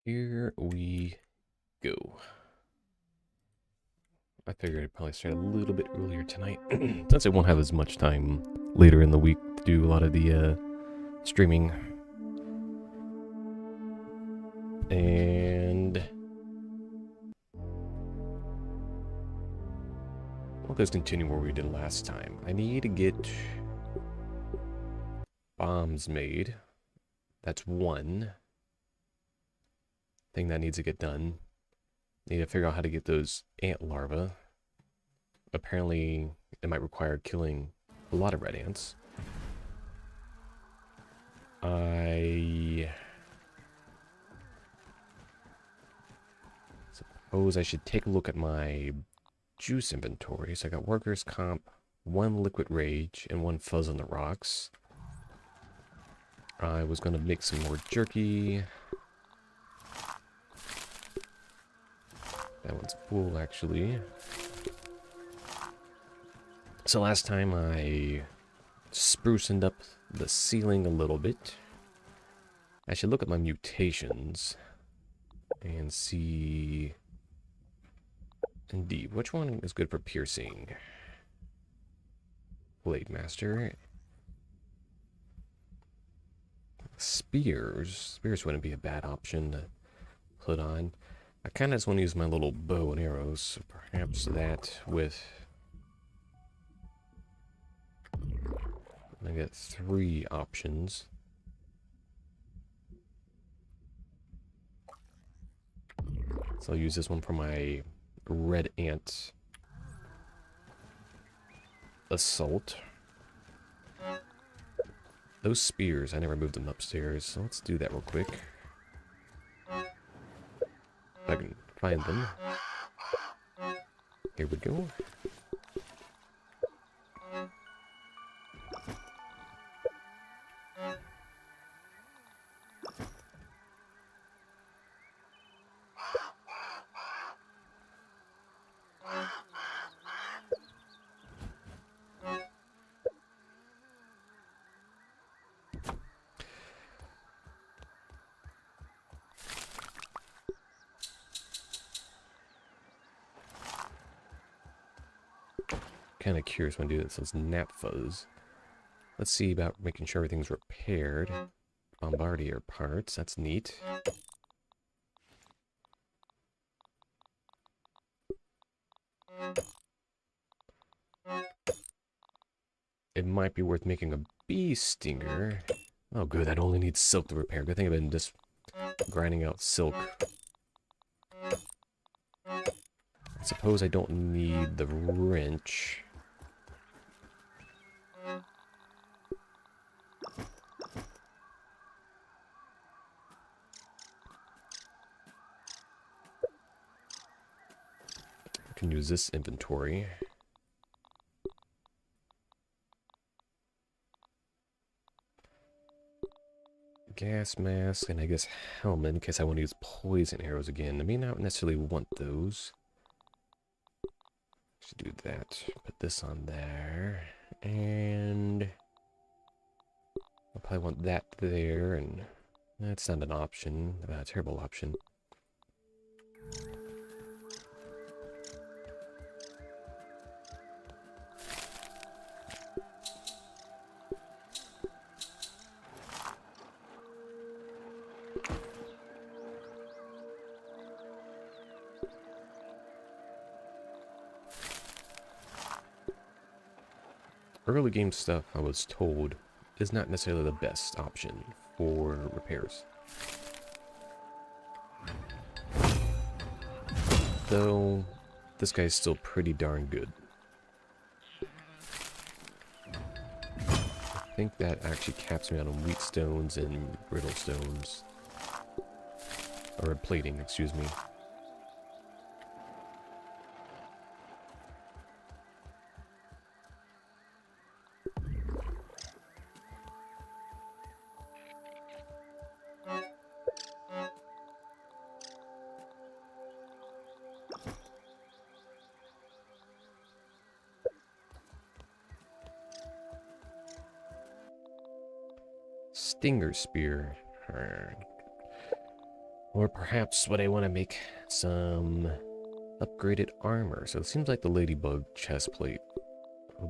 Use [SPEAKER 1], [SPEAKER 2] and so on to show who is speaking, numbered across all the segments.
[SPEAKER 1] Here we go. I figured I'd probably start a little bit earlier tonight, since I won't have as much time later in the week to do a lot of the streaming. And we'll just continue where we did last time. I need to get bombs made. That's one thing that needs to get done. Need to figure out how to get those ant larvae. Apparently, it might require killing a lot of red ants. I suppose I should take a look at my juice inventory. So I got workers' comp, one liquid rage, and one fuzz on the rocks. I was going to make some more jerky. That one's full, actually. So last time I sprucened up the ceiling a little bit. I should look at my mutations and see, indeed, which one is good for piercing. Blade Master. Spears wouldn't be a bad option to put on. I kind of just want to use my little bow and arrows, so perhaps that with... I got 3 options. So I'll use this one for my red ant assault. Those spears, I never moved them upstairs, so let's do that real quick. If I can find them. Here we go. Kind of curious when I do this. Those nap fuzz. Let's see about making sure everything's repaired. Bombardier parts. That's neat. It might be worth making a bee stinger. Oh, good. That only needs silk to repair. Good thing I've been just grinding out silk. I suppose I don't need the wrench. I can use this inventory. Gas mask, and I guess helmet in case I want to use poison arrows again. I may not necessarily want those. Should do that. Put this on there. And I'll probably want that there, and that's not an option. A terrible option. Early game stuff, I was told, is not necessarily the best option for repairs. Though, this guy's still pretty darn good. I think that actually caps me out on wheat stones and brittle stones. Or plating, excuse me. Stinger spear. Or perhaps would I want to make some upgraded armor? So it seems like the ladybug chest plate.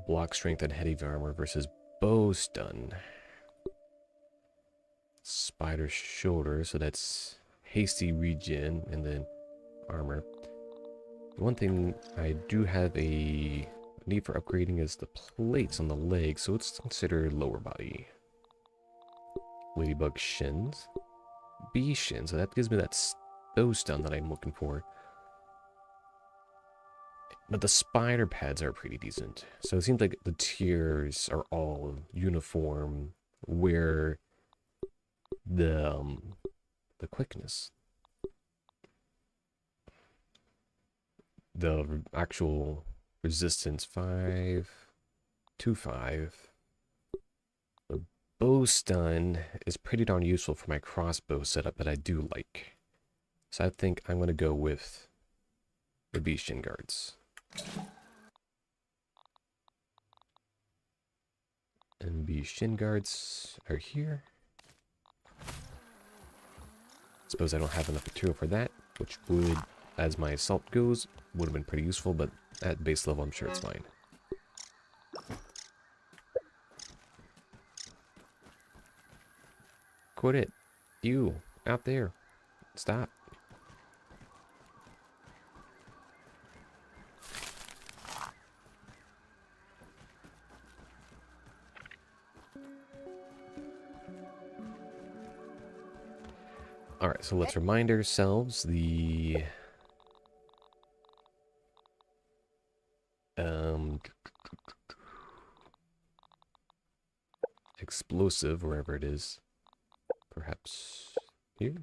[SPEAKER 1] Block strength and heavy armor versus bow stun. Spider shoulder, so that's hasty regen and then armor. One thing I do have a need for upgrading is the plates on the legs, so it's considered lower body. Ladybug shins. Bee shin, so that gives me that bow stun that I'm looking for. But the spider pads are pretty decent. So it seems like the tiers are all uniform, where the quickness, the actual resistance 5 to 5. The bow stun is pretty darn useful for my crossbow setup that I do like. So I think I'm going to go with the bee shin guards. And bee shin guards are here. Suppose I don't have enough material for that, which would, as my assault goes, would have been pretty useful, but at base level I'm sure it's fine. Quit it. You, out there. Stop. Alright, so let's remind ourselves the explosive, wherever it is. Perhaps here?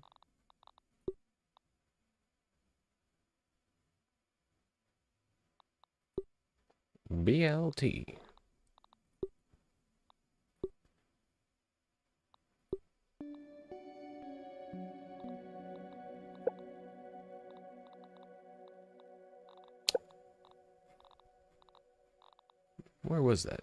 [SPEAKER 1] BLT. Where was that?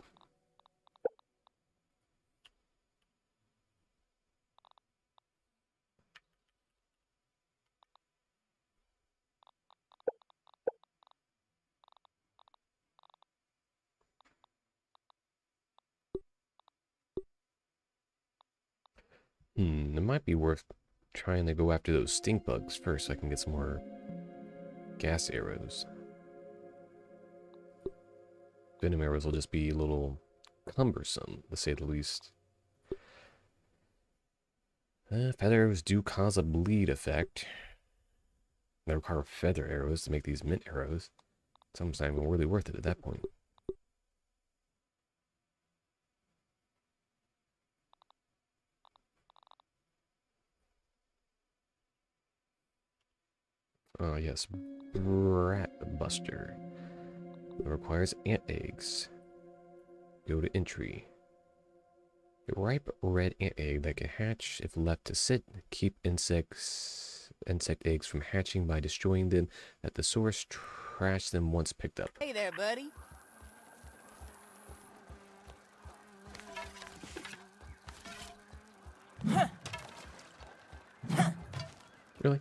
[SPEAKER 1] It might be worth trying to go after those stink bugs first so I can get some more gas arrows. Venom arrows will just be a little cumbersome, to say the least. Feather arrows do cause a bleed effect. They require feather arrows to make these mint arrows. It's almost not even really worth it at that point. Oh yes, Rat Buster. It requires ant eggs. Go to entry. A ripe red ant egg that can hatch if left to sit. Keep insect eggs from hatching by destroying them at the source. Trash them once picked up.
[SPEAKER 2] Hey there, buddy.
[SPEAKER 1] Really?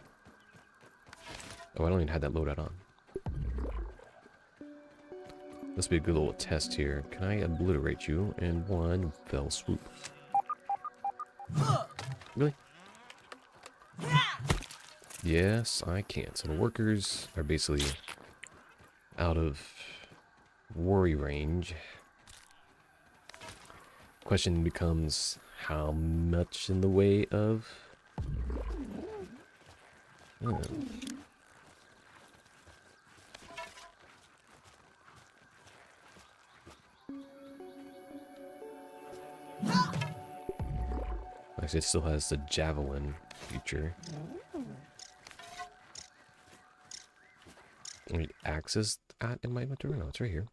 [SPEAKER 1] Oh, I don't even have that loadout on. This will be a good little test here. Can I obliterate you in one fell swoop? Really? Yes, I can. So the workers are basically out of worry range. Question becomes, how much in the way of... Oh. Actually, it still has the javelin feature. Wait, axes at in my inventory? No, it's right here.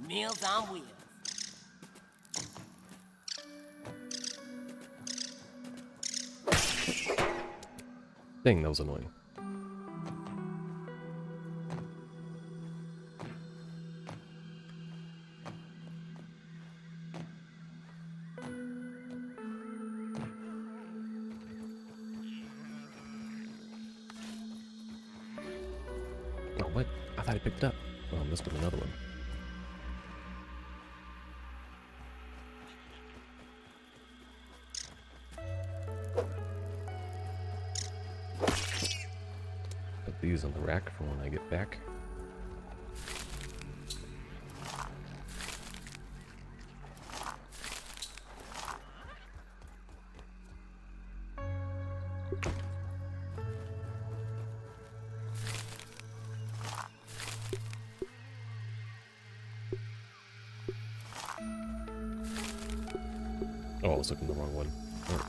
[SPEAKER 2] Meals on wheels.
[SPEAKER 1] Dang, that was annoying. Oh, what? I thought I picked up. Oh, must have been another one. Put these on the rack for when I get back. Oh, I was looking at the wrong one. Oh.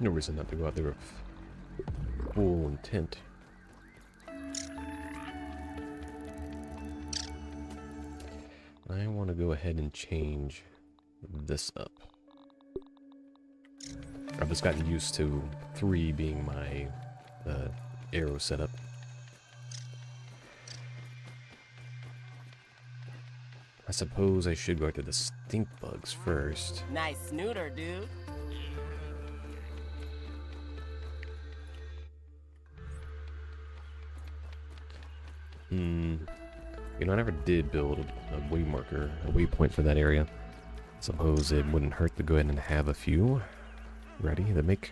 [SPEAKER 1] No reason not to go out there with full intent. I want to go ahead and change this up. I've just gotten used to 3 being my arrow setup. I suppose I should go after the stink bugs first.
[SPEAKER 2] Nice snooter, dude.
[SPEAKER 1] You know, I never did build a way marker, a waypoint for that area. Suppose it wouldn't hurt to go ahead and have a few ready to make.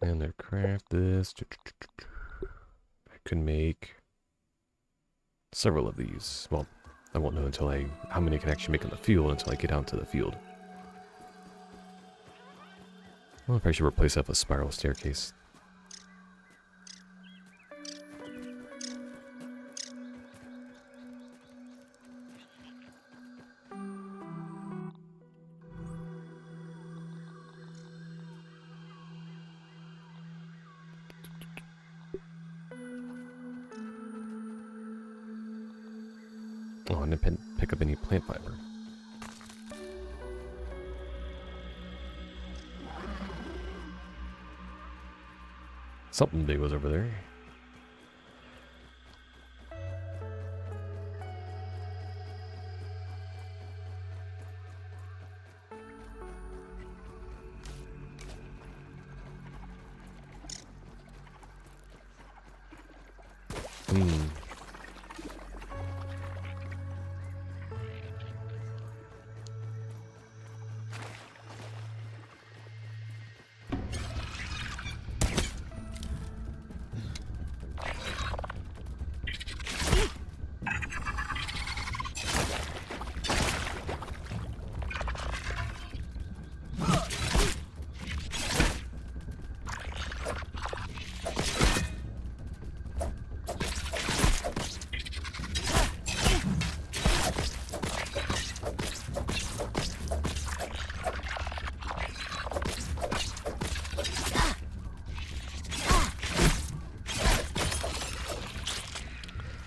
[SPEAKER 1] And then craft this. I could make several of these. Well, I won't know until how many I can actually make on the field until I get out to the field. Well, if I should replace that with a spiral staircase. Oh, I didn't pick up any plant fiber. Something big was over there.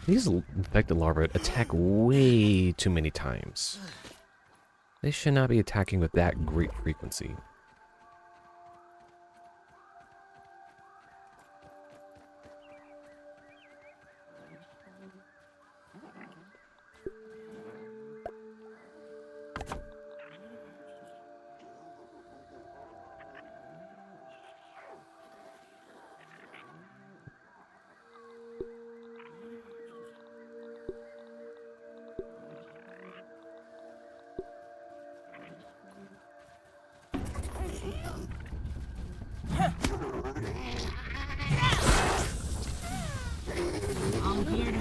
[SPEAKER 1] These infected larvae attack way too many times. They should not be attacking with that great frequency.
[SPEAKER 2] I'm here to...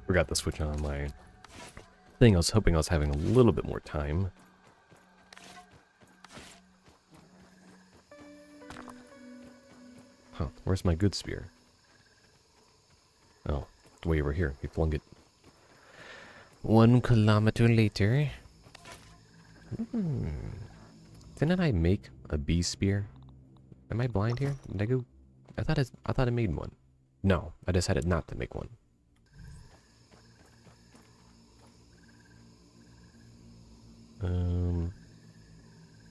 [SPEAKER 1] Forgot to switch on my thing. I was hoping I was having a little bit more time. Huh, where's my good spear? Oh, way over here. He flung it. 1 kilometer later. Didn't I make a bee spear? Am I blind here? Did I go? I thought I made one. No, I decided not to make one.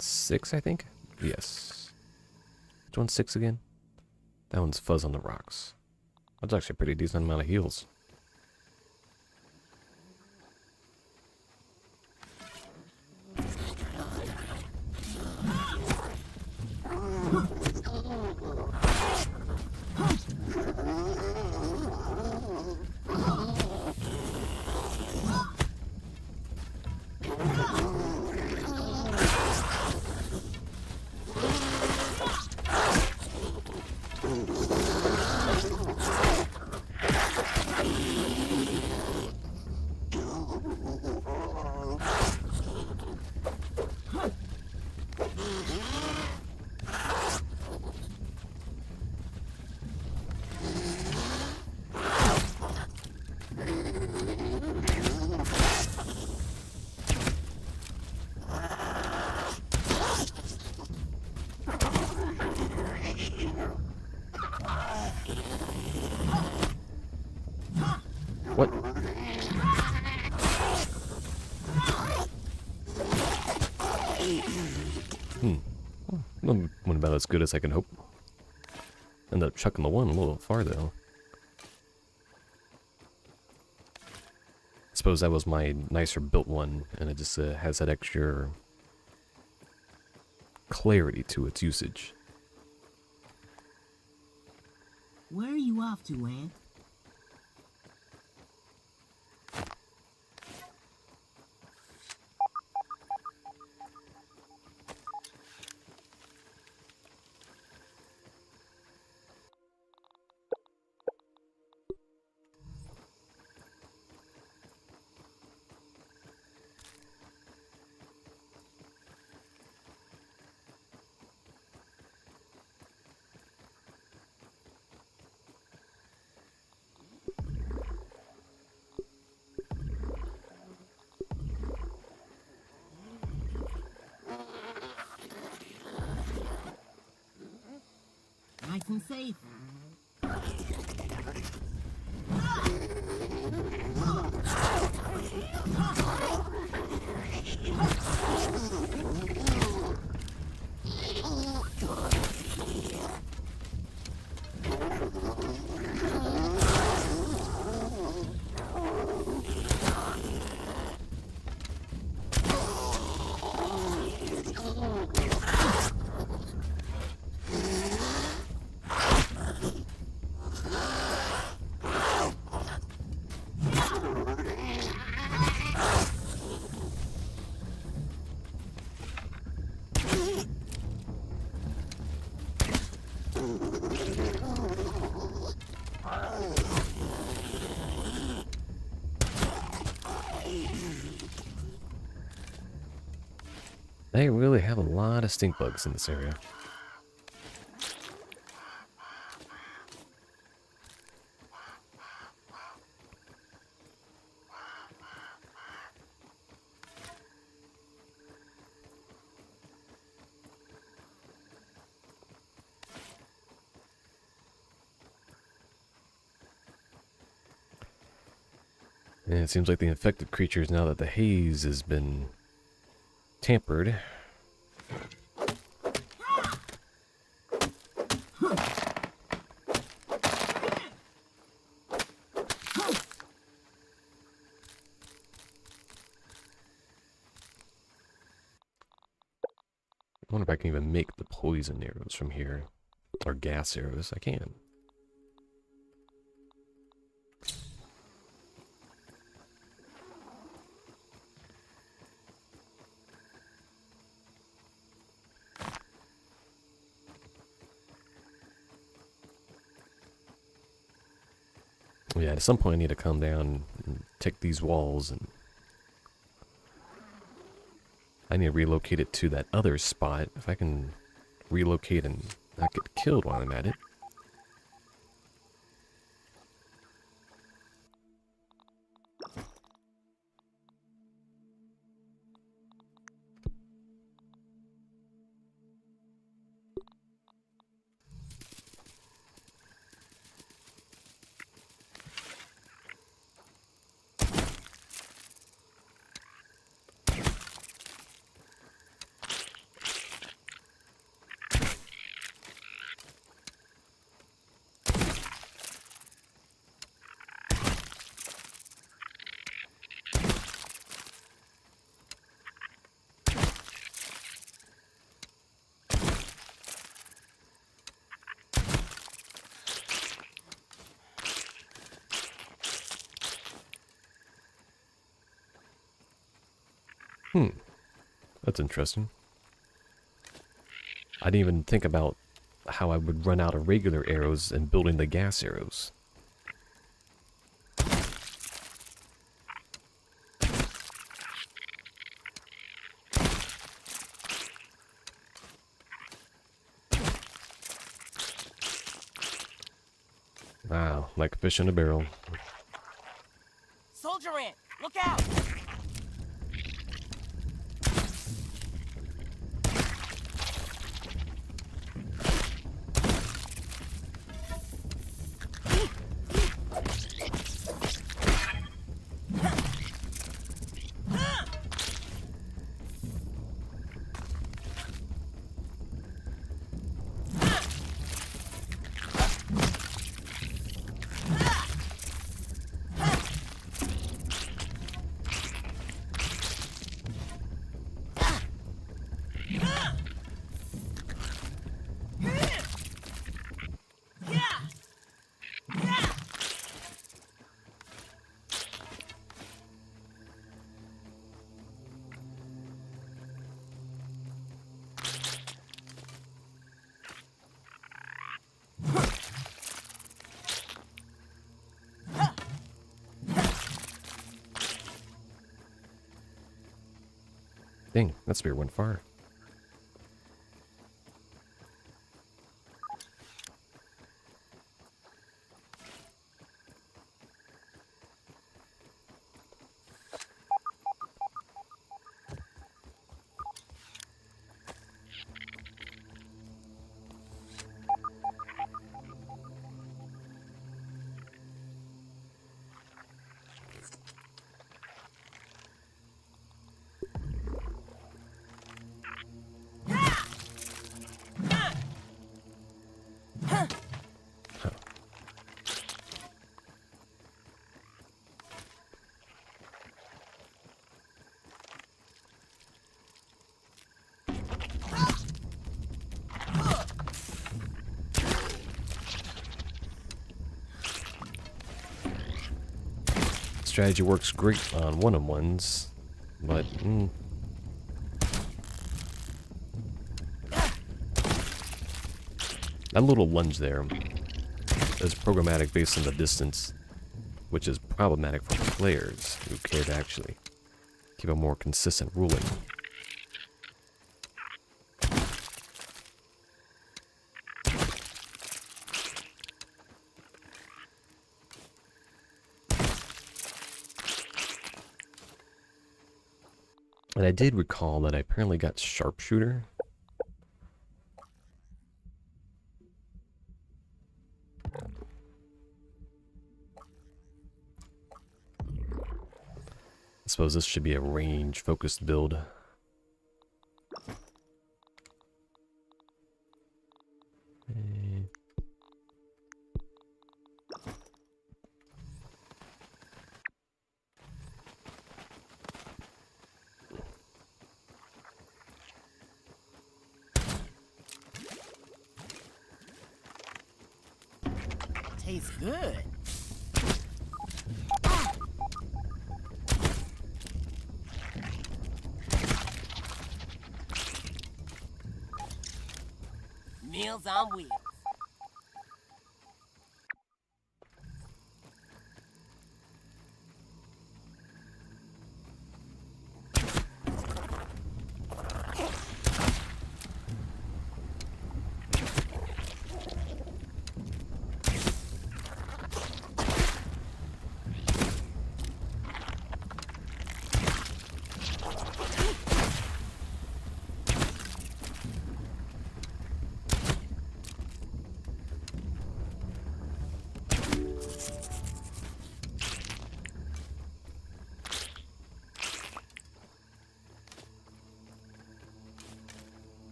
[SPEAKER 1] Six, I think? Yes. Which one's 6 again? That one's Fuzz on the Rocks. That's actually a pretty decent amount of heals. What? Well, went about as good as I can hope. Ended up chucking the one a little far though. Suppose that was my nicer built one, and it just has that extra clarity to its usage.
[SPEAKER 2] Where are you off to, Ant? Nice and safe.
[SPEAKER 1] They really have a lot of stink bugs in this area. And it seems like the infected creatures, now that the haze has been tampered. I wonder if I can even make the poison arrows from here. Or gas arrows. I can. Yeah, at some point I need to come down and take these walls, and I need to relocate it to that other spot. If I can relocate and not get killed while I'm at it. That's interesting. I didn't even think about how I would run out of regular arrows and building the gas arrows. Wow, like a fish in a barrel.
[SPEAKER 3] Soldier ant, look out!
[SPEAKER 1] Dang, that spear went far. Strategy works great on one-on-ones, but that little lunge there is programmatic based on the distance, which is problematic for players who care to actually keep a more consistent ruling. And I did recall that I apparently got sharpshooter. I suppose this should be a range-focused build.
[SPEAKER 2] Tastes good. Meals on wheels.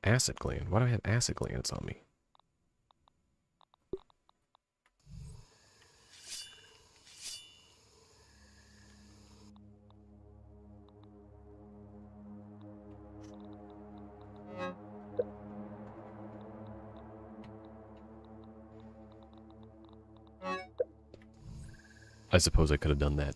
[SPEAKER 1] Acid gland. Why do I have acid glands on me? I suppose I could have done that.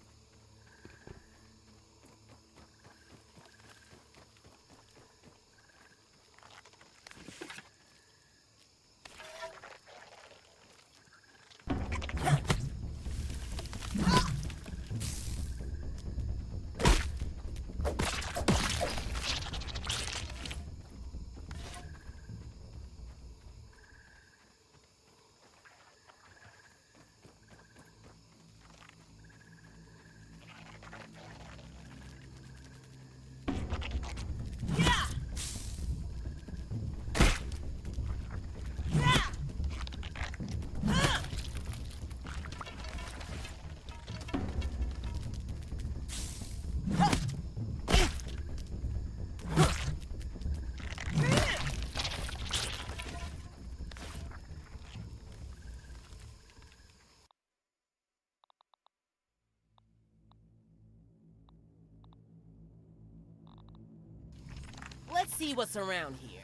[SPEAKER 2] Let's see what's around here.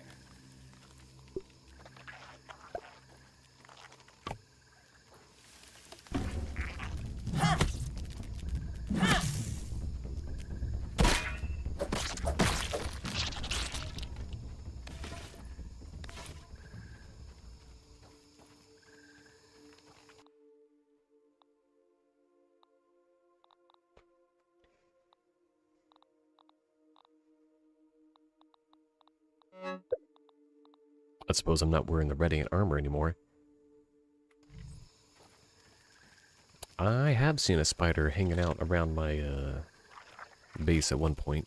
[SPEAKER 1] I suppose I'm not wearing the radiant armor anymore. I have seen a spider hanging out around my base at one point.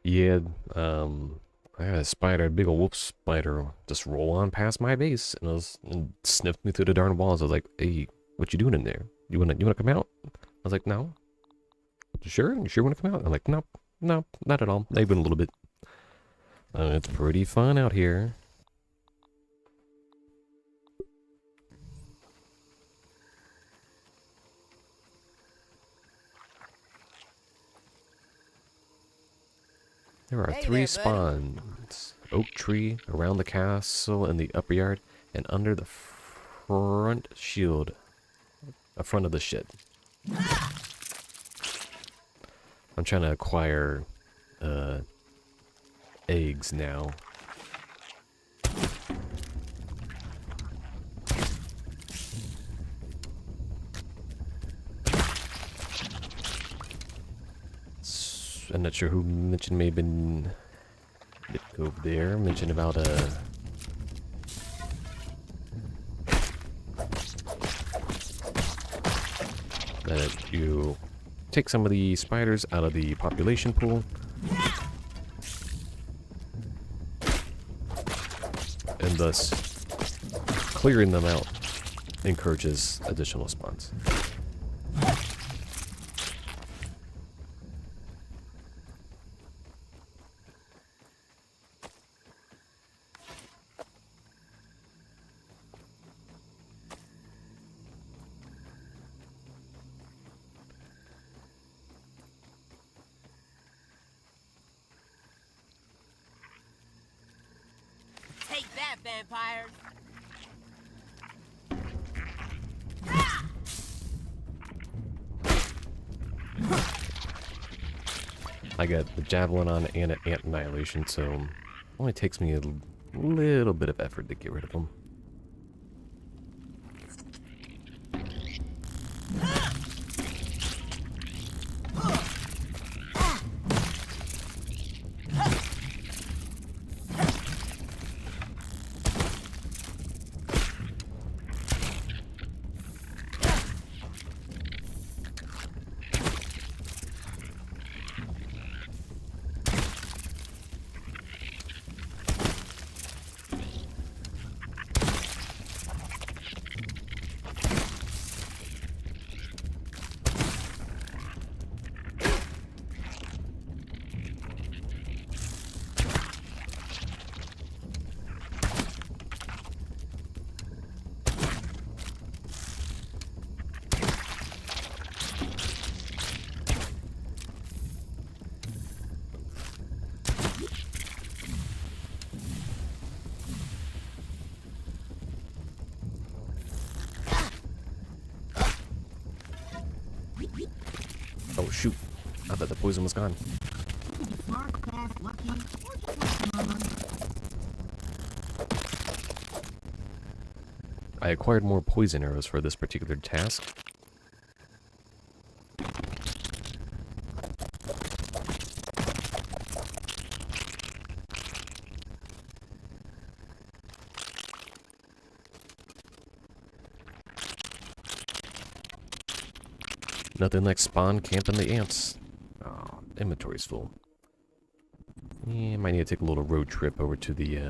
[SPEAKER 1] Yeah, I had a spider, a big old wolf spider, just roll on past my base, and sniffed me through the darn walls. I was like, "Hey, what you doing in there? You wanna come out?" I was like, "No." "You sure? You sure wanna come out?" I'm like, "Nope, nope, not at all." Maybe a little bit. It's pretty fun out here. There are
[SPEAKER 2] Hey
[SPEAKER 1] 3
[SPEAKER 2] there, buddy.
[SPEAKER 1] spawns. Oak tree, around the castle in the upper yard, and under the front shield. The front of the shed. I'm trying to acquire, eggs now. I'm not sure who mentioned, may have been over there, mentioned about, that you take some of the spiders out of the population pool, and thus clearing them out encourages additional spawns.
[SPEAKER 2] Take that, vampires.
[SPEAKER 1] I got the javelin on and an ant annihilation, so it only takes me a little bit of effort to get rid of them. Oh shoot, I thought the poison was gone. I acquired more poison arrows for this particular task. Nothing like spawn camping the ants. Oh, inventory's full. Yeah, might need to take a little road trip over to the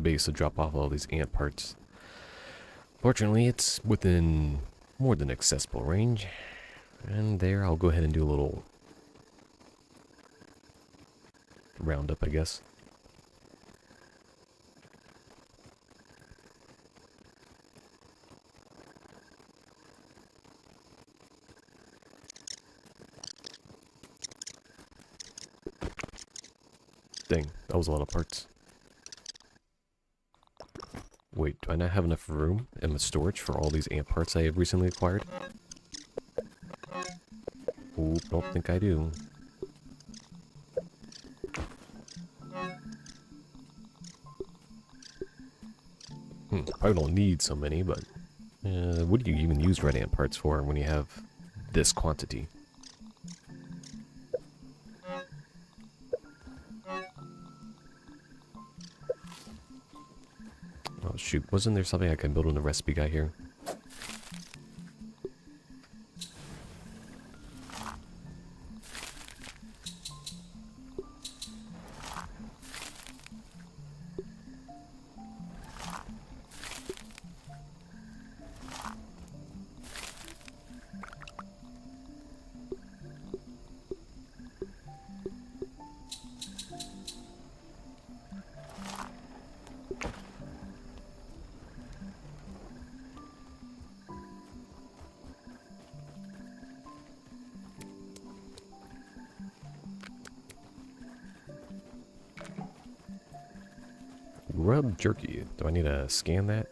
[SPEAKER 1] base to drop off all these ant parts. Fortunately, it's within more than accessible range. And there, I'll go ahead and do a little roundup, I guess. Dang, that was a lot of parts. Wait, do I not have enough room in my storage for all these ant parts I have recently acquired? Oop, don't think I do. Probably don't need so many, but what do you even use red ant parts for when you have this quantity? Oh shoot, wasn't there something I can build in the recipe guy here? Grub jerky. Do I need to scan that?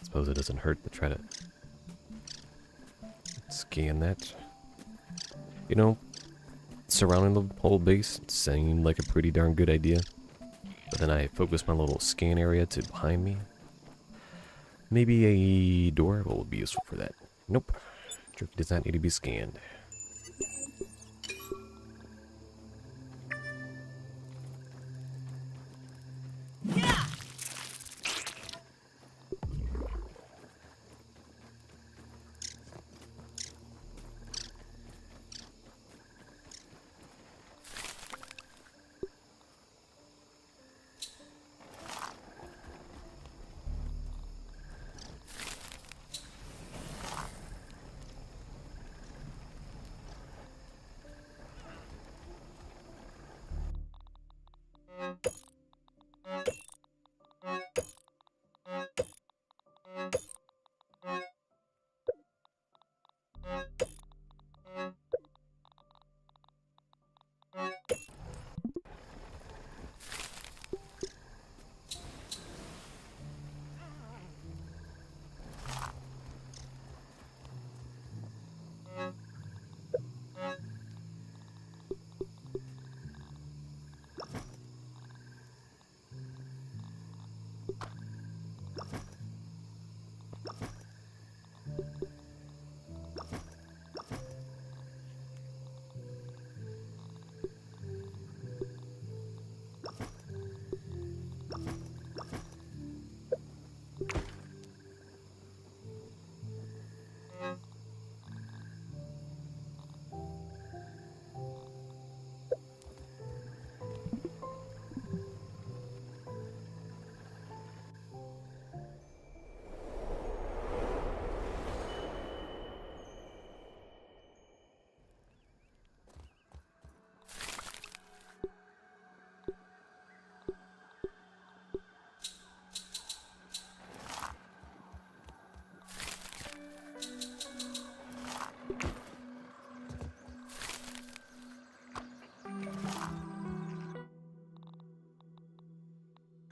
[SPEAKER 1] Suppose it doesn't hurt to try to scan that. You know, surrounding the whole base seemed like a pretty darn good idea. But then I focused my little scan area to behind me. Maybe a door will be useful for that. Nope. Jerky does not need to be scanned.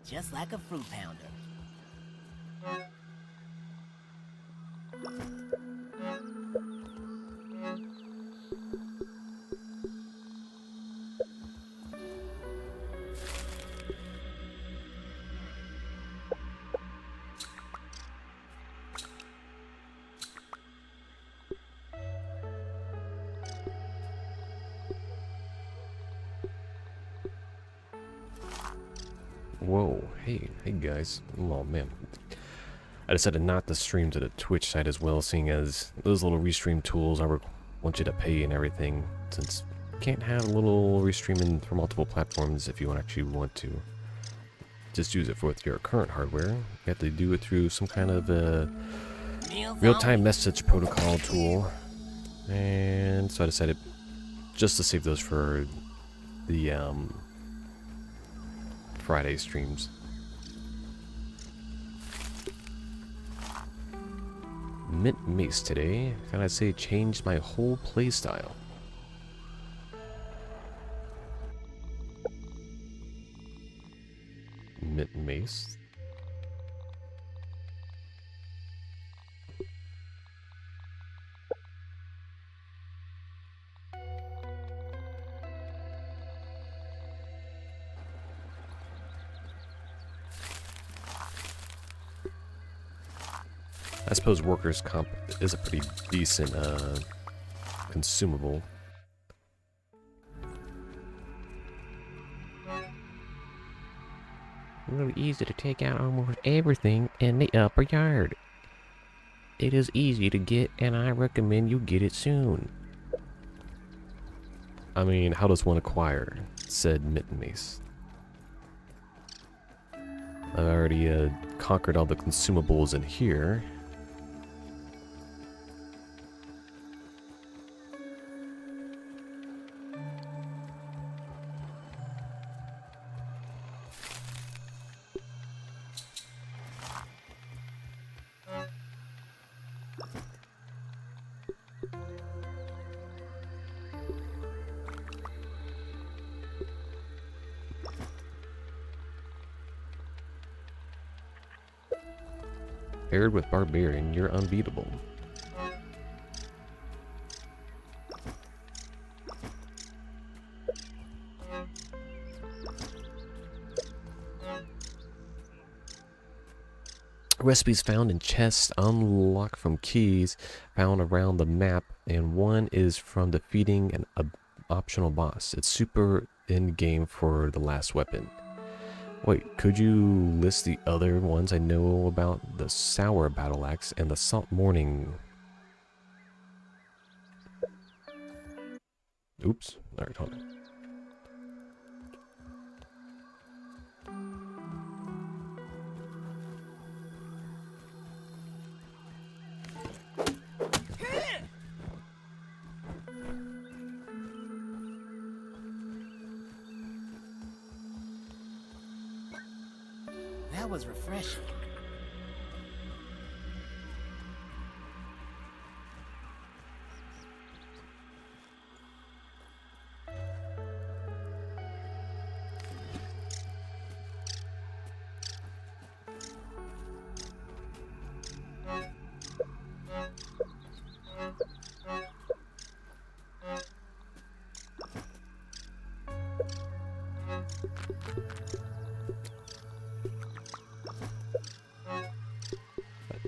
[SPEAKER 2] Just like a fruit pounder.
[SPEAKER 1] Whoa, hey guys. Oh man. I decided not to stream to the Twitch side as well, seeing as those little restream tools I want you to pay and everything, since you can't have a little restreaming for multiple platforms if you actually want to. Just use it with your current hardware. You have to do it through some kind of real-time message protocol tool. And so I decided just to save those for the Friday streams. Mint mace today. Can I say changed my whole playstyle? Mint mace. I suppose workers' comp is a pretty decent consumable. Really easy to take out almost everything in the upper yard. It is easy to get, and I recommend you get it soon. I mean, how does one acquire said mitten mace? I've already conquered all the consumables in here. Paired with barbarian, you're unbeatable. Recipes found in chests unlocked from keys found around the map, and one is from defeating an optional boss. It's super in game for the last weapon. Wait, could you list the other ones I know about? The sour battle axe and the salt morning. Oops. Alright, hold on.
[SPEAKER 2] That was refreshing.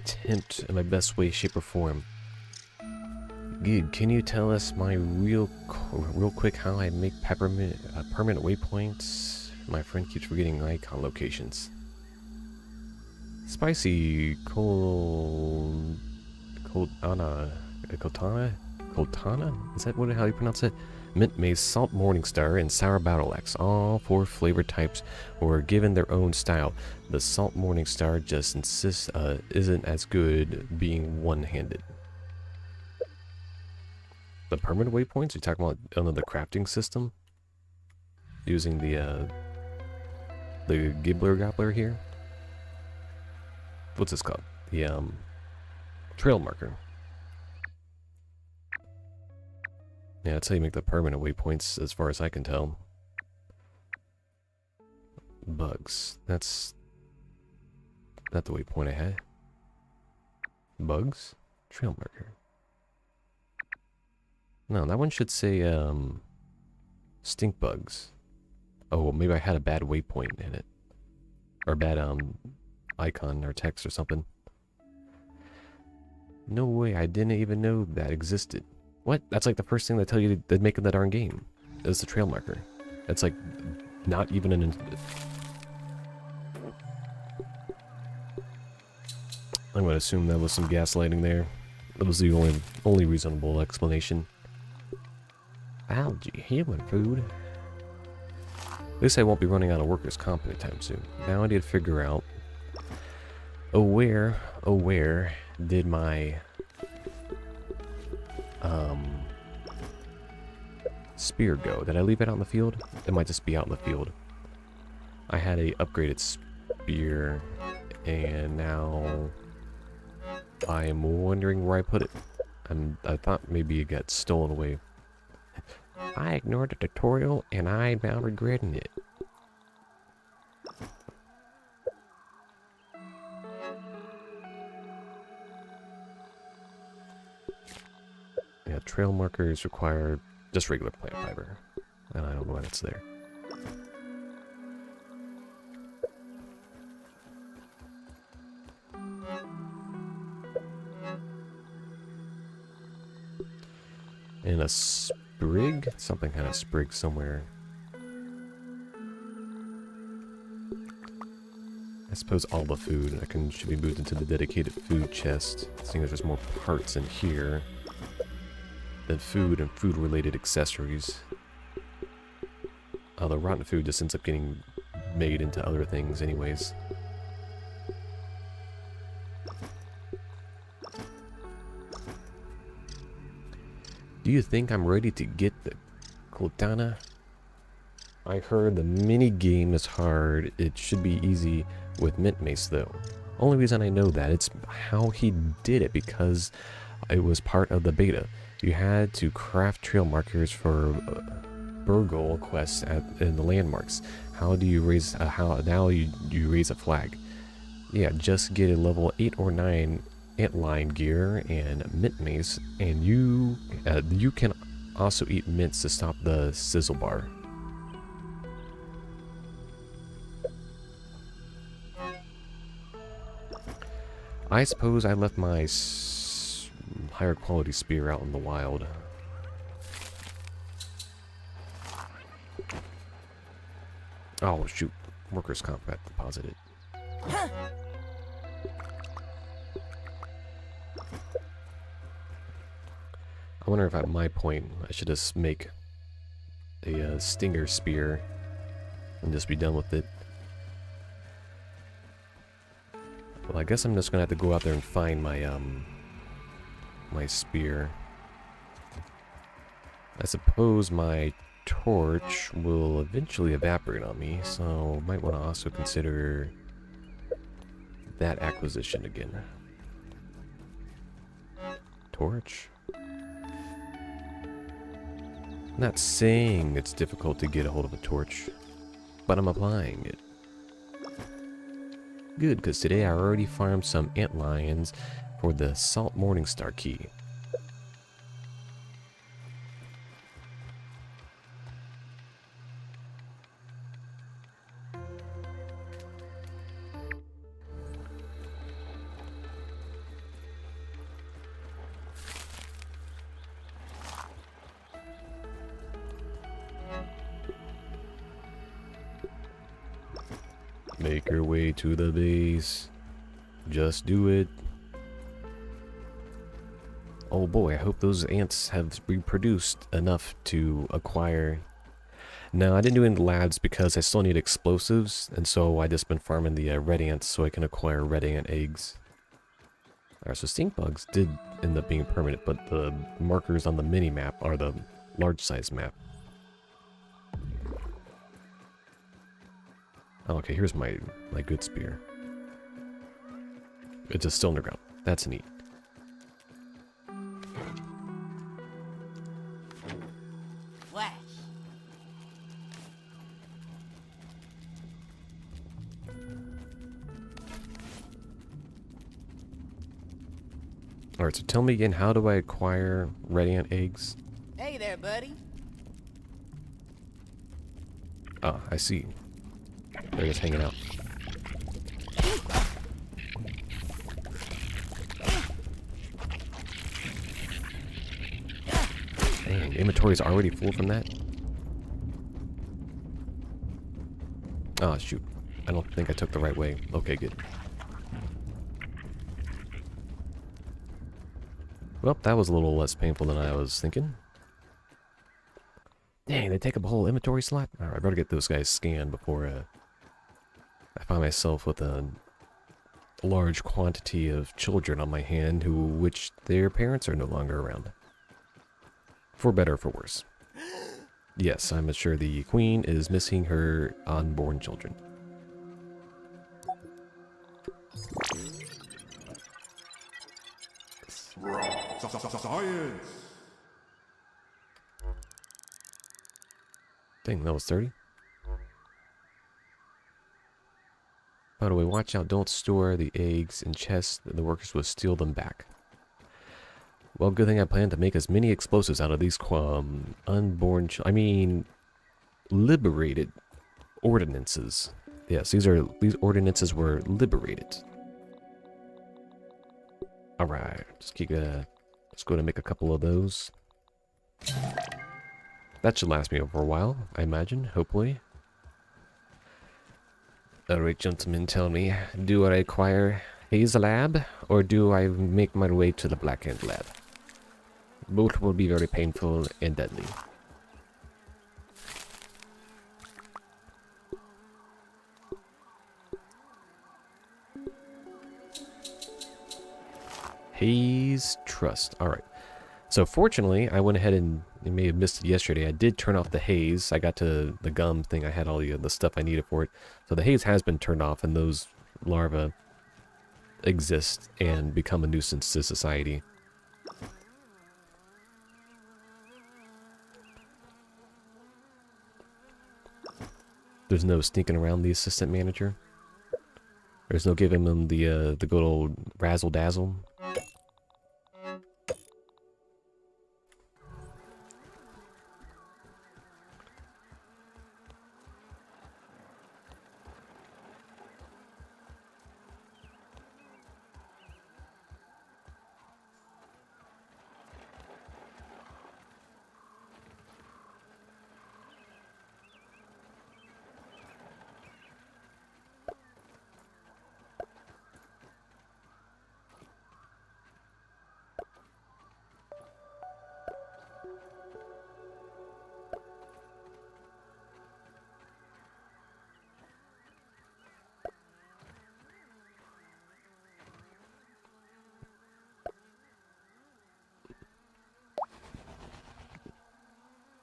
[SPEAKER 1] Attempt in my best way, shape, or form. Good. Can you tell us real quick how I make permanent waypoints? My friend keeps forgetting icon locations. Spicy Coltana. Is that how you pronounce it? Mint Mace, Salt Morningstar, and Sour Battle Axe. All 4 flavor types were given their own style. The Salt Morningstar just insists isn't as good being one-handed. The permanent waypoints? You're talking about under the crafting system? Using the Gibbler Gobbler here? What's this called? The trail marker. Yeah, that's how you make the permanent waypoints, as far as I can tell. Bugs. That's not the waypoint I had. Bugs? Trail marker. No, that one should say, stink bugs. Oh, well, maybe I had a bad waypoint in it. Or a bad, icon or text or something. No way, I didn't even know that existed. What? That's like the first thing they tell you to make in the darn game. Is the trail marker. It's like not even an... I'm gonna assume that was some gaslighting there. That was the only reasonable explanation. Algae, healing food. At least I won't be running out of workers' comp anytime soon. Now I need to figure out... where did my... spear go? Did I leave it out in the field? It might just be out in the field. I had a upgraded spear, and now I am wondering where I put it. I thought maybe it got stolen away. I ignored the tutorial, and I'm now regretting it. Yeah, trail markers require just regular plant fiber, and I don't know why that's there. And a sprig? Something kind of sprig somewhere. I suppose all the food should be moved into the dedicated food chest, seeing as there's more parts in here than food and food-related accessories. The rotten food just ends up getting made into other things anyways. Do you think I'm ready to get the Coltana? I heard the mini game is hard. It should be easy with Mint Mace though. Only reason I know that, it's how he did it, because it was part of the beta. You had to craft trail markers for Burgle quests in the landmarks. How do you raise now you raise a flag? Yeah, just get a level 8 or 9 antlion gear and mint mace, and you can also eat mints to stop the sizzle bar. I suppose I left my higher quality spear out in the wild. Oh shoot, workers' comp got deposited. I wonder if at my point I should just make a stinger spear and just be done with it. Well, I guess I'm just gonna have to go out there and find my my spear. I suppose my torch will eventually evaporate on me, so might want to also consider that acquisition again. Torch? Not saying it's difficult to get a hold of a torch, but I'm applying it. Good, because today I already farmed some antlions for the Salt Morningstar key. Make your way to the base. Just do it. Oh boy, I hope those ants have reproduced enough to acquire. No, I didn't do any labs because I still need explosives, and so I just been farming the red ants so I can acquire red ant eggs. Alright, so stink bugs did end up being permanent, but the markers on the mini map are the large size map. Oh, okay, here's my good spear. It's just still underground. That's neat.
[SPEAKER 2] Flash.
[SPEAKER 1] Alright, so tell me again, how do I acquire red ant eggs?
[SPEAKER 2] Hey there, buddy.
[SPEAKER 1] Ah, I see. They're just hanging out. Dang, inventory's already full from that? Oh, shoot. I don't think I took the right way. Okay, good. Well, that was a little less painful than I was thinking. Dang, they take up a whole inventory slot? Alright, I better get those guys scanned before I find myself with a large quantity of children on my hand which their parents are no longer around. For better or for worse. Yes, I'm sure the queen is missing her unborn children.
[SPEAKER 3] Science!
[SPEAKER 1] Dang, that was 30. By the way, watch out, don't store the eggs in chests, the workers will steal them back. Well, good thing I plan to make as many explosives out of these liberated ordinances. Yes, these ordinances were liberated. Alright, let's go to make a couple of those. That should last me over a while, I imagine, hopefully. Alright, gentlemen, tell me, do I acquire Haze Lab, or do I make my way to the Black Ant Lab? Both will be very painful and deadly. Haze Trust. Alright. So fortunately, I went ahead and, you may have missed it yesterday, I did turn off the haze. I got to the gum thing, I had all the stuff I needed for it. So the haze has been turned off and those larvae exist and become a nuisance to society. There's no sneaking around the assistant manager. There's no giving them the good old razzle dazzle.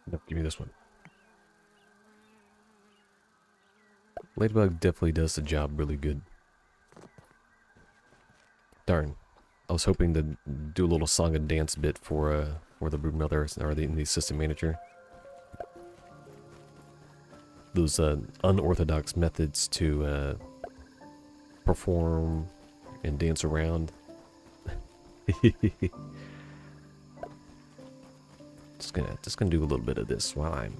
[SPEAKER 1] Nope, give me this one. Ladybug definitely does the job really good. Darn. I was hoping to do a little song and dance bit for the brood mother or the assistant manager. Those unorthodox methods to perform and dance around. Just gonna do a little bit of this while I'm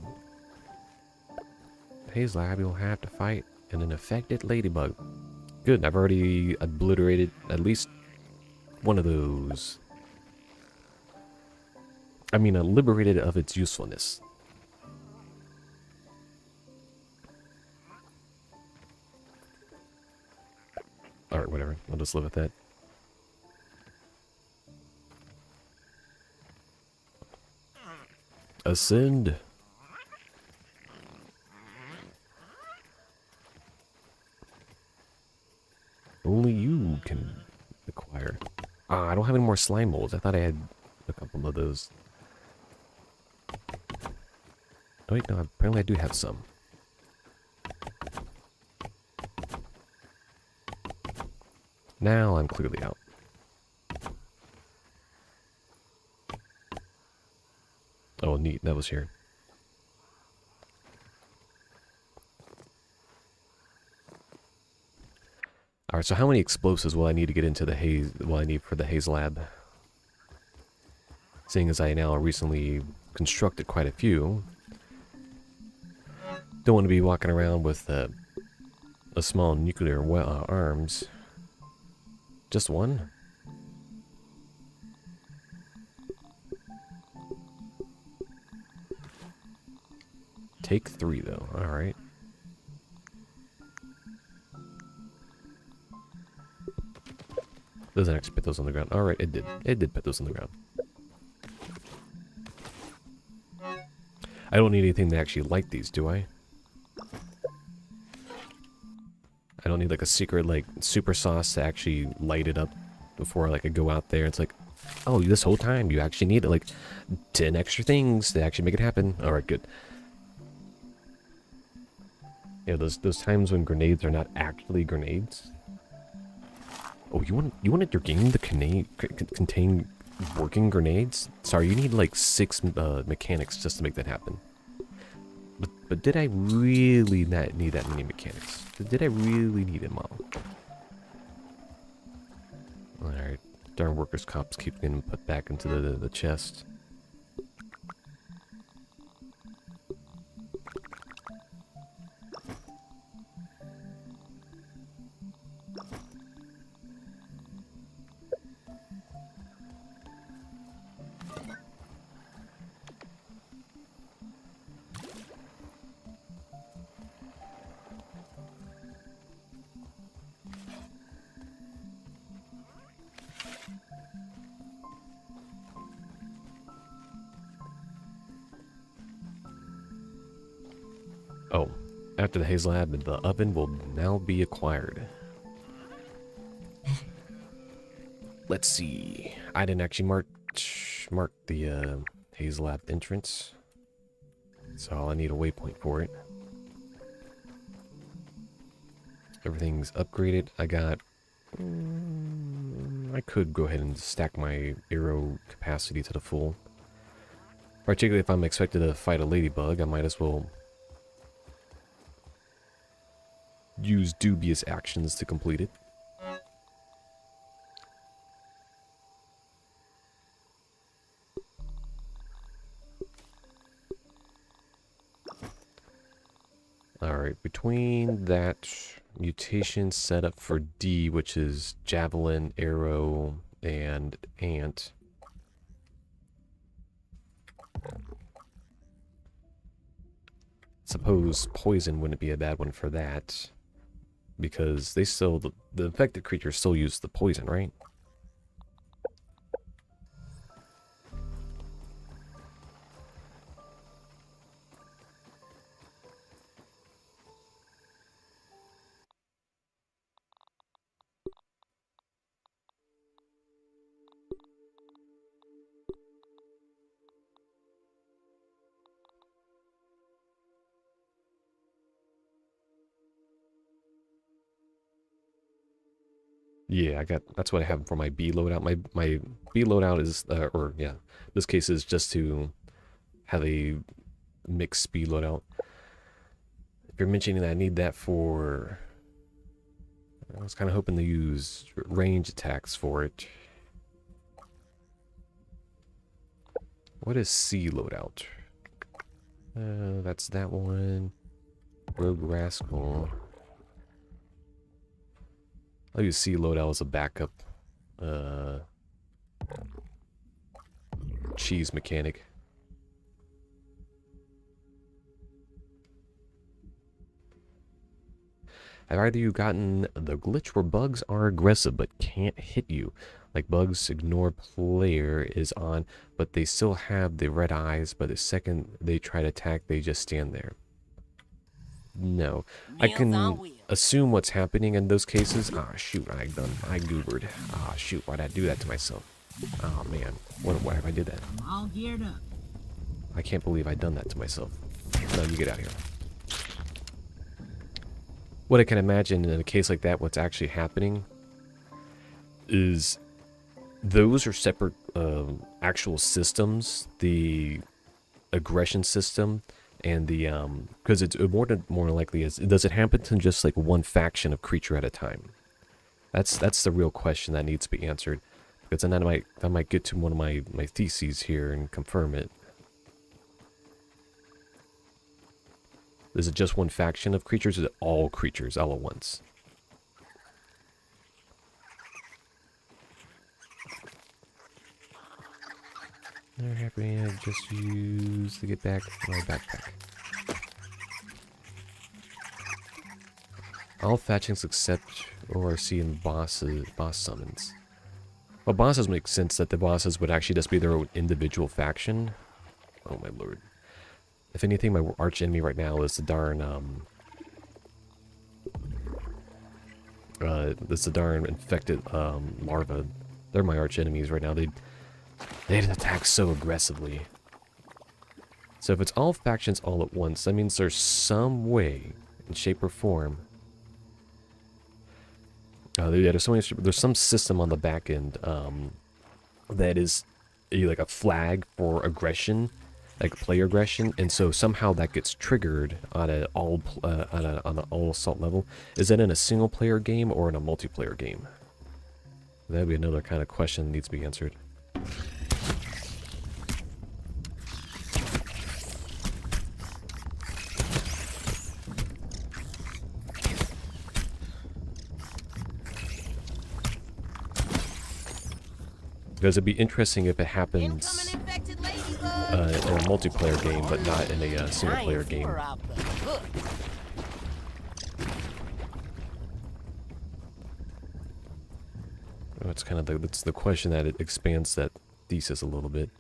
[SPEAKER 1] Haze Lab. You'll have to fight an infected ladybug. Good, I've already obliterated at least one of those. I mean, liberated of its usefulness. Alright, whatever. I'll just live with that. Ascend. Only you can acquire. Ah, I don't have any more slime molds. I thought I had a couple of those. Oh wait, no, apparently I do have some. Now I'm clearly out. Oh, neat. That was here. Alright, so how many explosives will I need to get into the haze? Will I need for the Haze Lab? Seeing as I now recently constructed quite a few. Don't want to be walking around with a small nuclear arms. Just one? Take 3 though. Alright. Doesn't actually put those on the ground. Alright, it did. It did put those on the ground. I don't need anything to actually light these, do I? I don't need like a secret like super sauce to actually light it up before like I go out there. It's like, oh, this whole time you actually need like 10 extra things to actually make it happen. Alright, good. Yeah, those times when grenades are not actually grenades. Oh, you wanted your game to contain working grenades? Sorry, you need like 6 mechanics just to make that happen. But did I really not need that many mechanics? Did I really need them all? Alright, darn workers' cops keep getting put back into the chest. Oh, after the Haze Lab, the oven will now be acquired. Let's see. I didn't actually mark the Haze Lab entrance, so I need a waypoint for it. Everything's upgraded. I got... I could go ahead and stack my arrow capacity to the full. Particularly if I'm expected to fight a ladybug, I might as well use dubious actions to complete it. Alright, between that mutation setup for D, which is javelin, arrow, and ant. Suppose poison wouldn't be a bad one for that. Because they still, the infected creatures still use the poison, right? Yeah, that's what I have for my B loadout. My B loadout is, this case is just to have a mixed speed loadout. If you're mentioning that I need that for, I was kind of hoping to use range attacks for it. What is C loadout? That's that one. Rogue Rascal. I'll use C loadout as a backup. Cheese mechanic. Have either of you gotten the glitch where bugs are aggressive but can't hit you? Like bugs ignore player is on, but they still have the red eyes, but the second they try to attack, they just stand there. No. I can assume what's happening in those cases. Ah, shoot, I goobered. Ah, shoot, why'd I do that to myself? Oh, man. Why have I did that?
[SPEAKER 2] I'm all geared up.
[SPEAKER 1] I can't believe I'd done that to myself. No, you get out of here. What I can imagine in a case like that, what's actually happening is those are separate actual systems. The aggression system and the because it's more likely is, does it happen to just like one faction of creature at a time? That's the real question that needs to be answered, because then I might get to one of my theses here and confirm it. Is it just one faction of creatures, or is it all creatures all at once? They're happy I just used to get back my backpack. All factions except ORC and boss summons. Well, bosses make sense that the bosses would actually just be their own individual faction. Oh my lord. If anything, my arch enemy right now is the darn this the darn infected larva. They're my arch enemies right now. They attack so aggressively. So if it's all factions all at once, that means there's some way, in shape or form. There's some system on the back end that is like a flag for aggression, like player aggression, and so somehow that gets triggered on an all assault level. Is that in a single player game or in a multiplayer game? That'd be another kind of question that needs to be answered. Because it'd be interesting if it happens in a multiplayer game, but not in a single player game. Oh, it's kind of that's the question that it expands that thesis a little bit.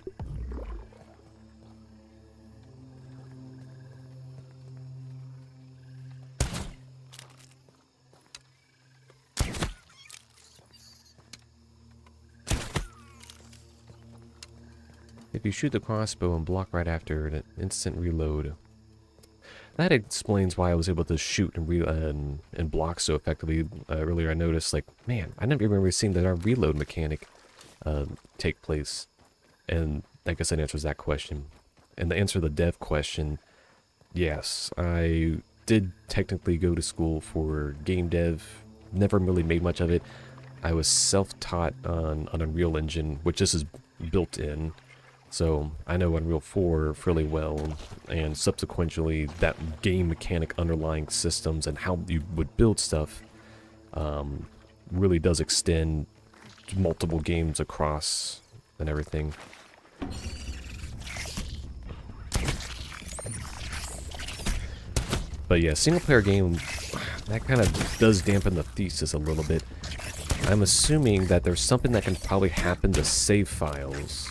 [SPEAKER 1] If you shoot the crossbow and block right after an instant reload. That explains why I was able to shoot and block so effectively earlier. I noticed, like, man, I never remember seeing that our reload mechanic take place. And I guess that answers that question. And to answer the dev question, yes, I did technically go to school for game dev. Never really made much of it. I was self-taught on Unreal Engine, which this is built in. So I know Unreal 4 fairly well, and subsequently that game mechanic underlying systems and how you would build stuff really does extend to multiple games across and everything. But yeah, single player game, that kind of does dampen the thesis a little bit. I'm assuming that there's something that can probably happen to save files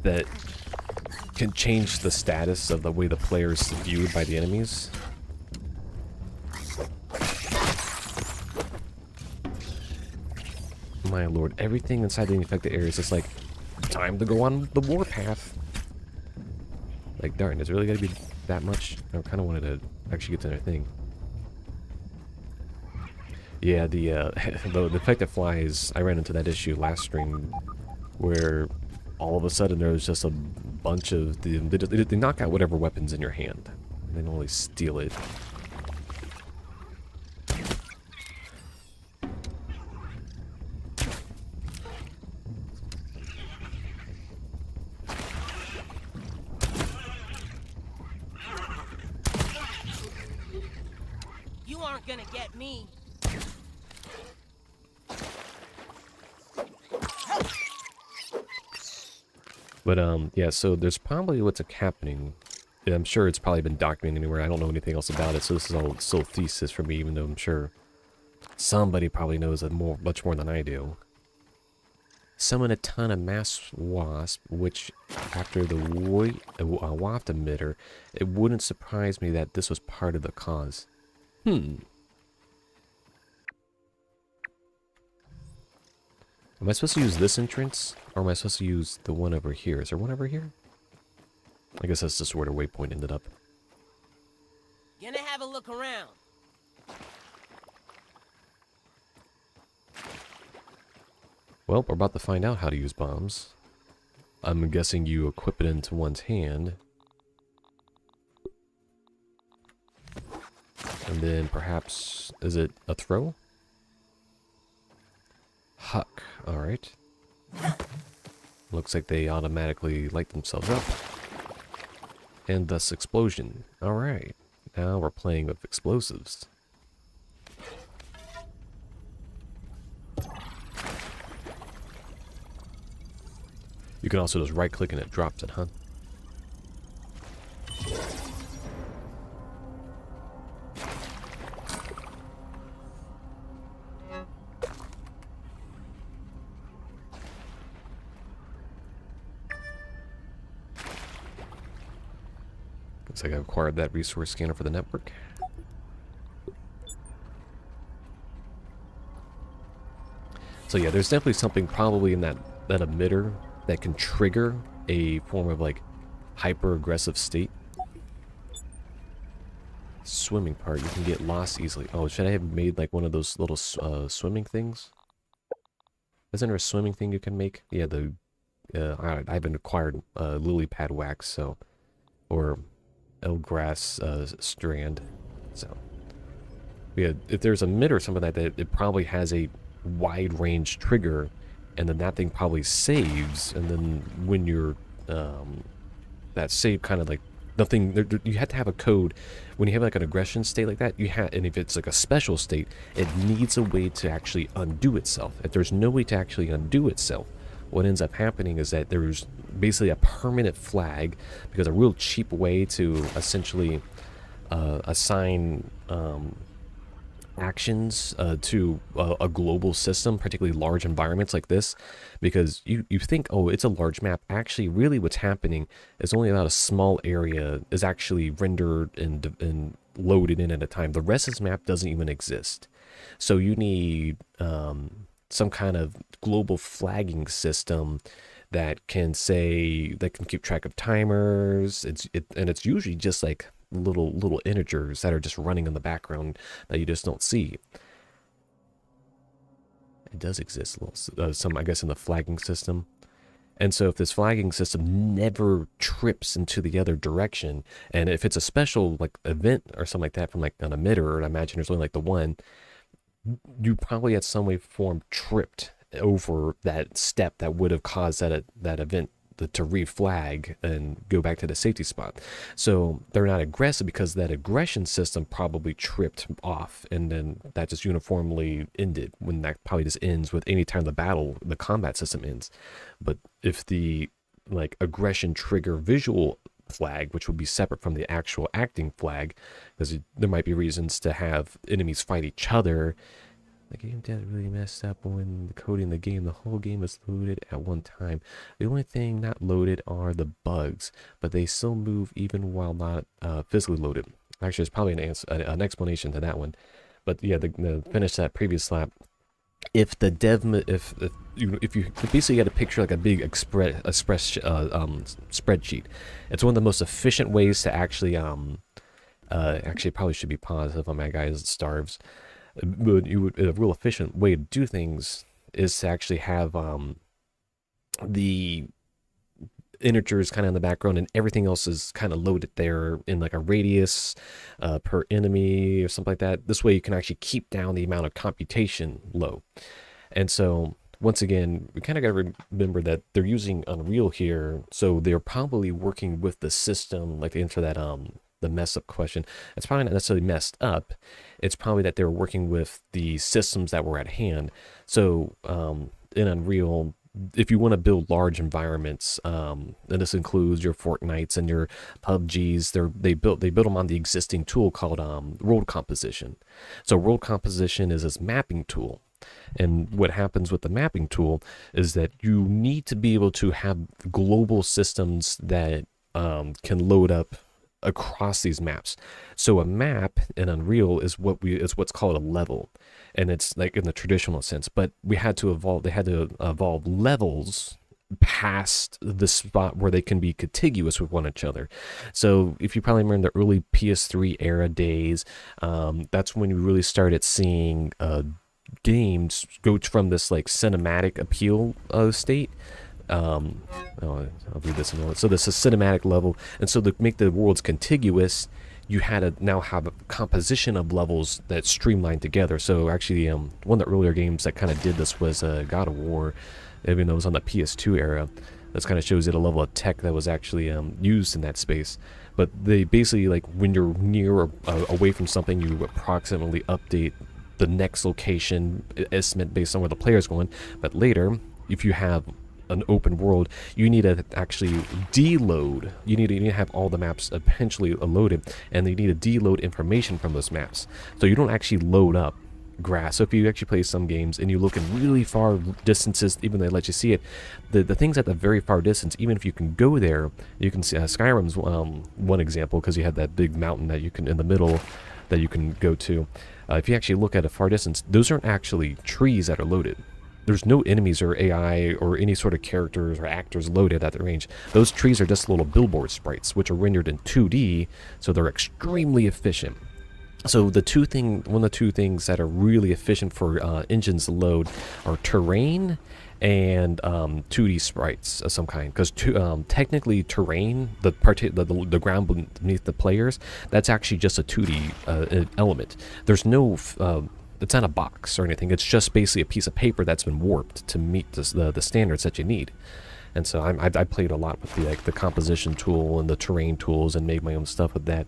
[SPEAKER 1] that can change the status of the way the player is viewed by the enemies. My lord, everything inside the infected area is just like, time to go on the warpath. Like, darn, is it really gotta be that much? I kind of wanted to actually get to their thing. Yeah, the infected flies, I ran into that issue last stream where all of a sudden there was just a bunch of they knock out whatever weapons in your hand. They don't only steal it.
[SPEAKER 2] You aren't gonna get me.
[SPEAKER 1] But yeah, so there's probably what's happening. I'm sure it's probably been documented anywhere. I don't know anything else about it, so this is all still thesis for me, even though I'm sure somebody probably knows much more than I do. Summon a ton of mass wasp, which after the waft emitter, it wouldn't surprise me that this was part of the cause. Am I supposed to use this entrance, or am I supposed to use the one over here? Is there one over here? I guess that's just where the waypoint ended up.
[SPEAKER 2] Gonna have a look around.
[SPEAKER 1] Well, we're about to find out how to use bombs. I'm guessing you equip it into one's hand. And then perhaps, is it a throw? Huck, alright. Looks like they automatically light themselves up. And thus explosion. Alright, now we're playing with explosives. You can also just right click and it drops it, huh? Looks like I've acquired that resource scanner for the network. So yeah, there's definitely something probably in that emitter that can trigger a form of like hyper-aggressive state. Swimming part, you can get lost easily. Oh, should I have made like one of those little swimming things? Isn't there a swimming thing you can make? Yeah, I haven't acquired lily pad wax, so, or elgrass strand. So yeah, if there's a mid or something like that, it probably has a wide range trigger, and then that thing probably saves, and then when you're that save kind of like nothing, you have to have a code when you have like an aggression state like that. And if it's like a special state, it needs a way to actually undo itself. If there's no way to actually undo itself, what ends up happening is that there's basically a permanent flag, because a real cheap way to essentially assign actions to a global system, particularly large environments like this, because you think, oh, it's a large map. Actually, really what's happening is only about a small area is actually rendered and loaded in at a time. The rest of this map doesn't even exist. So you need some kind of global flagging system that can keep track of timers. And it's usually just like little integers that are just running in the background that you just don't see. It does exist some, I guess, in the flagging system. And so if this flagging system never trips into the other direction, and if it's a special like event or something like that from like an emitter, and I imagine there's only like the one, you probably at some way form tripped over that step that would have caused that event to reflag and go back to the safety spot. So they're not aggressive because that aggression system probably tripped off, and then that just uniformly ended, when that probably just ends with any time the combat system ends. But if the like aggression trigger visual flag, which would be separate from the actual acting flag, because there might be reasons to have enemies fight each other. The game did really messed up when coding the game. The whole game is loaded at one time. The only thing not loaded are the bugs, but they still move even while not physically loaded. Actually, there's probably an explanation to that one. But yeah, the finish that previous lap. If the if you basically got a picture like a big spreadsheet, it's one of the most efficient ways to actually actually probably should be paused if my guy starves. A real efficient way to do things is to actually have the integers kind of in the background, and everything else is kind of loaded there in like a radius per enemy or something like that. This way you can actually keep down the amount of computation low. And so once again, we kind of got to remember that they're using Unreal here, so they're probably working with the system, like to answer that the mess up question. It's probably not necessarily messed up. It's probably that they're working with the systems that were at hand. So in Unreal, if you want to build large environments, and this includes your Fortnites and your PUBGs, they built them on the existing tool called world composition. So world composition is this mapping tool. And what happens with the mapping tool is that you need to be able to have global systems that can load up across these maps. So a map in Unreal is what's called a level, and it's like in the traditional sense. But they had to evolve levels past the spot where they can be contiguous with one another. So if you probably remember the early PS3 era days, that's when you really started seeing games go from this like cinematic appeal state. I'll read this in a moment. So this is cinematic level, and so to make the worlds contiguous, you had to now have a composition of levels that streamlined together. So actually, one of the earlier games that kind of did this was God of War, even though it was on the PS2 era. This kind of shows you the level of tech that was actually used in that space. But they basically, like, when you're near or away from something, you approximately update the next location estimate based on where the player's going. But later, if you have an open world, you need to actually deload. You need to have all the maps eventually loaded, and you need to deload information from those maps. So you don't actually load up grass. So if you actually play some games and you look in really far distances, even though they let you see it, the things at the very far distance, even if you can go there, you can see Skyrim's one example, because you had that big mountain that you can in the middle that you can go to. If you actually look at a far distance, those aren't actually trees that are loaded. There's no enemies or AI or any sort of characters or actors loaded at the range. Those trees are just little billboard sprites, which are rendered in 2D, so they're extremely efficient. So one of the two things that are really efficient for engines to load are terrain and 2D sprites of some kind. Because technically terrain, the ground beneath the players, that's actually just a 2D element. There's no... it's not a box or anything. It's just basically a piece of paper that's been warped to meet the standards that you need. And so I played a lot with the composition tool and the terrain tools and made my own stuff with that.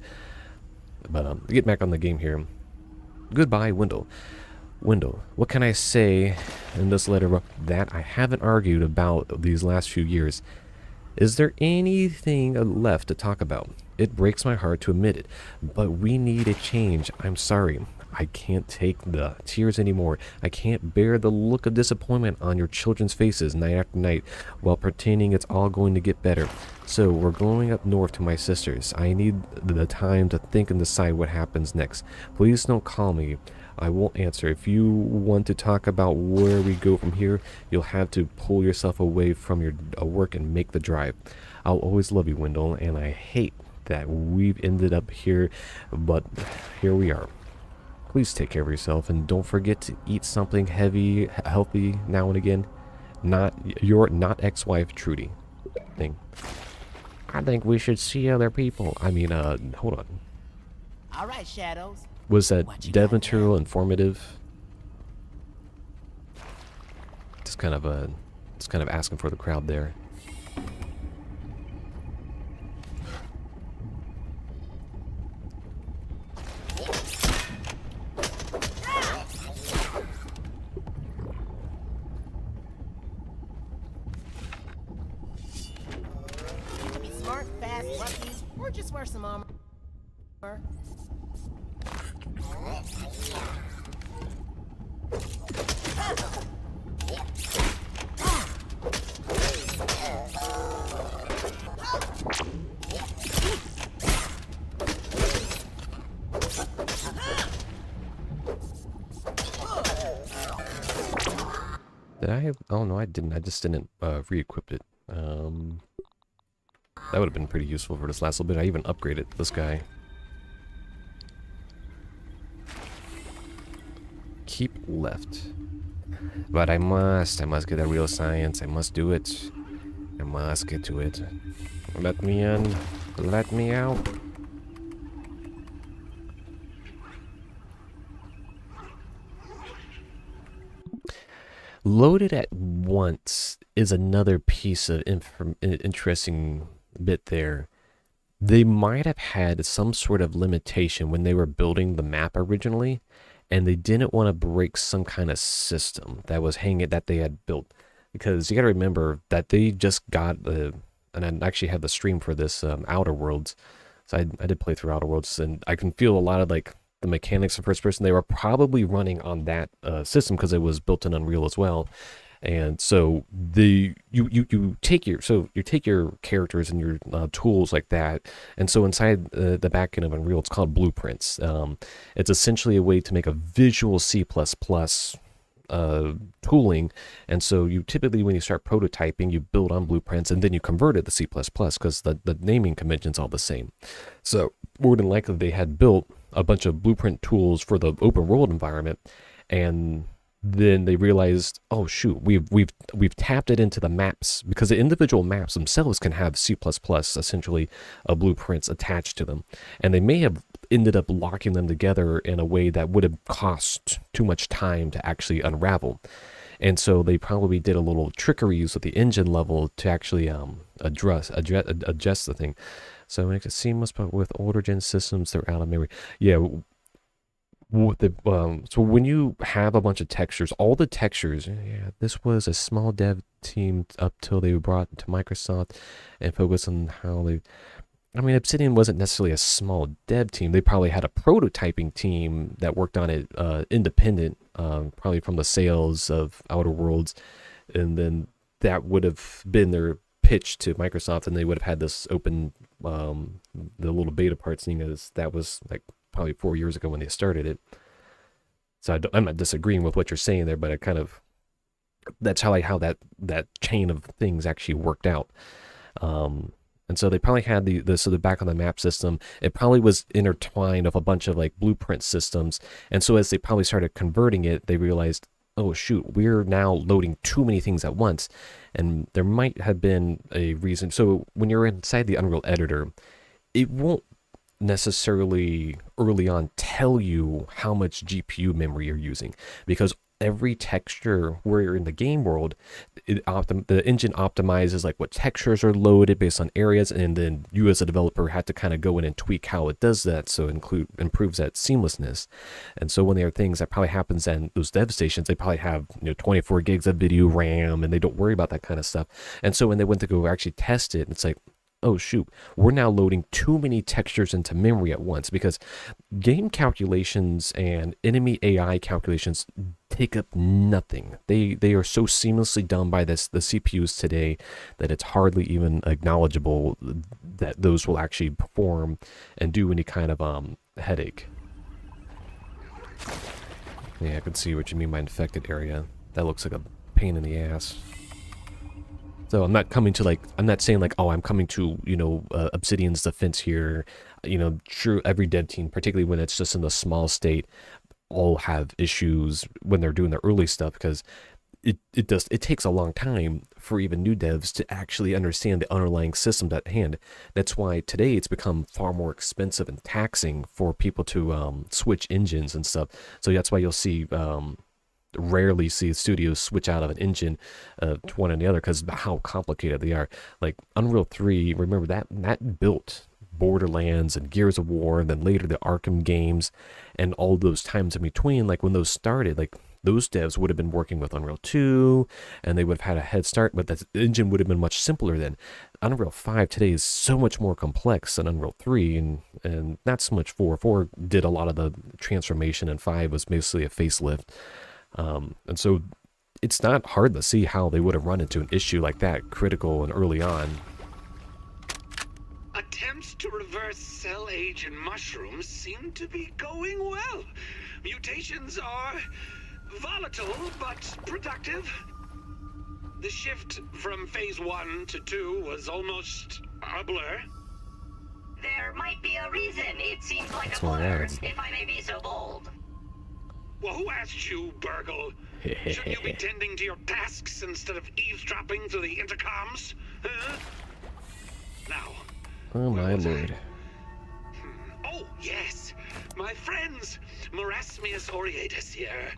[SPEAKER 1] But to get back on the game here. Goodbye, Wendell. Wendell, what can I say in this letter that I haven't argued about these last few years? Is there anything left to talk about? It breaks my heart to admit it, but we need a change. I'm sorry. I can't take the tears anymore. I can't bear the look of disappointment on your children's faces night after night while pretending it's all going to get better. So we're going up north to my sister's. I need the time to think and decide what happens next. Please don't call me. I won't answer. If you want to talk about where we go from here, you'll have to pull yourself away from your work and make the drive. I'll always love you, Wendell, and I hate that we've ended up here, but here we are. Please take care of yourself, and don't forget to eat something healthy now and again. Not your not ex-wife Trudy thing. I think we should see other people. I mean, hold on.
[SPEAKER 2] All right, Shadows.
[SPEAKER 1] Was that
[SPEAKER 2] What you
[SPEAKER 1] dev
[SPEAKER 2] got
[SPEAKER 1] material
[SPEAKER 2] now?
[SPEAKER 1] informative? Just kind of asking for the crowd there.
[SPEAKER 2] Be smart, fast, lucky, or just wear some armor.
[SPEAKER 1] Did I? Oh no, I didn't. I just didn't re-equip it. That would have been pretty useful for this last little bit. I even upgraded this guy. Keep left. But I must get the real science. I must do it. I must get to it. Let me in. Let me out. Loaded at once is another piece of interesting bit there. They might have had some sort of limitation when they were building the map originally, and they didn't want to break some kind of system that was hanging that they had built, because you got to remember that they just got and I actually have the stream for this Outer Worlds, so I did play through Outer Worlds, and I can feel a lot of like the mechanics of first person. They were probably running on that system because it was built in Unreal as well. And so you take your characters and your tools like that, and so inside the back end of Unreal, it's called blueprints. It's essentially a way to make a visual C++ tooling, and so you typically, when you start prototyping, you build on blueprints and then you convert it to C++ because the naming convention's all the same. So more than likely they had built a bunch of blueprint tools for the open world environment, and then they realized, oh shoot, we've tapped it into the maps, because the individual maps themselves can have C++ essentially blueprints attached to them, and they may have ended up locking them together in a way that would have cost too much time to actually unravel. And so they probably did a little trickeries with the engine level to actually adjust the thing. So it makes it seamless, but with older gen systems, they're out of memory. Yeah. So when you have a bunch of textures, all the textures, yeah, this was a small dev team up till they were brought to Microsoft and focused on how they, I mean, Obsidian wasn't necessarily a small dev team. They probably had a prototyping team that worked on it independent, probably from the sales of Outer Worlds, and then that would have been their pitch to Microsoft, and they would have had this open, the little beta part, seeing as that was like probably 4 years ago when they started it. So I'm not disagreeing with what you're saying there, but I kind of, that's how that chain of things actually worked out. And so they probably had the back on the map system, it probably was intertwined of a bunch of like blueprint systems. And so as they probably started converting it, they realized, oh shoot, we're now loading too many things at once. And there might have been a reason. So when you're inside the Unreal Editor, it won't necessarily early on tell you how much GPU memory you're using, because every texture where you're in the game world, the engine optimizes like what textures are loaded based on areas, and then you as a developer had to kind of go in and tweak how it does that, so it improves that seamlessness. And so when there are things that probably happens in those dev stations, they probably have 24 gigs of video RAM, and they don't worry about that kind of stuff. And so when they went to go actually test it, it's like, oh shoot, we're now loading too many textures into memory at once, because game calculations and enemy AI calculations take up nothing. They are so seamlessly done by the CPUs today that it's hardly even acknowledgeable that those will actually perform and do any kind of headache. Yeah, I can see what you mean by infected area. That looks like a pain in the ass. So I'm not saying like, oh, I'm coming to, Obsidian's defense here. True, every dev team, particularly when it's just in a small state, all have issues when they're doing the early stuff, because it takes a long time for even new devs to actually understand the underlying systems at hand. That's why today it's become far more expensive and taxing for people to switch engines and stuff. So that's why you'll see rarely see studios switch out of an engine to one and the other because of how complicated they are. Like Unreal 3, remember that built Borderlands and Gears of War, and then later the Arkham games, and all those times in between. Like when those started, like those devs would have been working with Unreal 2, and they would have had a head start, but the engine would have been much simpler then. Unreal 5 today is so much more complex than Unreal 3, and not so much 4. 4 did a lot of the transformation, and 5 was basically a facelift. And so it's not hard to see how they would have run into an issue like that critical and early on.
[SPEAKER 3] Attempts to reverse cell age in mushrooms seem to be going well. Mutations are volatile but productive. The shift from phase 1 to 2 was almost a blur.
[SPEAKER 4] There might be a reason it seems like
[SPEAKER 1] That's
[SPEAKER 4] a blur,
[SPEAKER 1] right.
[SPEAKER 4] if I may be so bold.
[SPEAKER 3] Well, who asked you, Burgle? Shouldn't you be tending to your tasks instead of eavesdropping through the intercoms? Huh? Now.
[SPEAKER 1] Oh my
[SPEAKER 3] where was I?
[SPEAKER 1] lord.
[SPEAKER 3] Oh, yes. My friends, Marasmius aureatus here.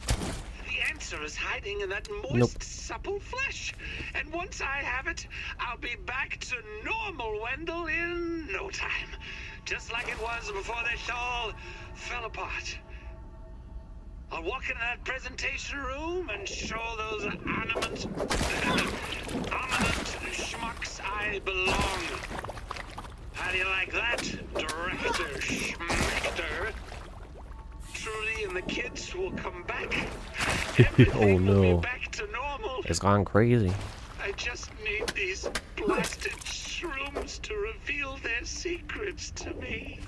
[SPEAKER 3] The answer is hiding in that moist, supple flesh. And once I have it, I'll be back to normal Wendell in no time. Just like it was before this all fell apart. I'll walk into that presentation room and show those ominous schmucks I belong. How do you like that, Director Schmechter? Trudy and the kids will come back. Everything will
[SPEAKER 1] no.
[SPEAKER 3] be back to normal.
[SPEAKER 1] It's gone crazy.
[SPEAKER 3] I just need these blasted shrooms to reveal their secrets to me.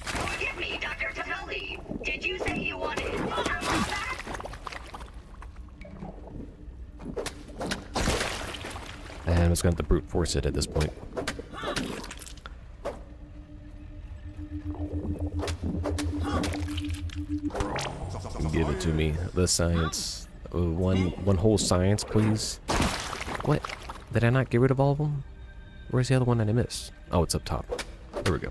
[SPEAKER 4] Forgive me, Dr. Tonelli. Did you say you wanted more of that?
[SPEAKER 1] And I'm just going to have to brute force it at this point. Give it to me. The science. One whole science, please. What? Did I not get rid of all of them? Where's the other one that I missed? Oh, it's up top. There we go.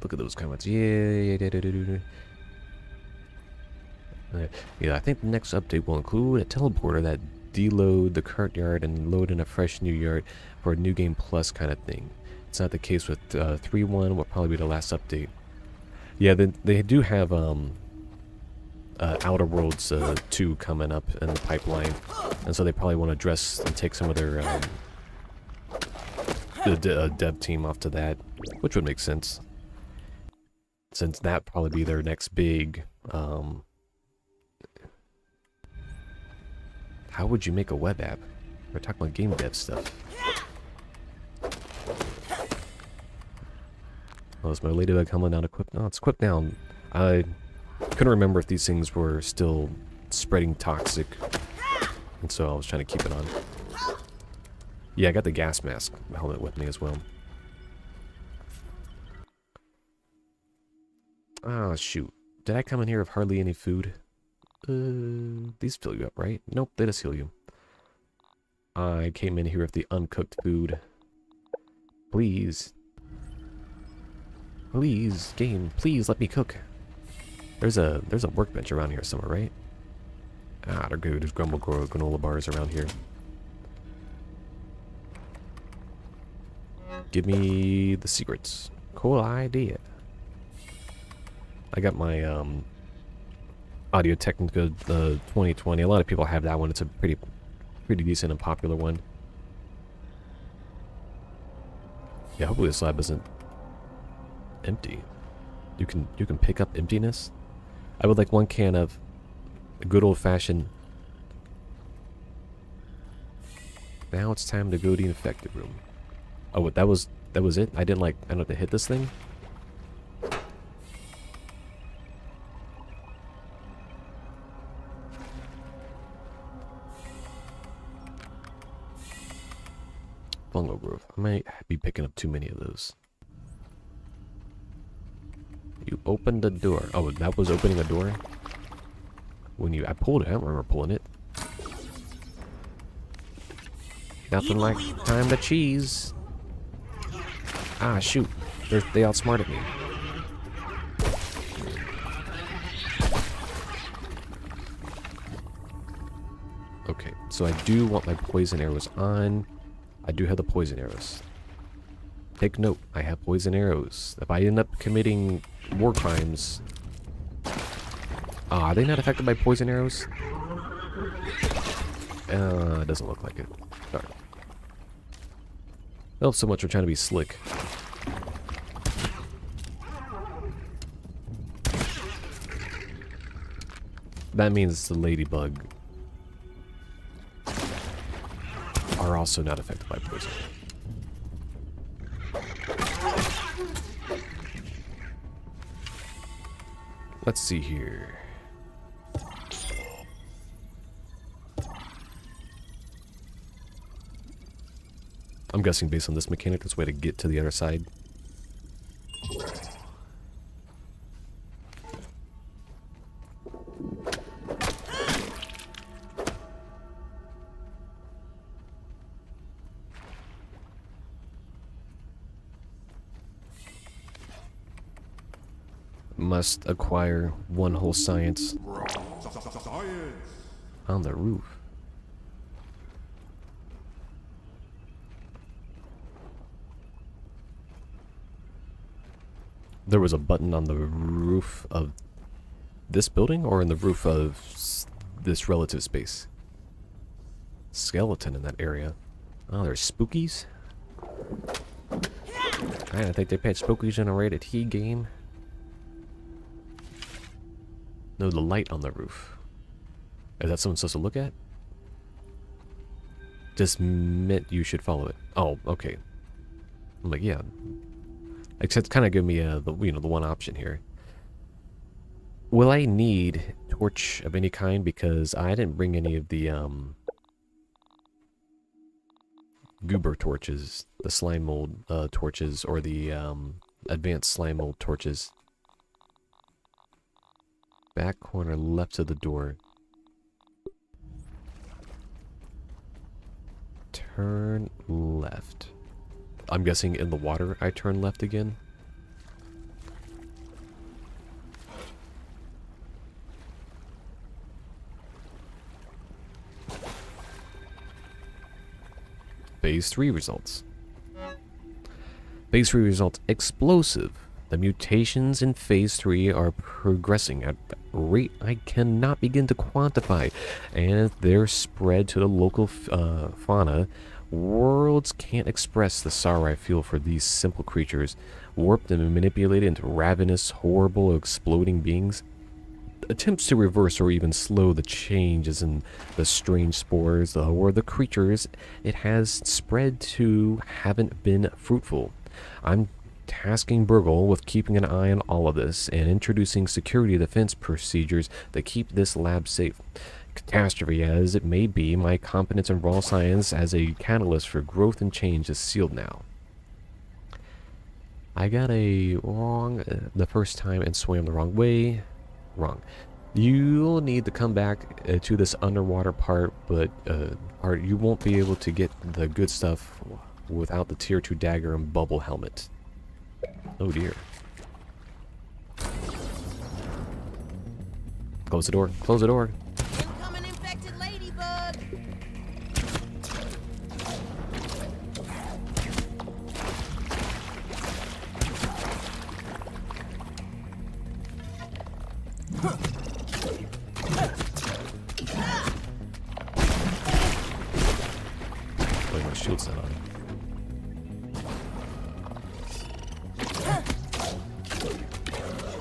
[SPEAKER 1] Look at those comments. Yeah. Yeah, I think the next update will include a teleporter that deload the current yard and load in a fresh new yard for a new game plus kind of thing. It's not the case with 3.1, will probably be the last update. Yeah, they do have Outer Worlds 2 coming up in the pipeline, and so they probably want to address and take some of their dev team off to that, which would make sense, since that probably be their next big. How would you make a web app? We're talking about game dev stuff. Oh, is my ladybug helmet not equipped? No, it's equipped now. I couldn't remember if these things were still spreading toxic, and so I was trying to keep it on. Yeah, I got the gas mask helmet with me as well. Ah, shoot. Did I come in here with hardly any food? These fill you up, right? Nope, they just heal you. I came in here with the uncooked food. Please. Please, game, please let me cook. There's a workbench around here somewhere, right? Ah, they're good. There's granola bars around here. Give me the secrets. Cool idea. I got my Audio Technica 2020. A lot of people have that one. It's a pretty decent and popular one. Yeah, hopefully this lab isn't empty. You can pick up emptiness. I would like one can of a good old-fashioned. Now it's time to go to the infected room. Oh, what, that was it? I don't have to hit this thing? Fungal growth. I might be picking up too many of those. You opened the door. Oh, that was opening a door? I pulled it. I don't remember pulling it. Nothing like time to cheese. Ah, shoot. They outsmarted me. Okay, so I do want my poison arrows on. I do have the poison arrows. Take note, I have poison arrows. If I end up committing war crimes... are they not affected by poison arrows? It doesn't look like it. Darn. Well, so much for trying to be slick. That means the ladybug are also not affected by poison. Let's see here. I'm guessing based on this mechanic, this way to get to the other side. Must acquire one whole science on the roof. There was a button on the roof of this building or in the roof of this relative space? Skeleton in that area. Oh, there's spookies? I don't think they put spookies in a rated T game. No, the light on the roof. Is that someone supposed to look at? Just meant you should follow it. Oh, okay. I'm like, yeah. Except kind of give me the one option here. Will I need torch of any kind? Because I didn't bring any of the goober torches, the slime mold torches, or the advanced slime mold torches. Back corner left of the door. Turn left. I'm guessing in the water I turn left again. Phase 3 results. Phase 3 results explosive. The mutations in Phase 3 are progressing at a rate I cannot begin to quantify, and their spread to the local fauna. Words can't express the sorrow I feel for these simple creatures, warped and manipulated into ravenous, horrible, exploding beings. Attempts to reverse or even slow the changes in the strange spores or the creatures it has spread to haven't been fruitful. I'm tasking Burgle with keeping an eye on all of this and introducing security defense procedures that keep this lab safe. Catastrophe as it may be, my competence in raw science as a catalyst for growth and change is sealed now. I got a wrong the first time and swam the wrong way. Wrong. You'll need to come back to this underwater part, but you won't be able to get the good stuff without the tier 2 dagger and bubble helmet. Oh dear. Close the door. Close the door.
[SPEAKER 2] Incoming infected ladybug.
[SPEAKER 1] Wait, my shield's not on.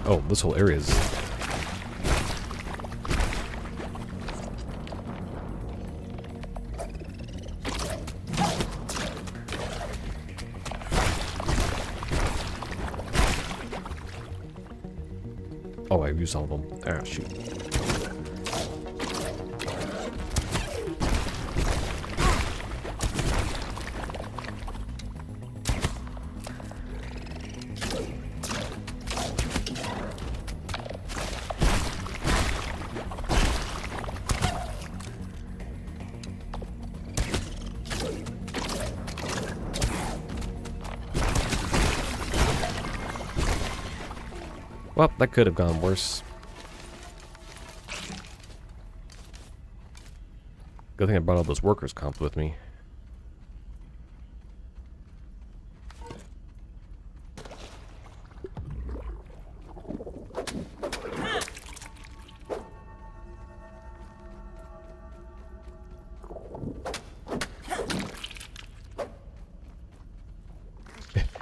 [SPEAKER 1] Oh, this whole area is... Oh, I used all of them. Ah, shoot. Well, that could have gone worse. Good thing I brought all those workers' comps with me.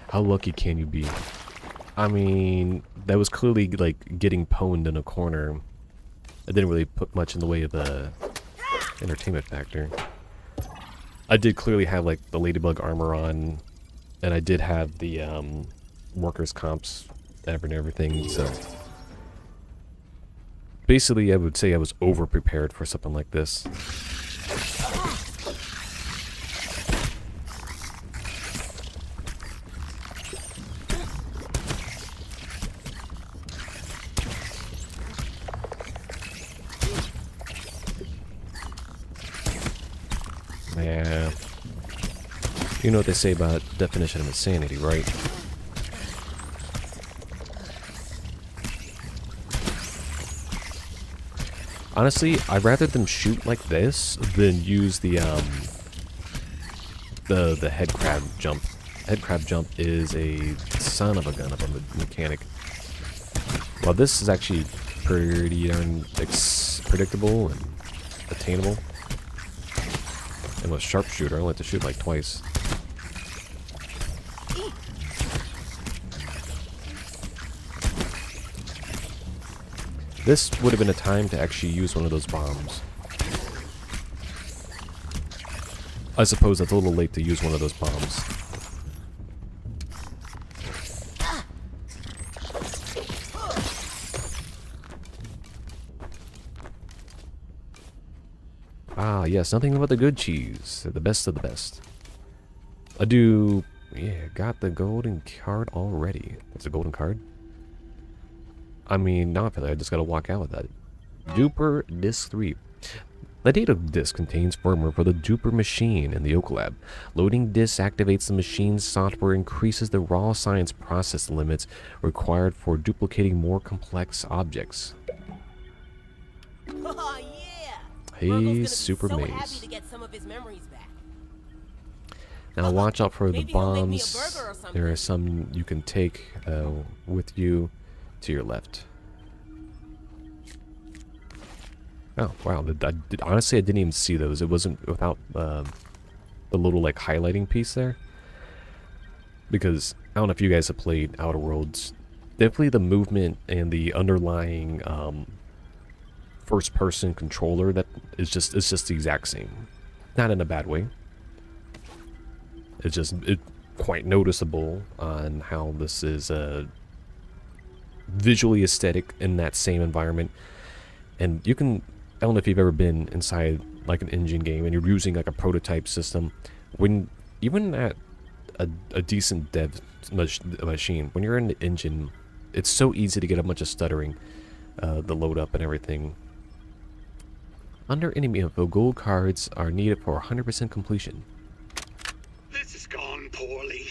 [SPEAKER 1] How lucky can you be? I mean, that was clearly like getting pwned in a corner. I didn't really put much in the way of the entertainment factor. I did clearly have like the ladybug armor on, and I did have the workers' comps and everything, so basically I would say I was over prepared for something like this. Yeah. You know what they say about definition of insanity, right? Honestly, I'd rather them shoot like this than use the head crab jump. Head crab jump is a son of a gun of a mechanic. Well, this is actually pretty darn predictable and attainable. And with sharpshooter, I only have to shoot like twice. This would have been a time to actually use one of those bombs. I suppose it's a little late to use one of those bombs. Ah, yes, nothing but the good cheese. The best of the best. I do... Yeah, got the golden card already. That's a golden card? I mean, not really. I just gotta walk out with that. Duper Disc 3. The data disk contains firmware for the Duper machine in the Oak Lab. Loading disk activates the machine's software, increases the raw science process limits required for duplicating more complex objects.
[SPEAKER 2] Oh, yeah.
[SPEAKER 1] Haze Super
[SPEAKER 2] so
[SPEAKER 1] Maze.
[SPEAKER 2] Happy to get some of his memories back.
[SPEAKER 1] Now watch out for the
[SPEAKER 2] Maybe he'll make me a
[SPEAKER 1] bombs.
[SPEAKER 2] burger or something.
[SPEAKER 1] There are some you can take with you to your left. Oh wow! Honestly, I didn't even see those. It wasn't without the little like highlighting piece there. Because I don't know if you guys have played Outer Worlds. Definitely the movement and the underlying first-person controller that is just the exact same. Not in a bad way. It's just quite noticeable on how this is visually aesthetic in that same environment. And you can, I don't know if you've ever been inside like an engine game and you're using like a prototype system. When even at a decent dev machine, when you're in the engine, it's so easy to get a bunch of stuttering, the load up and everything. Under enemy info, gold cards are needed for 100% completion.
[SPEAKER 3] This has gone poorly.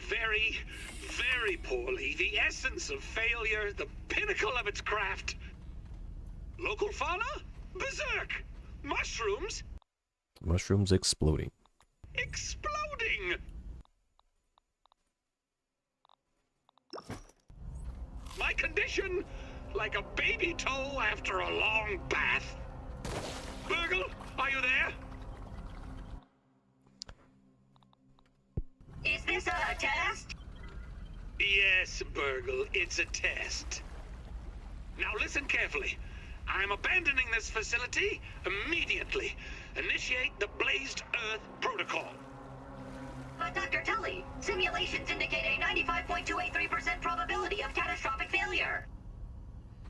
[SPEAKER 3] Very, very poorly. The essence of failure, the pinnacle of its craft. Local fauna? Berserk! Mushrooms?
[SPEAKER 1] Mushrooms exploding.
[SPEAKER 3] Exploding! My condition? Like a baby toe after a long bath. Burgle, are you there?
[SPEAKER 4] Is this a test?
[SPEAKER 3] Yes, Burgle, it's a test. Now listen carefully. I'm abandoning this facility immediately. Initiate the Blazed Earth Protocol.
[SPEAKER 4] But Dr. Tully, simulations indicate a 95.283% probability of catastrophic failure.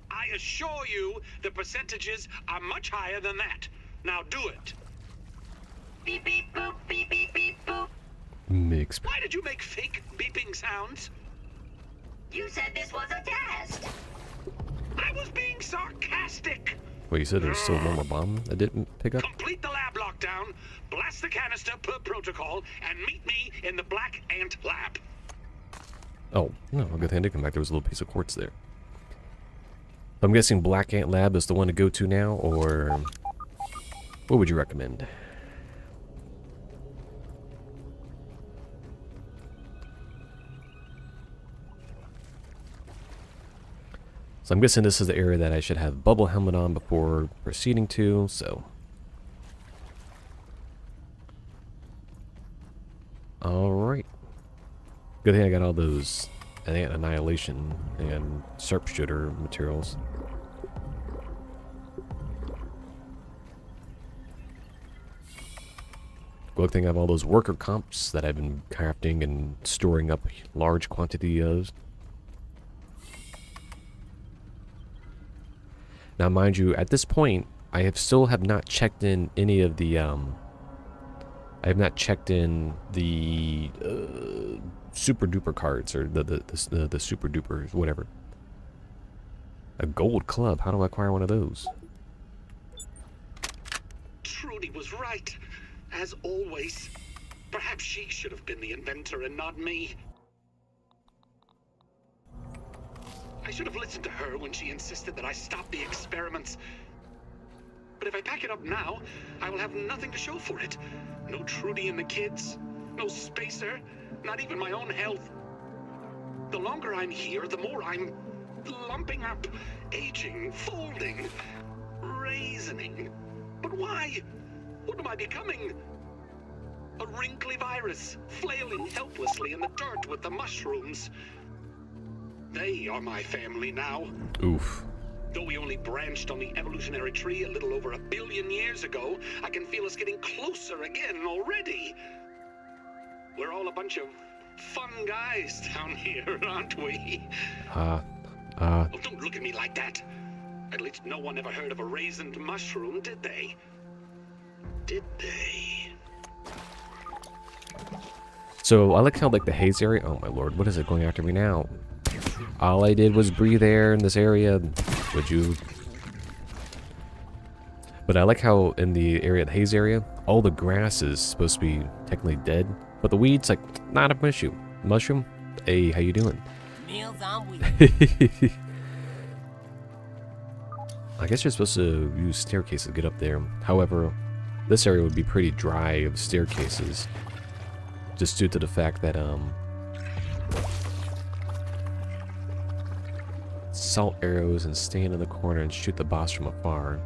[SPEAKER 3] I assure you the percentages are much higher than that. Now do it.
[SPEAKER 4] Beep beep boop, beep beep beep boop.
[SPEAKER 1] Mix.
[SPEAKER 3] Why did you make fake beeping sounds?
[SPEAKER 4] You said this was a test.
[SPEAKER 3] I was being sarcastic.
[SPEAKER 1] Wait, you said there's still one more bomb I didn't pick up?
[SPEAKER 3] Complete the lab lockdown, blast the canister per protocol, and meet me in the Black Ant Lab.
[SPEAKER 1] Oh, no, good thing I did come back. There was a little piece of quartz there. I'm guessing Black Ant Lab is the one to go to now, or what would you recommend? So I'm guessing this is the area that I should have bubble helmet on before proceeding to, so. Alright. Good thing I got all those ant annihilation and sharpshooter materials. Good thing I have all those worker comps that I've been crafting and storing up large quantity of. Now, mind you, at this point, I still have not checked in any of the, I have not checked in the super duper cards, or the super dupers, whatever. A gold club, how do I acquire one of those?
[SPEAKER 3] Trudy was right, as always. Perhaps she should have been the inventor and not me. I should have listened to her when she insisted that I stop the experiments. But if I pack it up now, I will have nothing to show for it. No Trudy and the kids, no spacer, not even my own health. The longer I'm here, the more I'm lumping up, aging, folding, raisening. But why? What am I becoming? A wrinkly virus, flailing helplessly in the dirt with the mushrooms. They are my family now.
[SPEAKER 1] Oof.
[SPEAKER 3] Though we only branched on the evolutionary tree a little over 1 billion years ago, I can feel us getting closer again already. We're all a bunch of fun guys down here, aren't we? Oh, don't look at me like that. At least no one ever heard of a raisined mushroom, did they? Did they?
[SPEAKER 1] So I like how, like, the haze area. Oh my lord, what is it going after me now? All I did was breathe air in this area. Would you? But I like how in the area, the haze area, all the grass is supposed to be technically dead, but the weeds, like, not an issue. Mushroom, hey, how you doing?
[SPEAKER 2] Meals on wheels.
[SPEAKER 1] I guess you're supposed to use staircases to get up there. However, this area would be pretty dry of staircases, just due to the fact that salt arrows and stand in the corner and shoot the boss from afar.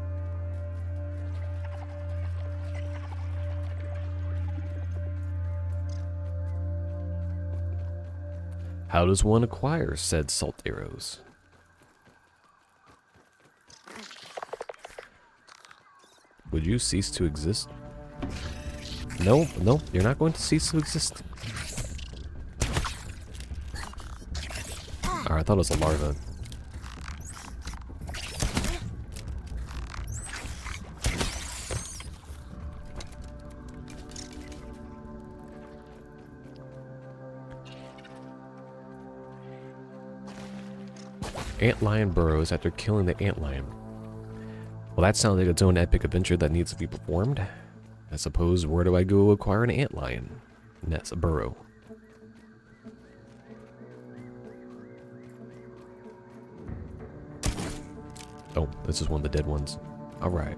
[SPEAKER 1] How does one acquire said salt arrows? Would you cease to exist? No, no, you're not going to cease to exist. Alright, I thought it was a larva. Antlion burrows after killing the antlion. Well, that sounds like its own epic adventure that needs to be performed. I suppose, where do I go acquire an antlion? And that's a burrow. Oh, this is one of the dead ones. Alright.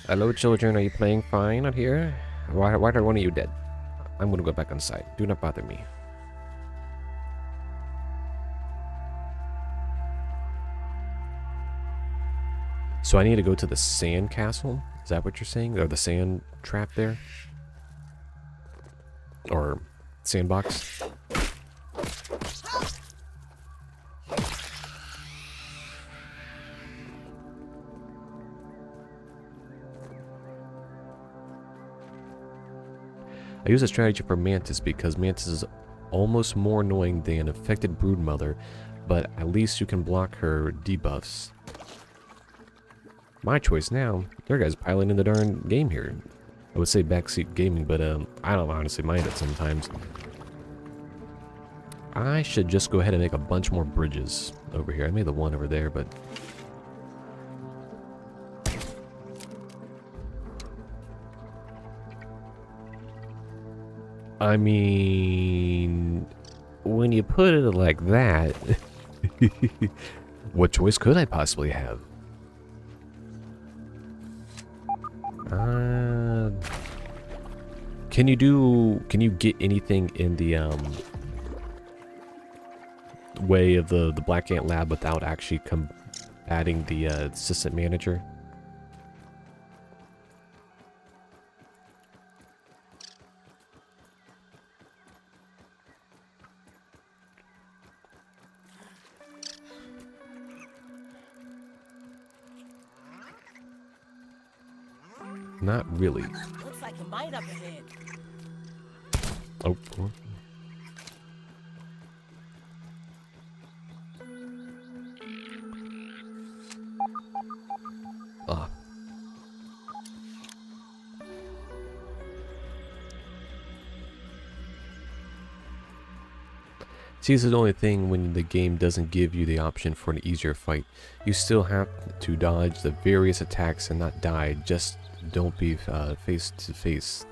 [SPEAKER 1] Hello, children. Are you playing fine out here? Why are one of you dead? I'm gonna go back inside. Do not bother me. So I need to go to the sand castle? Is that what you're saying? Or the sand trap there? Or sandbox? I use a strategy for Mantis because Mantis is almost more annoying than an infected broodmother, but at least you can block her debuffs. My choice now. There guys piling in the darn game here. I would say backseat gaming, but I don't honestly mind it sometimes. I should just go ahead and make a bunch more bridges over here. I made the one over there, but... I mean... when you put it like that... what choice could I possibly have? Can you get anything in the way of the Black Ant Lab without actually adding the assistant manager? Not really.
[SPEAKER 2] Looks like a mine up ahead.
[SPEAKER 1] Oh. Ah. See, this is the only thing when the game doesn't give you the option for an easier fight. You still have to dodge the various attacks and not die. Just don't be face to face.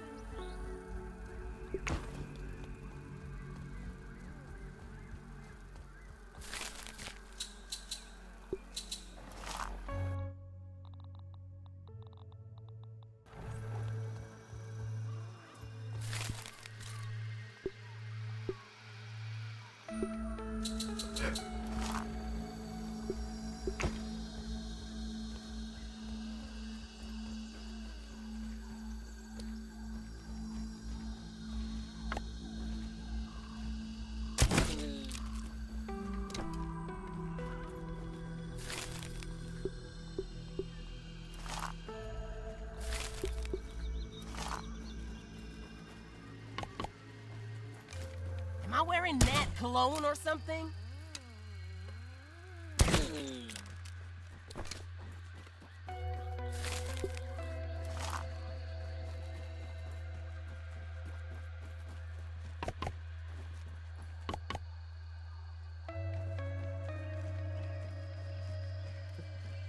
[SPEAKER 2] Am I wearing Nat cologne or something?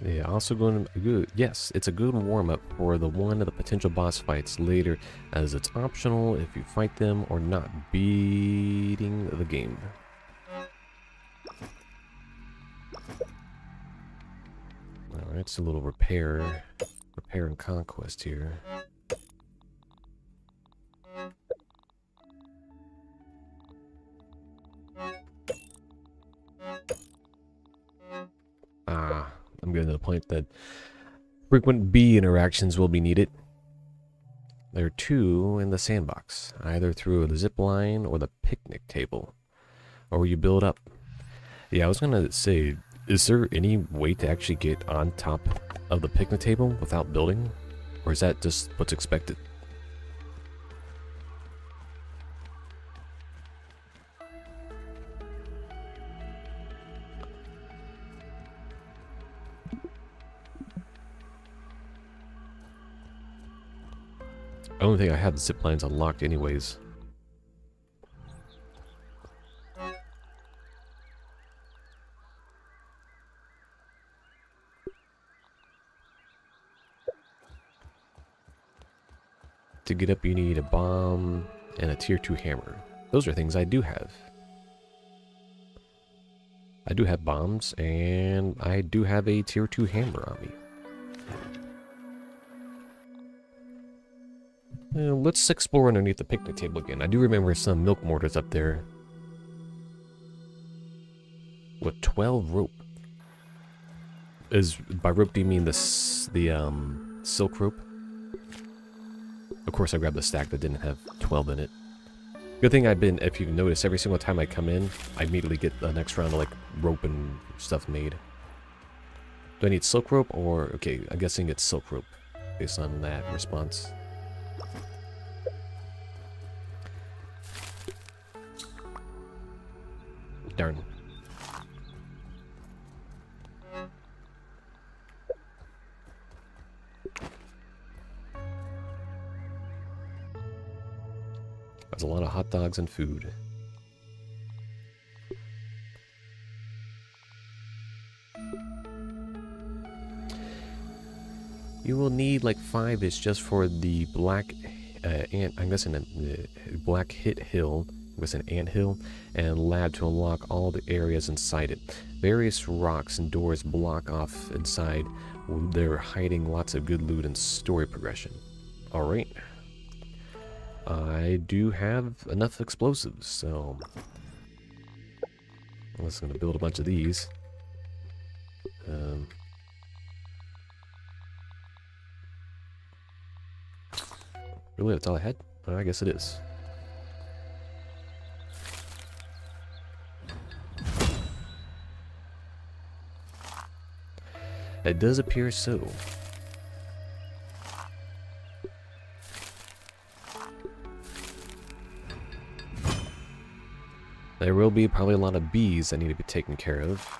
[SPEAKER 1] Yeah, also going to good. Yes, it's a good warm-up for the one of the potential boss fights later, as it's optional if you fight them or not, beating the game. Alright, it's a little repair and conquest here. I'm getting to the point that frequent bee interactions will be needed. There are two in the sandbox, either through the zip line or the picnic table, or you build up. Yeah, I was gonna say, is there any way to actually get on top of the picnic table without building, or is that just what's expected? I don't think I had the zip lines unlocked anyways. To get up you need a bomb and a tier 2 hammer. Those are things I do have. I do have bombs and I do have a tier 2 hammer on me. Let's explore underneath the picnic table again. I do remember some milk mortars up there. What, 12 rope? By rope do you mean the silk rope? Of course I grabbed the stack that didn't have 12 in it. Good thing if you've noticed, every single time I come in, I immediately get the next round of like rope and stuff made. Do I need silk rope or, okay, I'm guessing it's silk rope based on that response. Darn. There's a lot of hot dogs and food. You will need like 5-ish just for the black ant. I'm guessing the black hit hill. I'm guessing ant hill and lab to unlock all the areas inside it. Various rocks and doors block off inside. They're hiding lots of good loot and story progression. All right. I do have enough explosives, so I'm just gonna build a bunch of these. Really, that's all I had? I guess it is. It does appear so. There will be probably a lot of bees that need to be taken care of.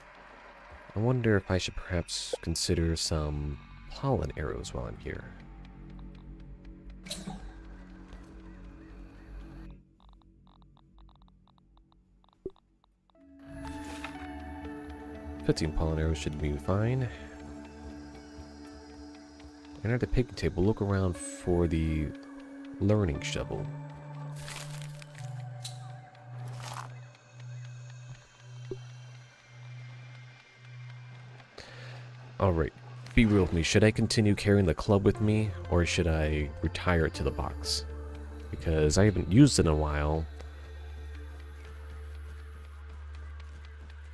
[SPEAKER 1] I wonder if I should perhaps consider some pollen arrows while I'm here. $15 pollen arrows should be fine. And at the picnic table, look around for the learning shovel. Alright, be real with me. Should I continue carrying the club with me, or should I retire it to the box? Because I haven't used it in a while.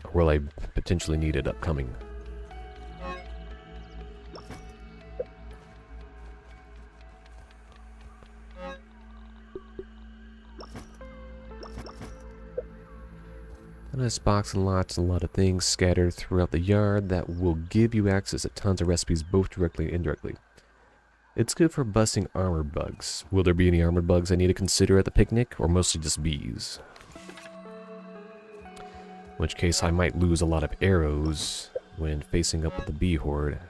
[SPEAKER 1] Or will I potentially need it upcoming? In this box and lots and a lot of things scattered throughout the yard that will give you access to tons of recipes both directly and indirectly. It's good for busting armor bugs. Will there be any armor bugs I need to consider at the picnic, or mostly just bees? In which case I might lose a lot of arrows when facing up with the bee horde.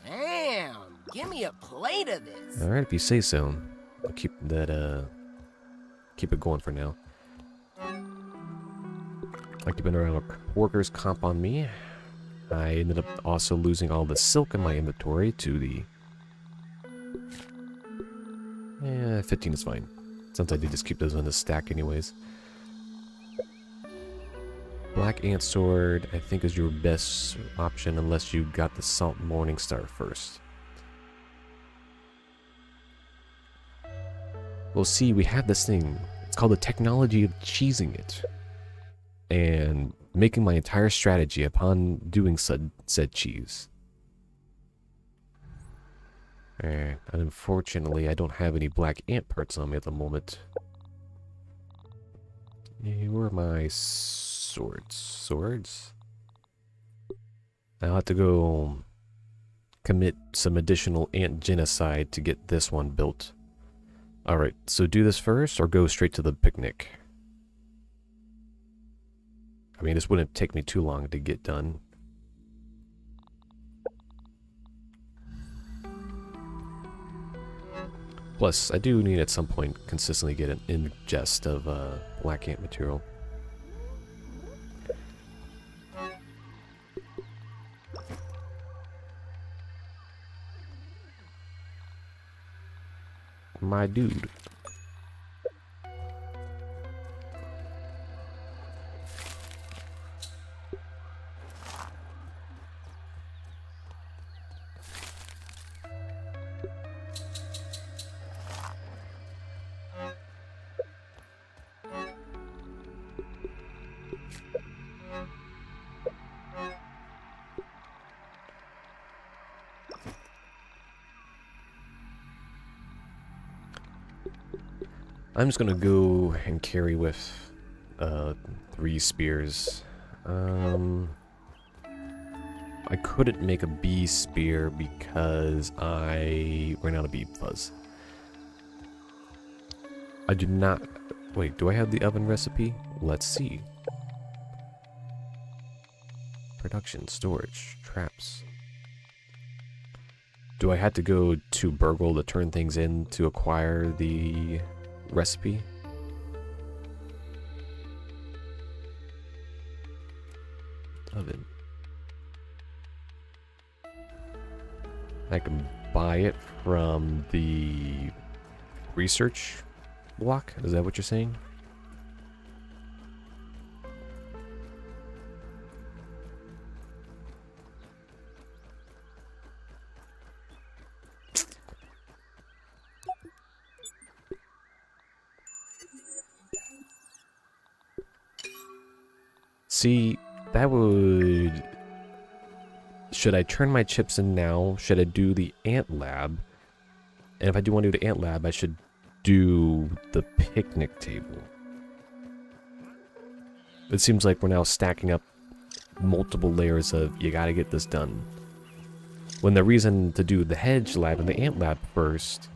[SPEAKER 2] Damn, give me a plate of this.
[SPEAKER 1] Alright, if you say so. I'll keep that, keep it going for now. Like keeping around a workers' comp on me. I ended up also losing all the silk in my inventory to the... 15 is fine. Since I did just keep those on the stack anyways. Black Ant Sword, I think, is your best option unless you got the Salt Morning Star first. Well, see, we have this thing. It's called the technology of cheesing it. And making my entire strategy upon doing said cheese. And unfortunately, I don't have any black ant parts on me at the moment. Where are my swords? I'll have to go commit some additional ant genocide to get this one built. Alright, so do this first or go straight to the picnic? I mean, this wouldn't take me too long to get done. Plus, I do need at some point consistently get an ingest of black ant material. My dude. I'm just gonna go and carry with 3 spears. I couldn't make a bee spear because I ran out of bee fuzz. I did not... Wait, do I have the oven recipe? Let's see. Production, storage, traps. Do I have to go to Burgle to turn things in to acquire the recipe. Oven. I can buy it from the research block. Is that what you're saying? See, that would... Should I turn my chips in now? Should I do the ant lab? And if I do want to do the ant lab, I should do the picnic table. It seems like we're now stacking up multiple layers of you gotta get this done. When the reason to do the hedge lab and the ant lab first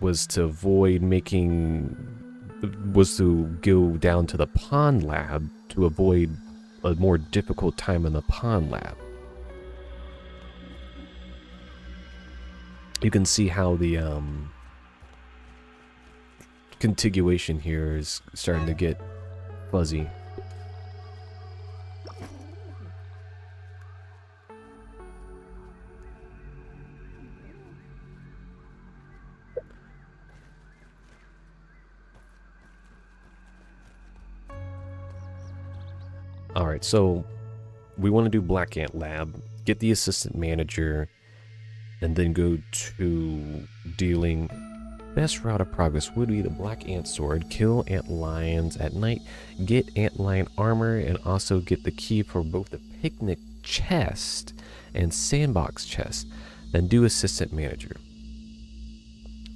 [SPEAKER 1] was to avoid was to go down to the pond lab to avoid a more difficult time in the pond lab. You can see how the contiguation here is starting to get fuzzy. Alright, so we want to do Black Ant Lab, get the assistant manager, and then go to dealing. Best route of progress would be the Black Ant Sword, kill ant lions at night, get ant lion armor, and also get the key for both the picnic chest and sandbox chest. Then do assistant manager.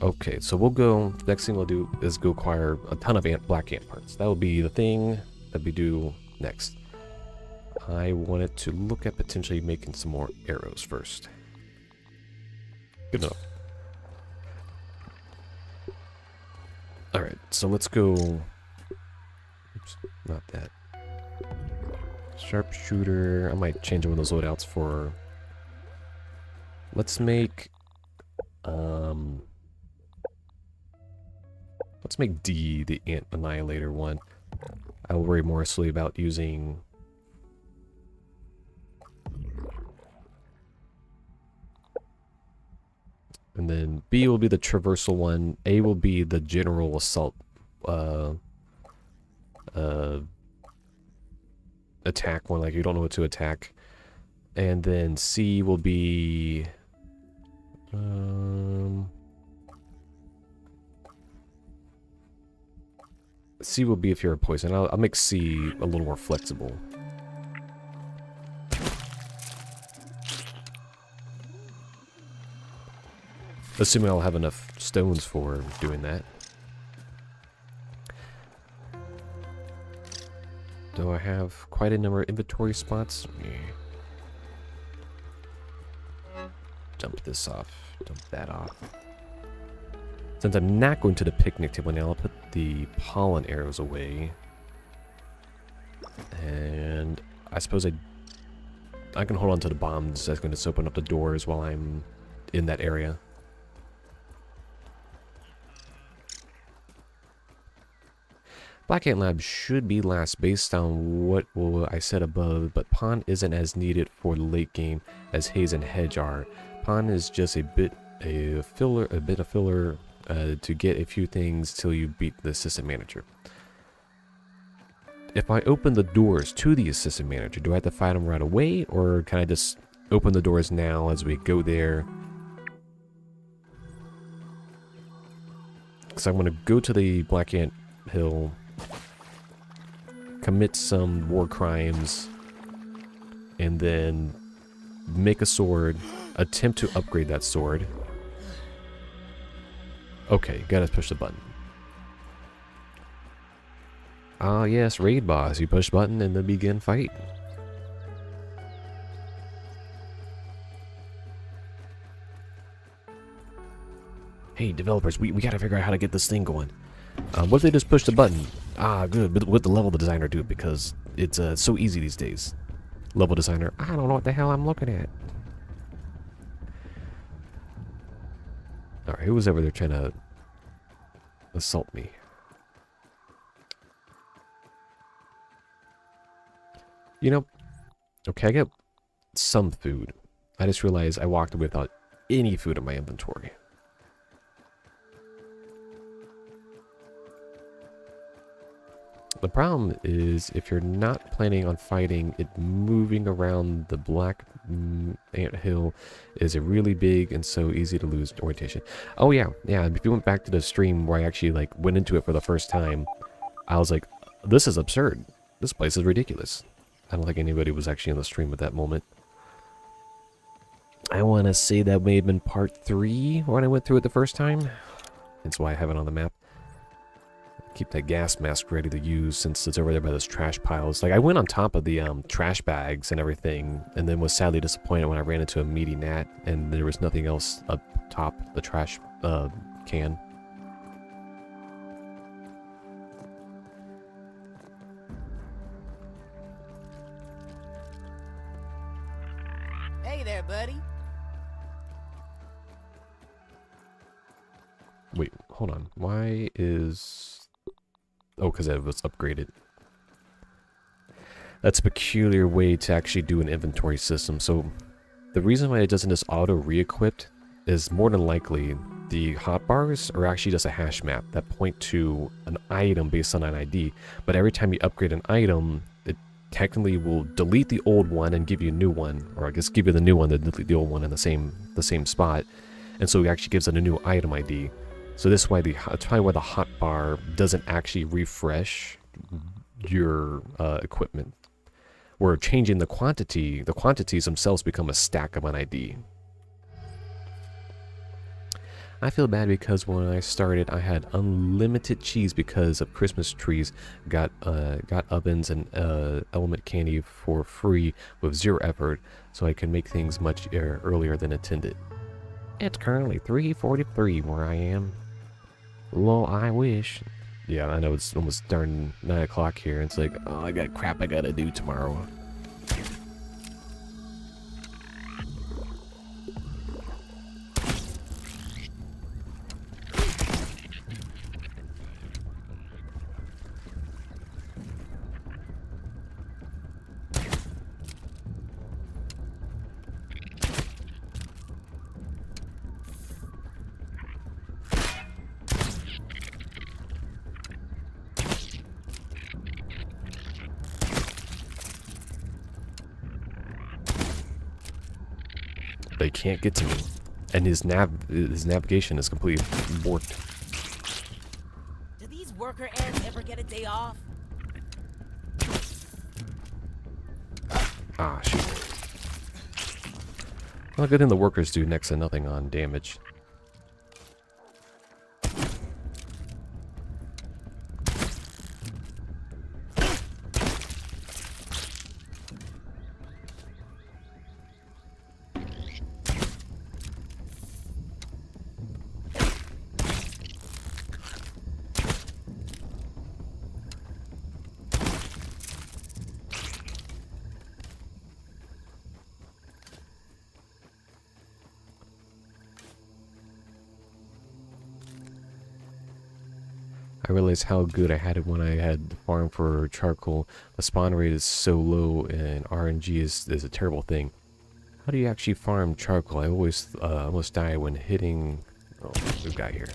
[SPEAKER 1] Okay, so we'll go, next thing we'll do is go acquire a ton of black ant parts. That will be the thing that we do next. I wanted to look at potentially making some more arrows first. Good enough. Alright, so let's go... Oops, not that. Sharpshooter. I might change one of those loadouts for... Let's make... Let's make D the Ant Annihilator one. I will worry more solely about using... And then B will be the traversal one. A will be the general assault attack one, like you don't know what to attack. And then C will be C will be if you're a poison. I'll make C a little more flexible. Assuming I'll have enough stones for doing that. Do I have quite a number of inventory spots? Yeah. Dump this off. Dump that off. Since I'm not going to the picnic table now, I'll put the pollen arrows away. And I suppose I can hold on to the bombs. That's going to open up the doors while I'm in that area. Black Ant Lab should be last based on what I said above, but Pond isn't as needed for the late game as Haze and Hedge are. Pond is just a bit of filler to get a few things till you beat the assistant manager. If I open the doors to the assistant manager, do I have to fight him right away, or can I just open the doors now as we go there? Because I'm going to go to the Black Ant Hill, commit some war crimes, and then make a sword, attempt to upgrade that sword. Okay, gotta push the button. Ah yes, raid boss. You push button and then begin fight. Hey developers, we gotta figure out how to get this thing going. What if they just push the button? Ah, good. But what the level designer do? Because it's so easy these days. Level designer, I don't know what the hell I'm looking at. Alright, who was over there trying to... assault me. You know, okay, I get some food. I just realized I walked away without any food in my inventory. The problem is, if you're not planning on fighting it, moving around the black ant hill is a really big and so easy to lose orientation. Oh yeah, if you went back to the stream where I actually like went into it for the first time, I was like, this is absurd. This place is ridiculous. I don't think anybody was actually in the stream at that moment. I want to say that may have been part 3 when I went through it the first time. That's why I have it on the map. Keep that gas mask ready to use since it's over there by those trash piles. Like, I went on top of the trash bags and everything, and then was sadly disappointed when I ran into a meaty gnat and there was nothing else up top the trash can.
[SPEAKER 2] Hey there, buddy.
[SPEAKER 1] Wait, hold on. Why is... Oh, because it was upgraded. That's a peculiar way to actually do an inventory system. So the reason why it doesn't just auto re-equipped is more than likely the hotbars are actually just a hash map that point to an item based on an ID. But every time you upgrade an item, it technically will delete the old one and give you a new one, or I guess give you the new one, then delete the old one in the same spot. And so it actually gives it a new item ID. So this is why that's probably why the hotbar doesn't actually refresh your equipment. We're changing the quantity. The quantities themselves become a stack of an ID. I feel bad because when I started, I had unlimited cheese because of Christmas trees. Got ovens and element candy for free with 0 effort, so I can make things much earlier than intended. It's currently 3:43 where I am. Lol, I wish. Yeah, I know it's almost darn 9 o'clock here. It's like, oh, I got crap I gotta do tomorrow. They can't get to me, and his navigation is completely warped.
[SPEAKER 2] Do these worker ants ever get a day off?
[SPEAKER 1] Ah, shoot. Well, good thing the workers do next to nothing on damage. I realized how good I had it when I had the farm for charcoal. The spawn rate is so low and RNG is a terrible thing. How do you actually farm charcoal? I always almost die when hitting... Oh, we've got here.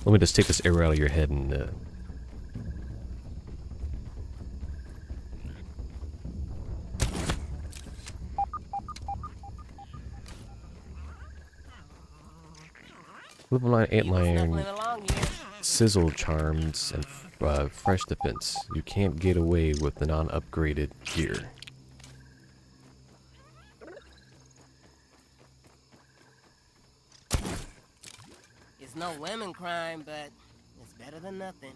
[SPEAKER 1] Let me just take this arrow out of your head and level 9 antlion,
[SPEAKER 2] Snuffling along here.
[SPEAKER 1] sizzle charms, and fresh defense. You can't get away with the non-upgraded gear.
[SPEAKER 2] It's no lemon crime, but it's better than nothing.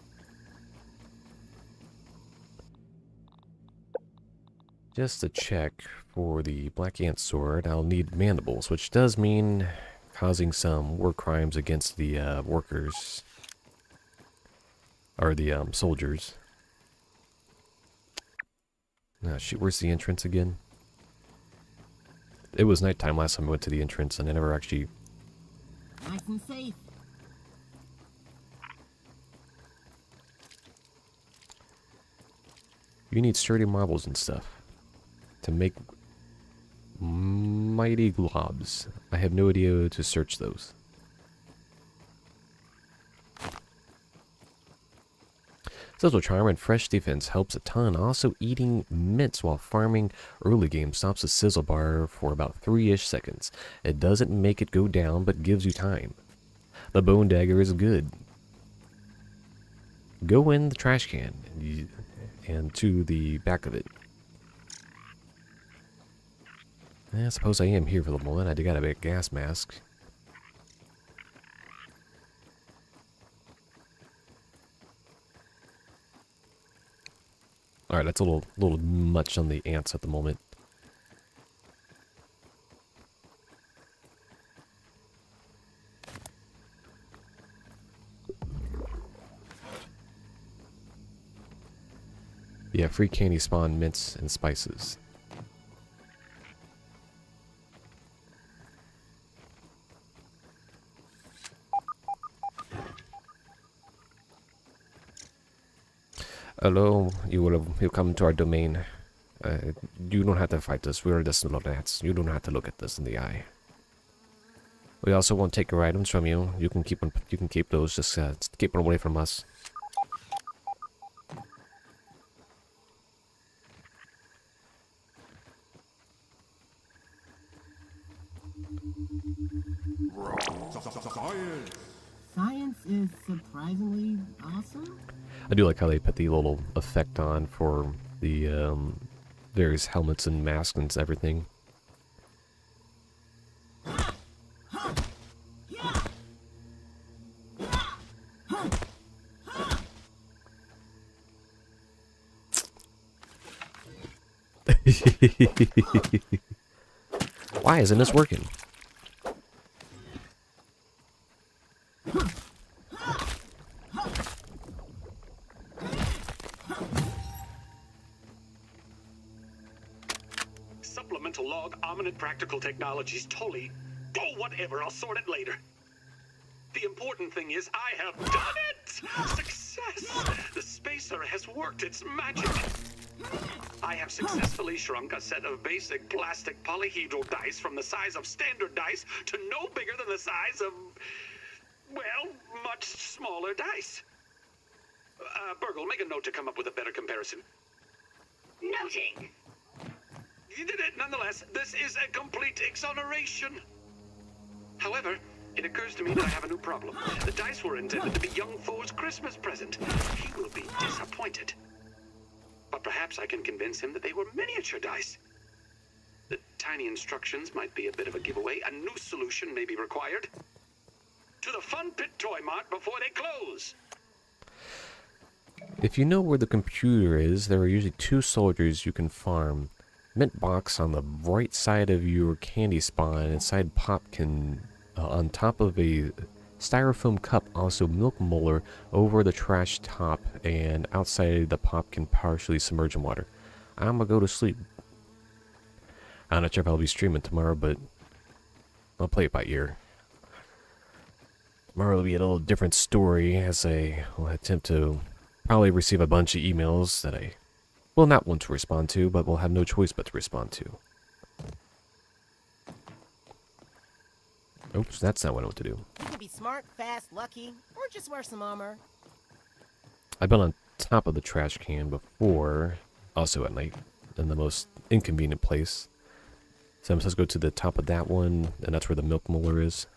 [SPEAKER 1] Just to check for the Black Ant Sword, I'll need mandibles, which does mean causing some war crimes against the workers. Or the soldiers. Ah, shoot, where's the entrance again? It was nighttime last time I went to the entrance, and I never actually...
[SPEAKER 2] Nice and safe.
[SPEAKER 1] You need sturdy marbles and stuff to make mighty globs. I have no idea to search those. Sizzle Charm and Fresh Defense helps a ton. Also, eating mints while farming early game stops the sizzle bar for about 3-ish seconds. It doesn't make it go down, but gives you time. The Bone Dagger is good. Go in the trash can and to the back of it. I suppose I am here for the moment. I got a big gas mask. Alright, that's a little much on the ants at the moment. Yeah, free candy spawn, mints, and spices. Hello, you'll come to our domain. You don't have to fight us. We're just little ants. You don't have to look at us in the eye. We also won't take your items from you. You can keep them. You can keep those. Just keep them away from us.
[SPEAKER 2] Science is surprisingly awesome.
[SPEAKER 1] I do like how they put the little effect on for the various helmets and masks and everything. Why isn't this working?
[SPEAKER 3] Supplemental log, ominous practical technologies, totally. Oh, whatever, I'll sort it later. The important thing is I have done it! Success! The spacer has worked its magic. I have successfully shrunk a set of basic plastic polyhedral dice from the size of standard dice to no bigger than the size of, well, much smaller dice. Burgle, make a note to come up with a better comparison.
[SPEAKER 4] Noting.
[SPEAKER 3] You did it nonetheless. This is a complete exoneration. However, it occurs to me that I have a new problem. The dice were intended to be young Foe's Christmas present. He will be disappointed. But perhaps I can convince him that they were miniature dice. The tiny instructions might be a bit of a giveaway. A new solution may be required. To the Fun Pit Toy Mart before they close.
[SPEAKER 1] If you know where the computer is, there are usually 2 soldiers you can farm. Mint box on the right side of your candy spawn, inside Popkin, on top of a styrofoam cup, also milk molar over the trash top, and outside the Popkin partially submerged in water. I'm gonna go to sleep. I'm not sure if I'll be streaming tomorrow, but I'll play it by ear. Tomorrow will be a little different story, as I will attempt to probably receive a bunch of emails that I will not want to respond to, but will have no choice but to respond to. Oops, that's not what I want to do.
[SPEAKER 2] You can be smart, fast, lucky, or just wear some armor.
[SPEAKER 1] I've been on top of the trash can before, also at night, in the most inconvenient place. So I'm supposed to go to the top of that one, and that's where the milk molar is.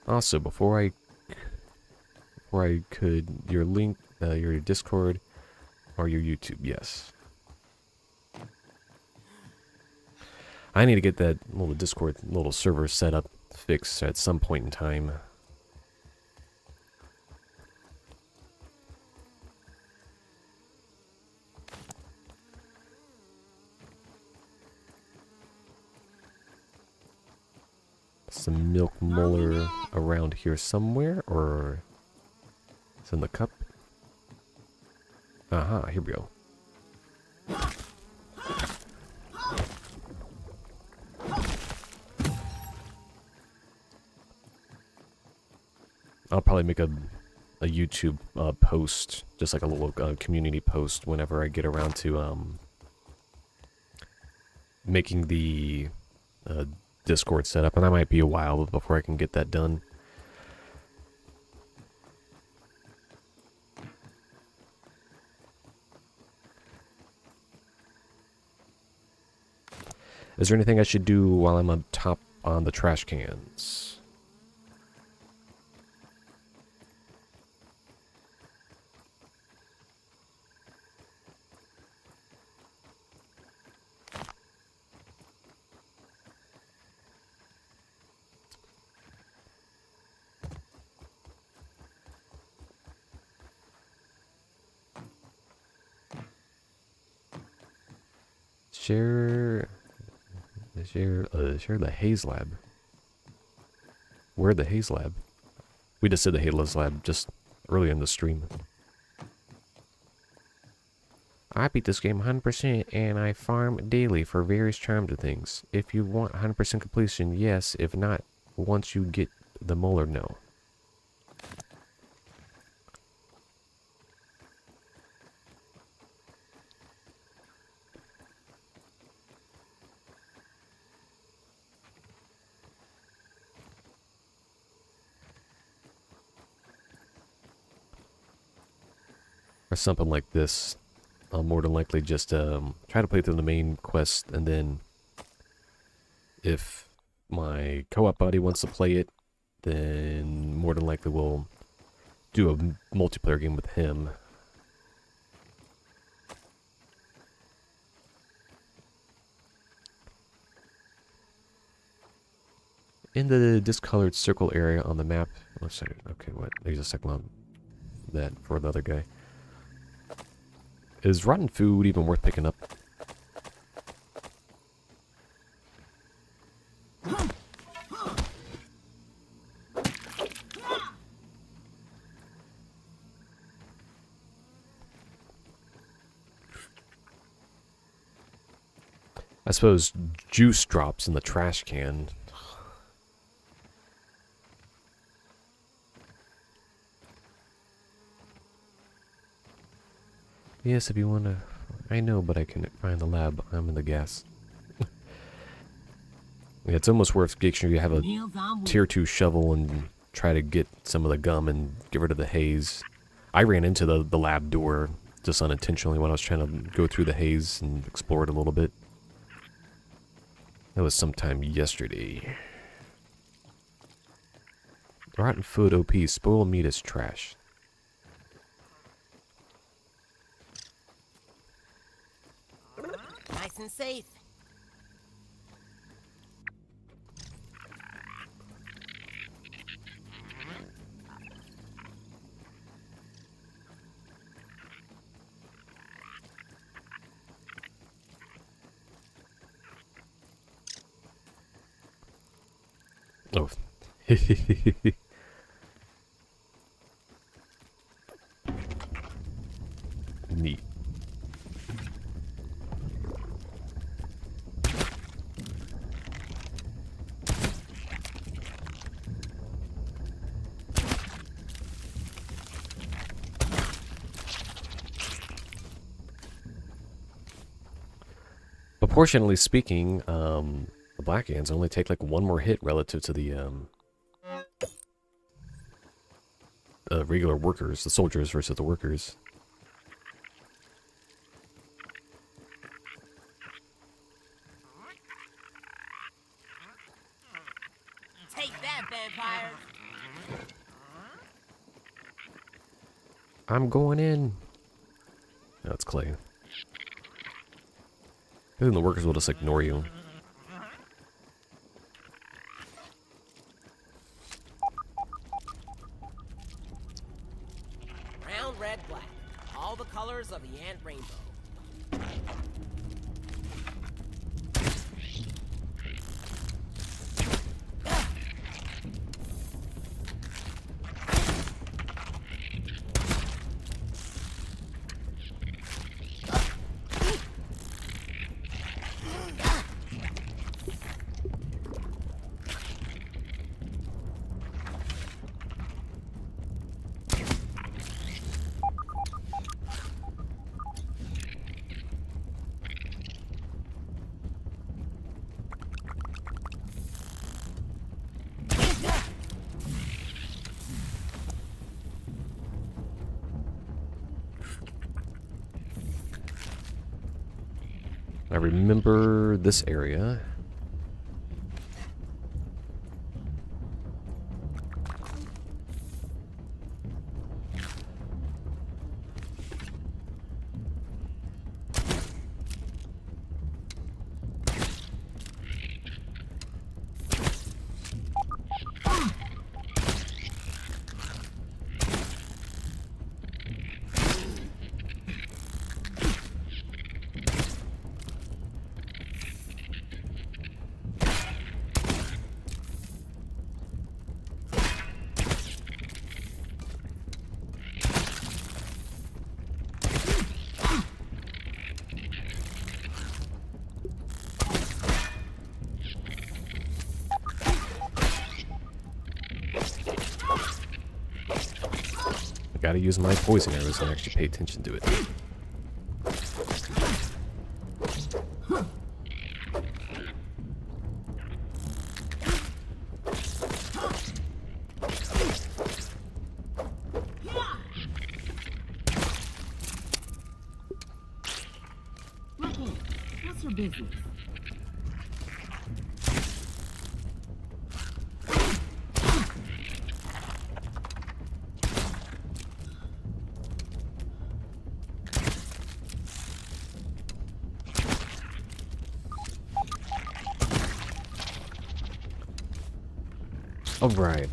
[SPEAKER 1] Also, before I could, your link, your Discord, or your YouTube, yes. I need to get that little Discord, little server set up fix at some point in time. Some milk molar around here somewhere, or it's in the cup. Aha, here we go. I'll probably make a YouTube post, just like a little community post, whenever I get around to making the Discord setup, and that might be a while before I can get that done. Is there anything I should do while I'm up top on the trash cans? Share the Haze Lab. Where the Haze Lab? We just did the Haze Lab just earlier in the stream. I beat this game 100% and I farm daily for various charms and things. If you want 100% completion, yes. If not, once you get the molar, no. Or something like this. I'll more than likely just try to play through the main quest, and then if my co-op buddy wants to play it, then more than likely we'll do a multiplayer game with him. In the discolored circle area on the map. Oh, sorry. Okay, what? There's a second on that for the other guy. Is rotten food even worth picking up? I suppose juice drops in the trash can. Yes, if you wanna... I know, but I can find the lab. I'm in the gas. Yeah, it's almost worth making sure you have a tier 2 shovel and try to get some of the gum and get rid of the haze. I ran into the lab door just unintentionally when I was trying to go through the haze and explore it a little bit. That was sometime yesterday. Rotten food OP. Spoiled meat is trash.
[SPEAKER 2] Nice and safe.
[SPEAKER 1] Oh. Neat. Proportionally speaking, the black ants only take like one more hit relative to the regular workers, the soldiers versus the workers.
[SPEAKER 2] Take that, vampire.
[SPEAKER 1] I'm going in. That's Clay. I think the workers will just ignore you.
[SPEAKER 2] red, black. All the colors of the ant rainbow.
[SPEAKER 1] I remember this area. Gotta use my poison arrows and actually pay attention to it.
[SPEAKER 5] Okay, what's your business?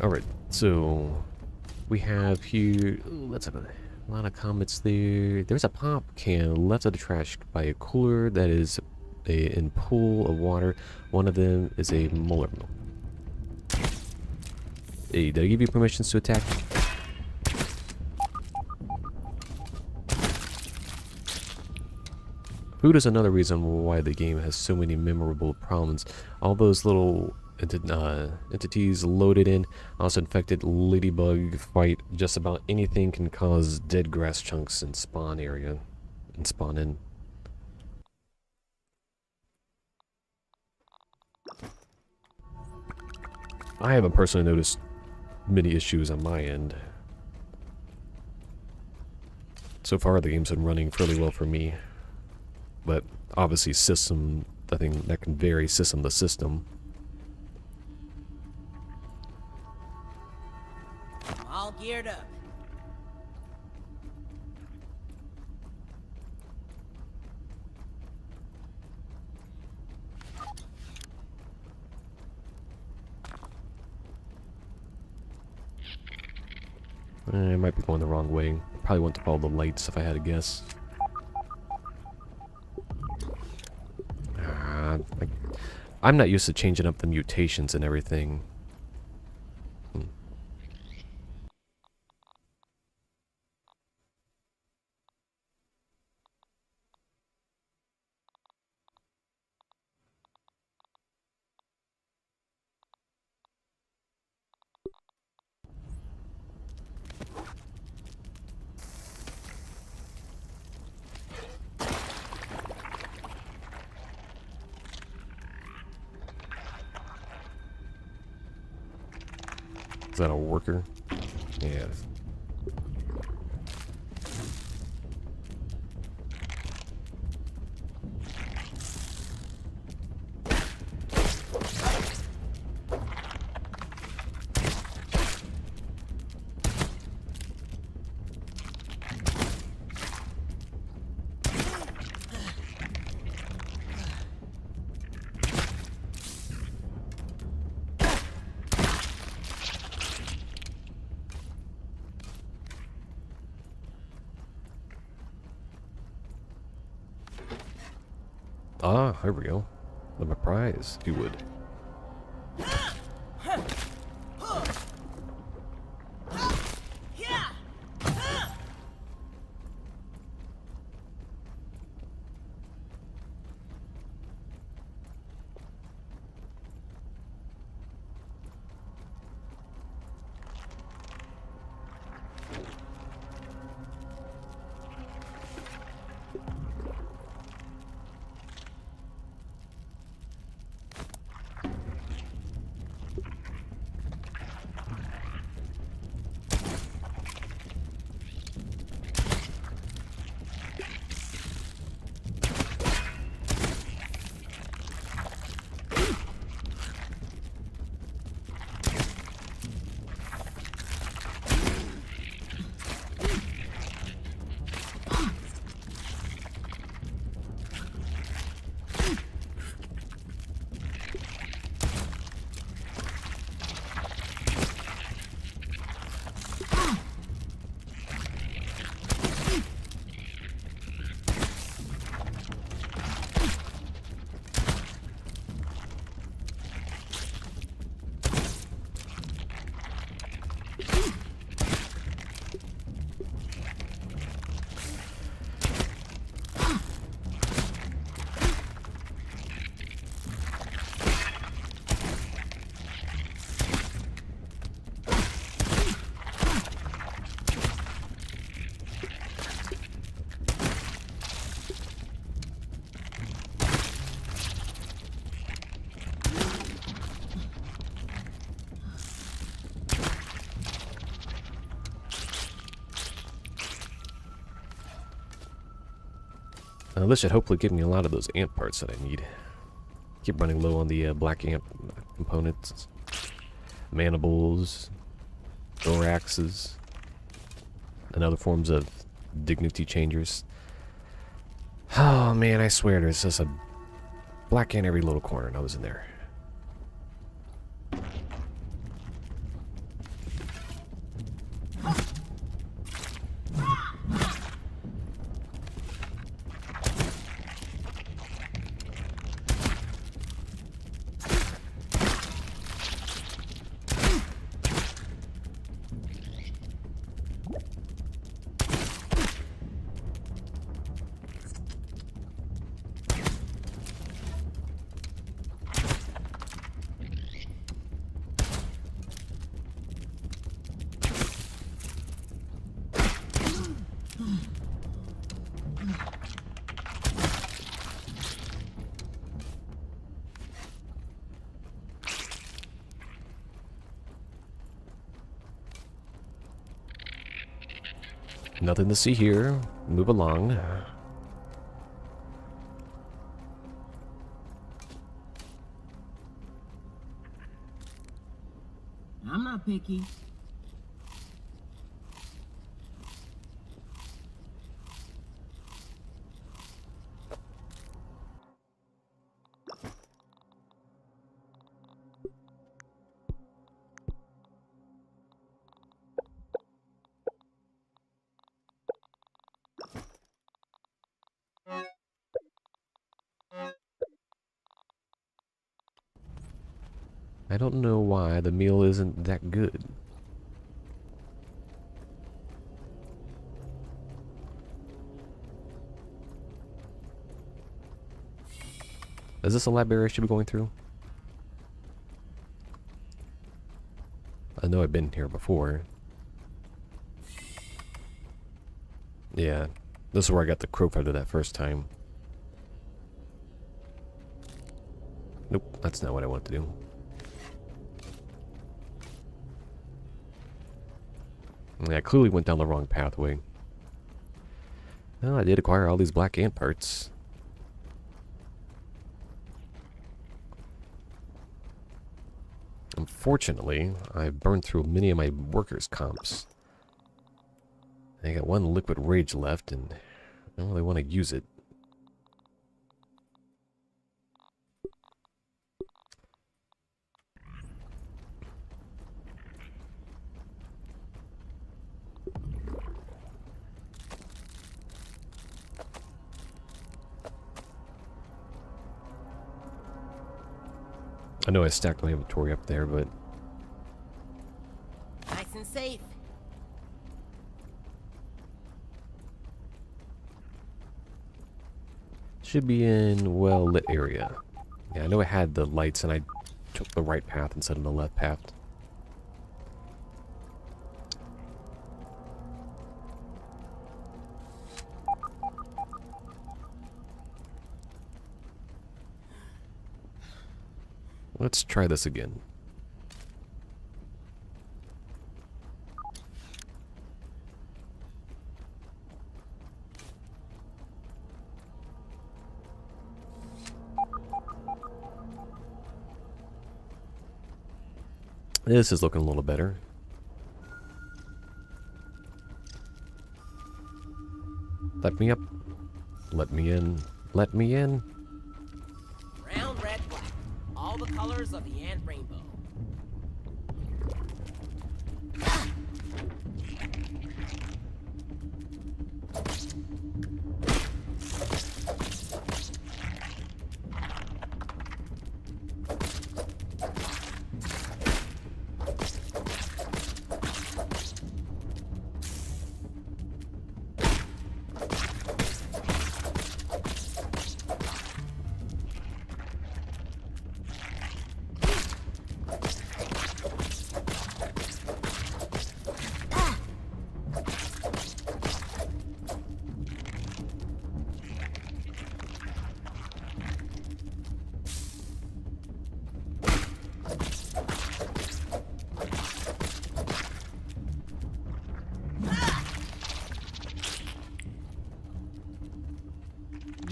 [SPEAKER 1] Alright. So, we have here... Ooh, let's have a lot of comments there. There's a pop can left of the trash by a cooler that is in pool of water. One of them is a molar. Hey, did I give you permissions to attack? Food is another reason why the game has so many memorable problems. All those little entities loaded in. Also infected ladybug fight. Just about anything can cause dead grass chunks in spawn area and spawn in. I haven't personally noticed many issues on my end. So far the game's been running fairly well for me. But obviously system, I think that can vary system to system.
[SPEAKER 2] I'm all geared up.
[SPEAKER 1] I might be going the wrong way. Probably want to follow the lights if I had to guess. I'm not used to changing up the mutations and everything. Is that a worker? Yeah. Ah, here we go. The prize, if you would. This should hopefully give me a lot of those ant parts that I need. Keep running low on the black ant components. Mandibles, thoraxes, and other forms of dignity changers. Oh man, I swear there's just a black ant every little corner and I was in there. Nothing to see here. Move along.
[SPEAKER 5] I'm not picky.
[SPEAKER 1] I don't know why the meal isn't that good. Is this a library I should be going through? I know I've been here before. Yeah, this is where I got the crow feather that first time. Nope, that's not what I want to do. Yeah, I clearly went down the wrong pathway. Well, I did acquire all these black ant parts. Unfortunately, I burned through many of my workers' comps. I got one liquid rage left, and I don't really want to use it. I know I stacked my inventory up there, but
[SPEAKER 2] Nice and safe.
[SPEAKER 1] should be in well-lit area. Yeah, I know I had the lights and I took the right path instead of the left path. Let's try this again. This is looking a little better. Let me up. Let me in. Let me in.
[SPEAKER 2] Brown, red, black. All the colors of the ant rainbow.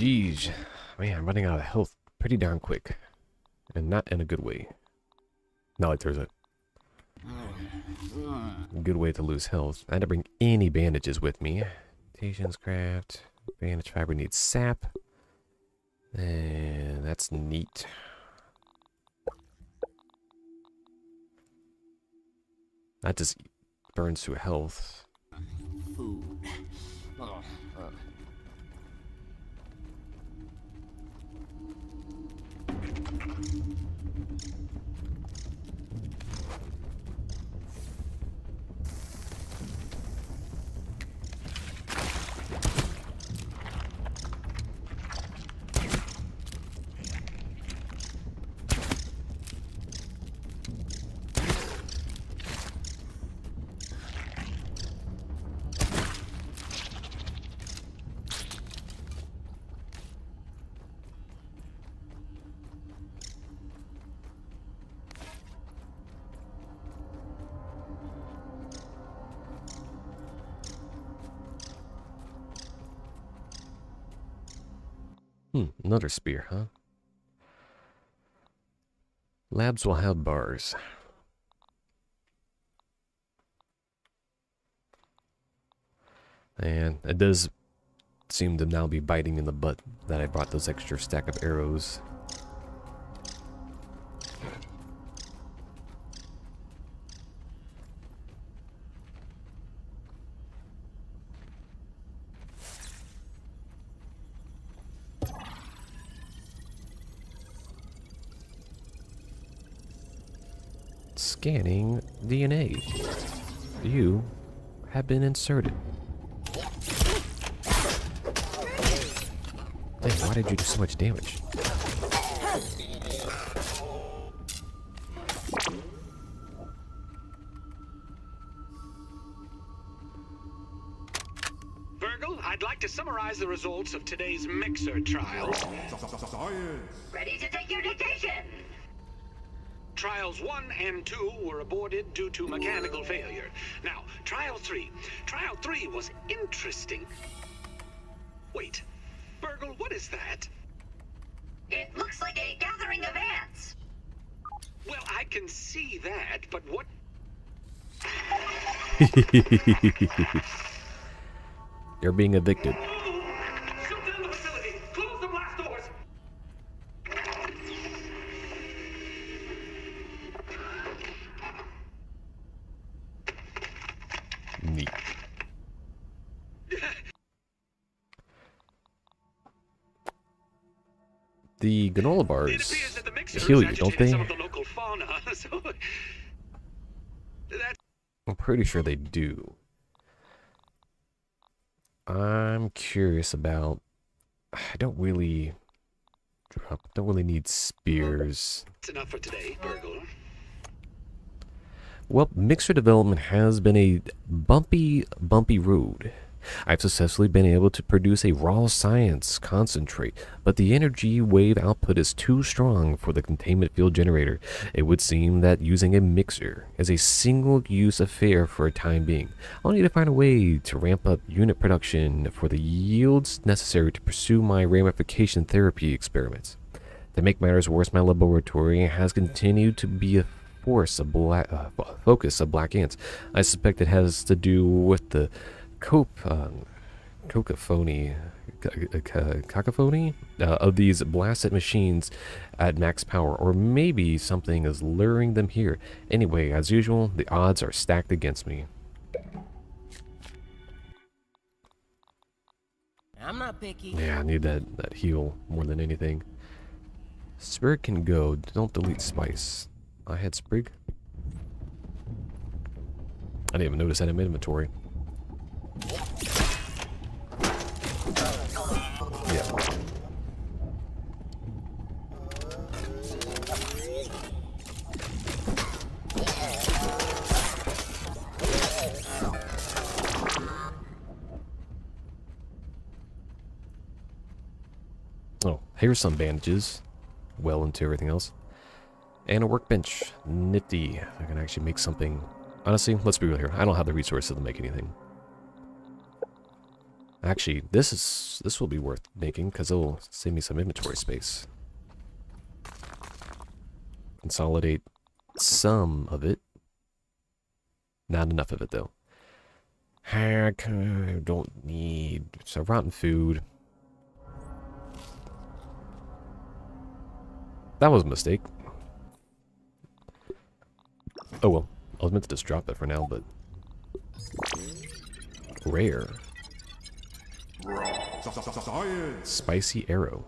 [SPEAKER 1] Jeez. Man, I'm running out of health pretty darn quick. And not in a good way. Not like there's a good way to lose health. I had to bring any bandages with me. Patience craft. Bandage fiber needs sap. And that's neat. That just burns through health.
[SPEAKER 2] Food.
[SPEAKER 1] Another spear, huh? Labs will have bars. And it does seem to now be biting in the butt that I brought those extra stack of arrows. Scanning DNA. You have been inserted. Dang, why did you do so much damage?
[SPEAKER 3] Virgil, I'd like to summarize the results of today's mixer trials.
[SPEAKER 4] Ready to take your dictation.
[SPEAKER 3] Trials 1 and 2 were aborted due to mechanical failure. Now, Trial 3. Trial 3 was interesting. Wait, Virgil, what is that?
[SPEAKER 4] It looks like a gathering of ants.
[SPEAKER 3] Well, I can see that, but what?
[SPEAKER 1] You're being evicted.
[SPEAKER 3] Shut down the facility! Close the blast doors!
[SPEAKER 1] Neat. The granola
[SPEAKER 3] It
[SPEAKER 1] bars.
[SPEAKER 3] appears that the mixer mixers
[SPEAKER 1] heal you, don't
[SPEAKER 3] agitated
[SPEAKER 1] they?
[SPEAKER 3] some of the local fauna, so that's
[SPEAKER 1] I'm pretty sure they do. I'm curious about... I don't really need spears.
[SPEAKER 3] enough for today, Burgle.
[SPEAKER 1] Well, mixer development has been a bumpy road. I've successfully been able to produce a raw science concentrate, but the energy wave output is too strong for the containment field generator. It would seem that using a mixer is a single-use affair for a time being. I'll need to find a way to ramp up unit production for the yields necessary to pursue my ramification therapy experiments. To make matters worse, my laboratory has continued to be a focus of black ants. I suspect it has to do with the cacophony of these blasted machines at max power, or maybe something is luring them here. Anyway, as usual, the odds are stacked against me.
[SPEAKER 2] I'm not picky.
[SPEAKER 1] Yeah, I need that heal more than anything. Spirit can go. Don't delete spice. I had sprig. I didn't even notice that in my inventory. Yeah. Oh, here's some bandages. Well into everything else. And a workbench. Nifty. I can actually make something. Honestly, let's be real here. I don't have the resources to make anything. Actually, this will be worth making because it'll save me some inventory space. Consolidate some of it. Not enough of it though. I don't need some rotten food. That was a mistake. Oh well. I was meant to just drop it for now, but... Rare. Spicy arrow.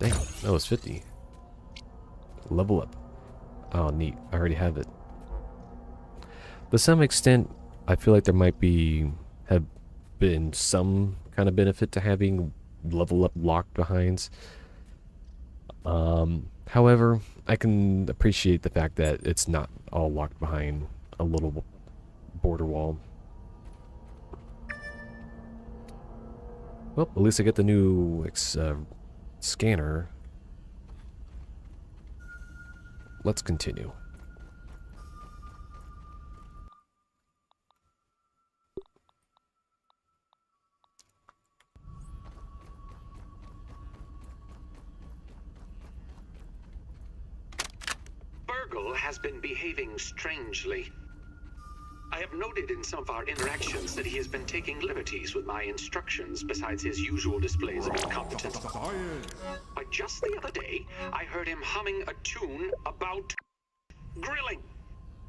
[SPEAKER 1] Damn, that was 50. Level up. Oh, neat. I already have it. To some extent, I feel like there might have been some kind of benefit to having level up locked behinds. However, I can appreciate the fact that it's not all locked behind a little border wall. Well, at least I get the new scanner. Let's continue.
[SPEAKER 3] Burgle has been behaving strangely. I have noted in some of our interactions that he has been taking liberties with my instructions besides his usual displays of incompetence. But just the other day, I heard him humming a tune about grilling.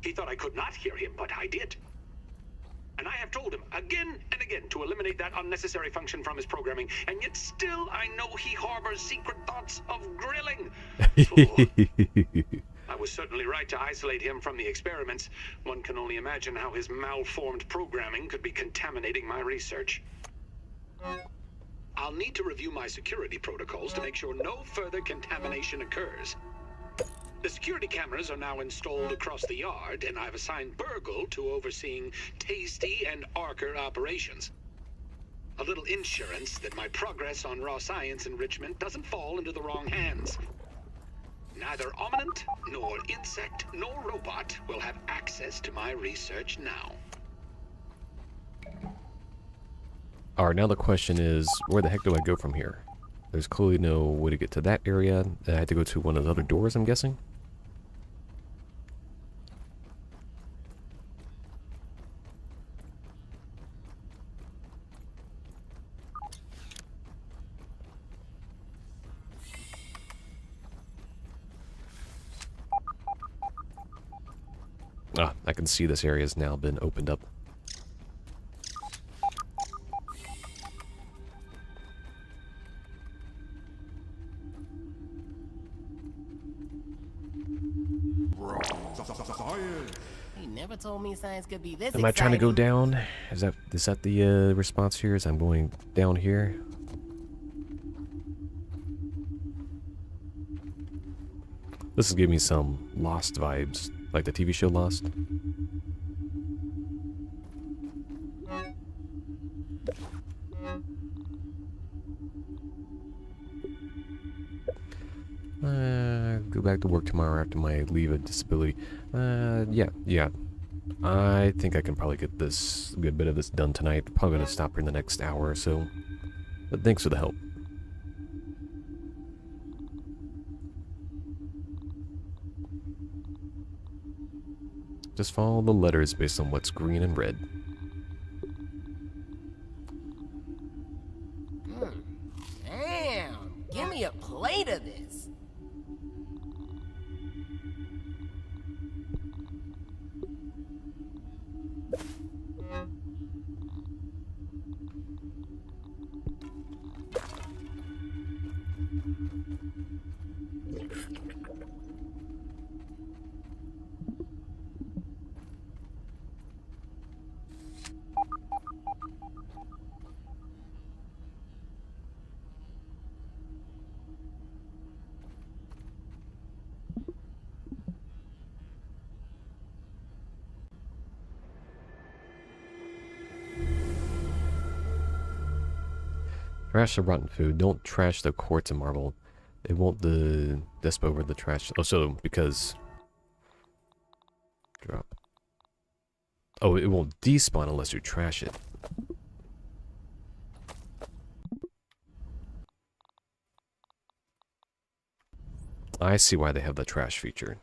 [SPEAKER 3] He thought I could not hear him, but I did. And I have told him again and again to eliminate that unnecessary function from his programming, and yet still I know he harbors secret thoughts of grilling. Fool. I was certainly right to isolate him from the experiments. One can only imagine how his malformed programming could be contaminating my research. I'll need to review my security protocols to make sure no further contamination occurs. The security cameras are now installed across the yard, and I've assigned Burgle to overseeing Tasty and Arker operations. A little insurance that my progress on raw science enrichment doesn't fall into the wrong hands. Neither Ominent, nor insect, nor robot will have access to my research now.
[SPEAKER 1] Alright, now the question is, where the heck do I go from here? There's clearly no way to get to that area. I had to go to one of the other doors, I'm guessing. Ah, I can see this area has now been opened up.
[SPEAKER 2] He never told me science could be this
[SPEAKER 1] Am I trying to go
[SPEAKER 2] exciting.
[SPEAKER 1] down? Is that the response here? Is I'm going down here? This is giving me some Lost vibes, like the TV show Lost. Go back to work tomorrow after my leave of disability. Yeah. I think I can probably get a good bit of this done tonight. Probably gonna stop in the next hour or so. But thanks for the help. Just follow the letters based on what's green and red.
[SPEAKER 2] Damn, give me a plate of this.
[SPEAKER 1] Trash the rotten food. Don't trash the quartz and marble. It won't disp over the trash. Oh, so because drop. Oh, it won't despawn unless you trash it. I see why they have the trash feature.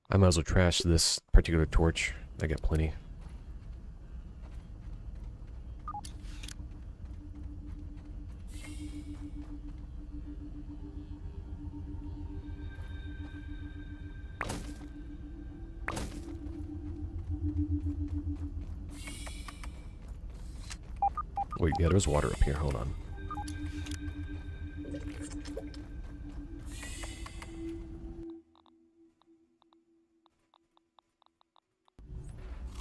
[SPEAKER 1] I might as well trash this particular torch. I got plenty. Wait, yeah, there's water up here. Hold on.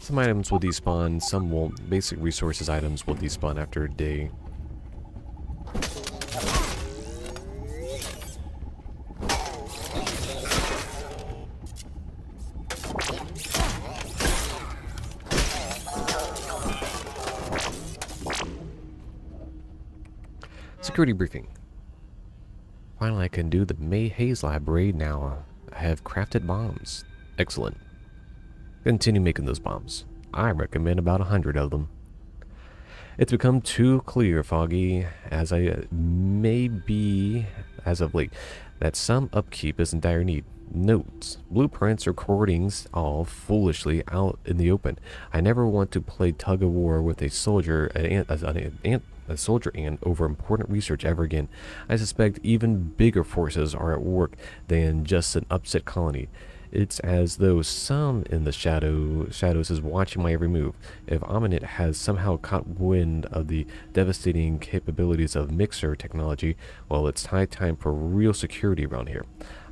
[SPEAKER 1] Some items will despawn, some won't. Basic resources items will despawn after a day. Security briefing. Finally, I can do the Haze Lab raid now. I have crafted bombs. Excellent. Continue making those bombs. I recommend about 100 of them. It's become too clear, Foggy, as I may be as of late, that some upkeep is in dire need. Notes, blueprints, recordings, all foolishly out in the open. I never want to play tug of war with a soldier, a soldier ant over important research ever again. I suspect even bigger forces are at work than just an upset colony. It's as though some in the shadows is watching my every move. If Omninet has somehow caught wind of the devastating capabilities of mixer technology, well, it's high time for real security around here.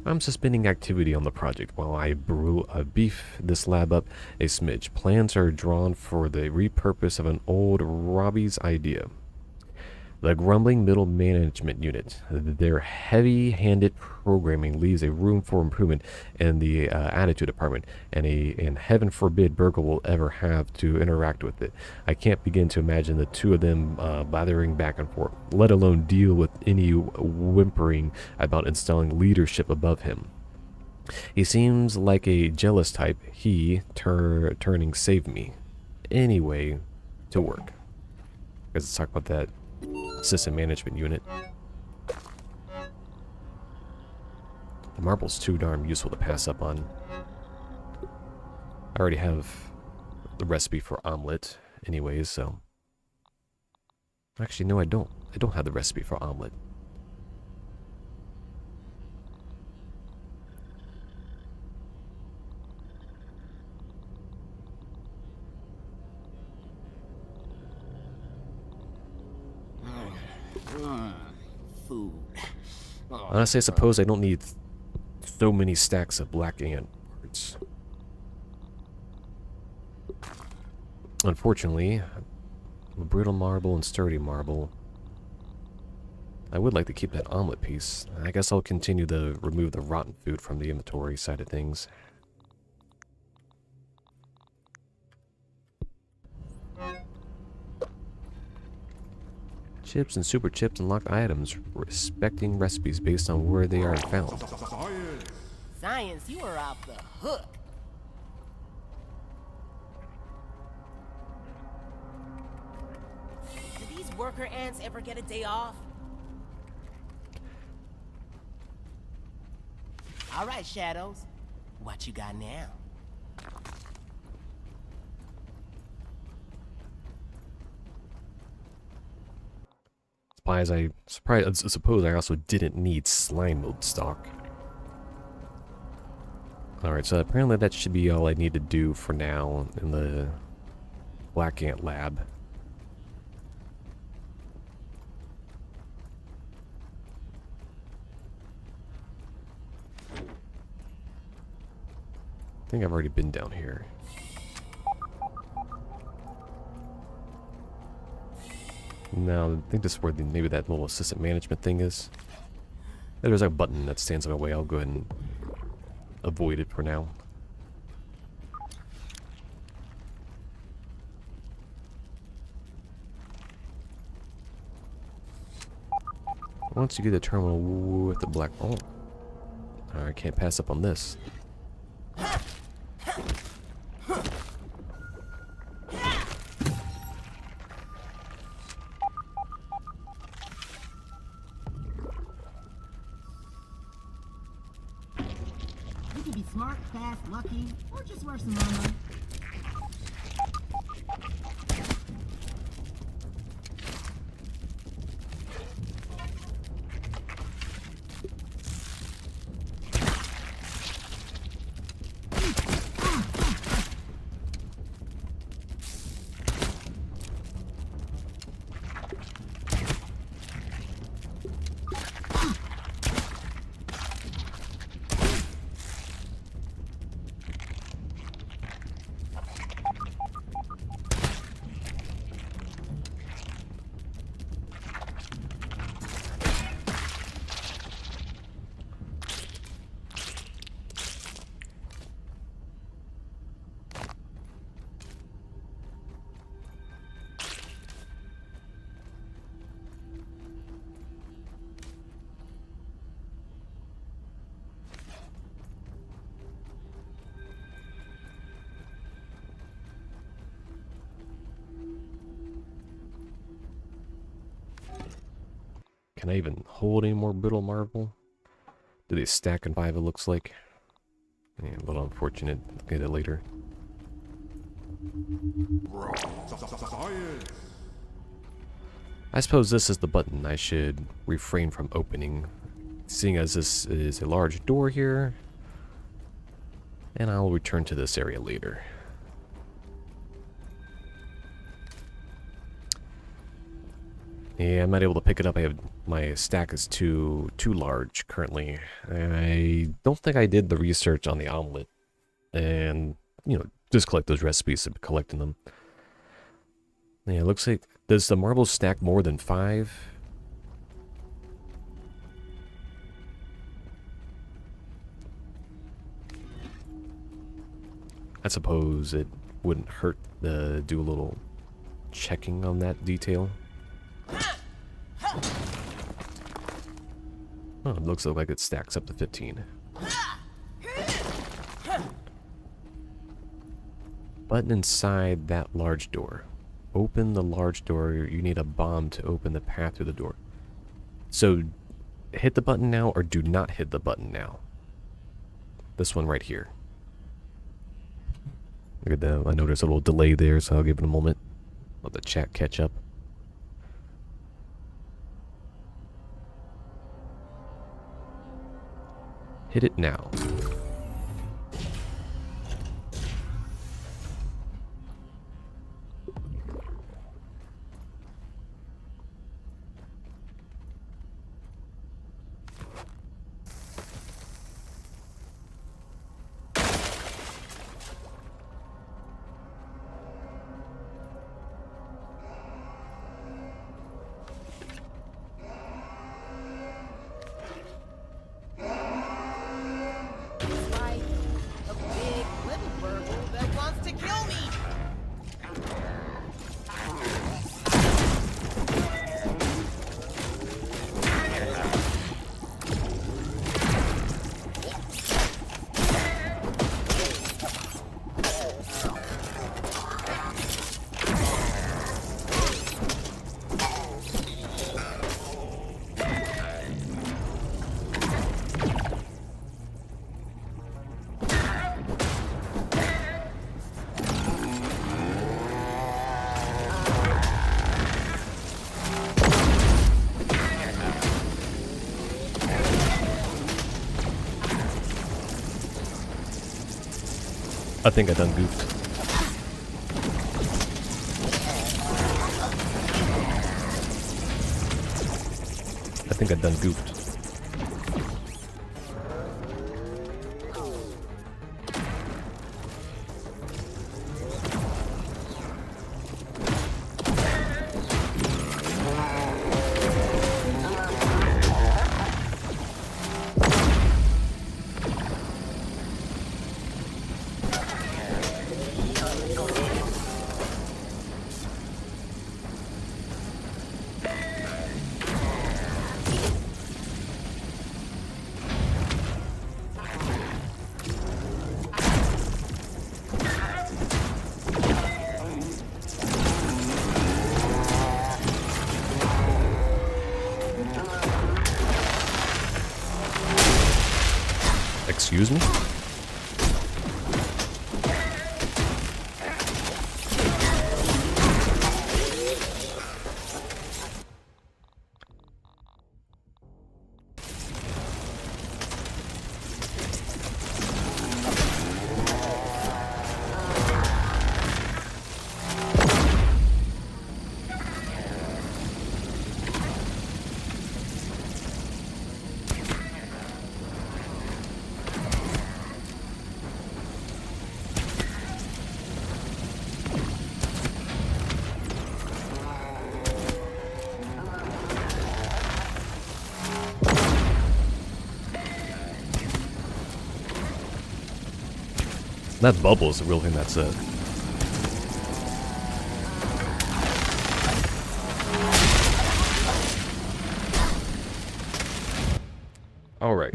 [SPEAKER 1] I'm suspending activity on the project while I beef this lab up a smidge. Plans are drawn for the repurpose of an old Robbie's idea. The grumbling middle management unit. Their heavy-handed programming leaves a room for improvement in the attitude department, and heaven forbid Burgle will ever have to interact with it. I can't begin to imagine the two of them blathering back and forth, let alone deal with any whimpering about installing leadership above him. He seems like a jealous type. Turning saved me. Anyway, to work. Let's talk about that system management unit. The marble's too darn useful to pass up on. I already have the recipe for omelet anyways, so... Actually, no, I don't. I don't have the recipe for omelet.
[SPEAKER 2] Food. Oh,
[SPEAKER 1] Honestly, I suppose I don't need so many stacks of black ant parts. Unfortunately, brittle marble and sturdy marble. I would like to keep that omelet piece. I guess I'll continue to remove the rotten food from the inventory side of things. Chips and super chips unlock items, respecting recipes based on where they are found.
[SPEAKER 2] Science, you are off the hook. Do these worker ants ever get a day off? All right, Shadows. What you got now?
[SPEAKER 1] I suppose I also didn't need slime mode stock. Alright, so apparently that should be all I need to do for now in the Black Ant Lab. I think I've already been down here. No, I think this is where maybe that little assistant management thing is. There's a button that stands in my way. I'll go ahead and avoid it for now. Once you get the terminal with the black... Oh. I can't pass up on this.
[SPEAKER 5] You can be smart, fast, lucky, or just wear some armor.
[SPEAKER 1] Can I even hold any more brittle marble? Do they stack in 5, it looks like? Yeah, a little unfortunate. Look at it later. I suppose this is the button I should refrain from opening, seeing as this is a large door here. And I'll return to this area later. Yeah, I'm not able to pick it up. My stack is too large currently. I don't think I did the research on the omelet, and just collect those recipes and collecting them. Yeah, it looks like, does the marble stack more than 5? I suppose it wouldn't hurt to do a little checking on that detail. Oh, it looks like it stacks up to 15. Button inside that large door. Open the large door. You need a bomb to open the path through the door. So, hit the button now or do not hit the button now. This one right here. Look at that. I know there's a little delay there, so I'll give it a moment. Let the chat catch up. Hit it now.
[SPEAKER 2] It's like a big little burgle that wants to kill me.
[SPEAKER 1] I think I done goofed. I think I done goofed. Excuse me? That bubble is the real thing that's it. Alright.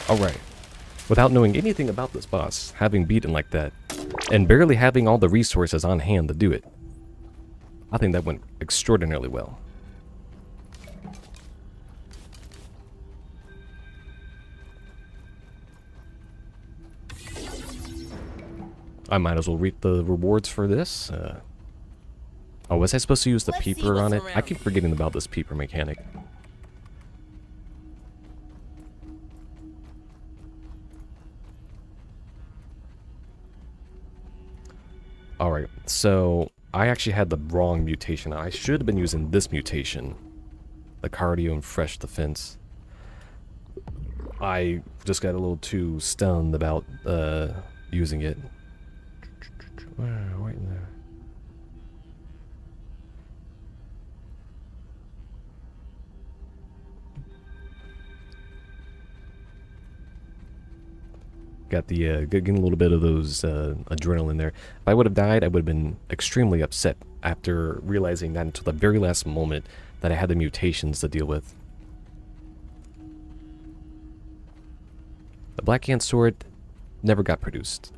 [SPEAKER 1] Alright. Without knowing anything about this boss, having beaten like that, and barely having all the resources on hand to do it, I think that went extraordinarily well. I might as well reap the rewards for this. Oh, was I supposed to use the
[SPEAKER 2] Let's see
[SPEAKER 1] peeper on
[SPEAKER 2] what's
[SPEAKER 1] it? I
[SPEAKER 2] around.
[SPEAKER 1] keep forgetting about this peeper mechanic. Alright, so I actually had the wrong mutation. I should have been using this mutation. The cardio and fresh defense. I just got a little too stunned about using it. Right in there. Got the getting a little bit of those adrenaline there. If I would have died, I would have been extremely upset after realizing that until the very last moment that I had the mutations to deal with. The Black Ant Sword never got produced.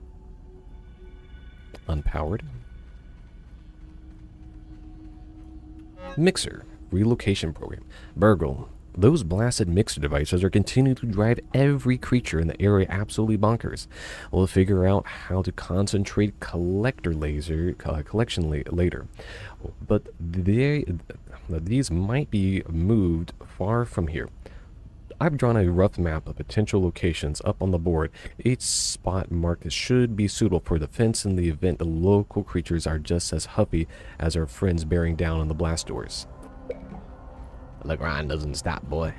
[SPEAKER 1] Unpowered. Mixer. Relocation program. Burgle. Those blasted mixer devices are continuing to drive every creature in the area absolutely bonkers. We'll figure out how to concentrate collection later. But these might be moved far from here. I've drawn a rough map of potential locations up on the board. Each spot marked should be suitable for defense in the event the local creatures are just as huffy as our friends bearing down on the blast doors. The grind doesn't stop, boy.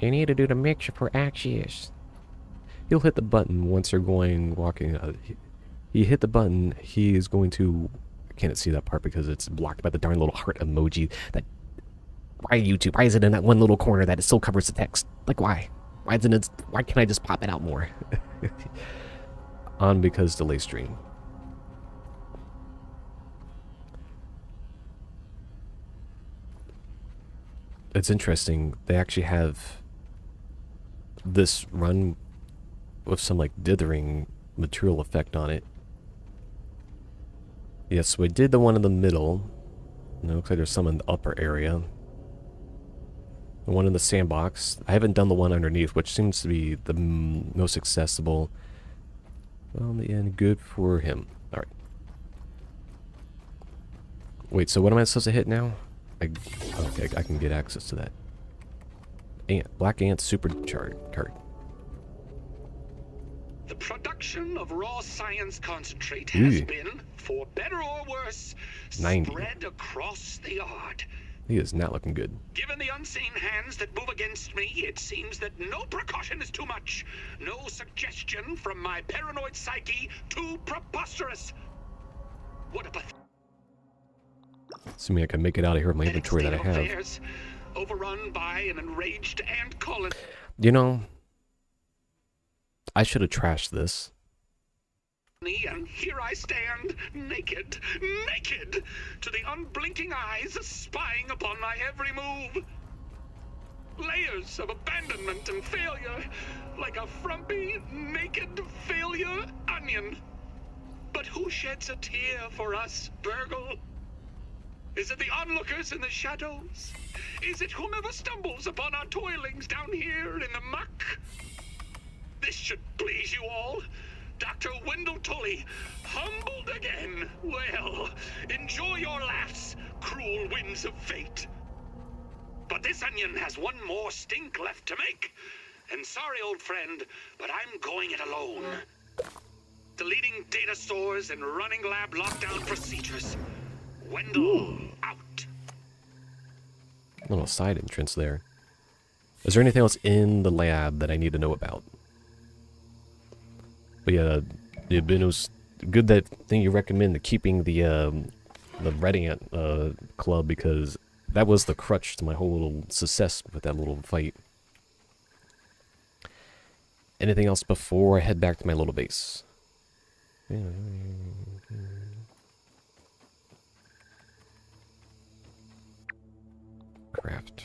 [SPEAKER 1] You need to do the mixture for Axios. He'll hit the button once you're walking. He hit the button. He is going to. I can't see that part because it's blocked by the darn little heart emoji. That. Why YouTube? Why is it in that one little corner that it still covers the text? Like why? Why isn't it? Why can't I just pop it out more? On because delay stream. It's interesting. They actually have this run with some like dithering material effect on it. Yes, so we did the one in the middle. And it looks like there's some in the upper area. The one in the sandbox. I haven't done the one underneath, which seems to be the most accessible. Well, in the end, good for him. Alright. Wait, so what am I supposed to hit now? Okay, I can get access to that. Black Ant Supercharged card.
[SPEAKER 3] The production of raw science concentrate has been, for better or worse,
[SPEAKER 1] 90.
[SPEAKER 3] spread across the yard.
[SPEAKER 1] He is not looking good.
[SPEAKER 3] Given the unseen hands that move against me, it seems that no precaution is too much. No suggestion from my paranoid psyche too preposterous. What a
[SPEAKER 1] Assuming I can make it out of here with my inventory that I have.
[SPEAKER 3] affairs, overrun by an enraged ant colony.
[SPEAKER 1] You know, I should have trashed this.
[SPEAKER 3] And here I stand, naked, to the unblinking eyes spying upon my every move. Layers of abandonment and failure, like a frumpy, naked failure onion. But who sheds a tear for us, Burgle? Is it the onlookers in the shadows? Is it whomever stumbles upon our toilings down here in the muck? This should please you all. Dr. Wendell Tully, humbled again. Well, enjoy your laughs, cruel winds of fate. But this onion has one more stink left to make. And sorry, old friend, but I'm going it alone. Deleting data stores and running lab lockdown procedures. Wendell out.
[SPEAKER 1] Little side entrance there. Is there anything else in the lab that I need to know about? But yeah, it was good that thing you recommend keeping the Red Ant club, because that was the crutch to my whole little success with that little fight. Anything else before I head back to my little base? Craft.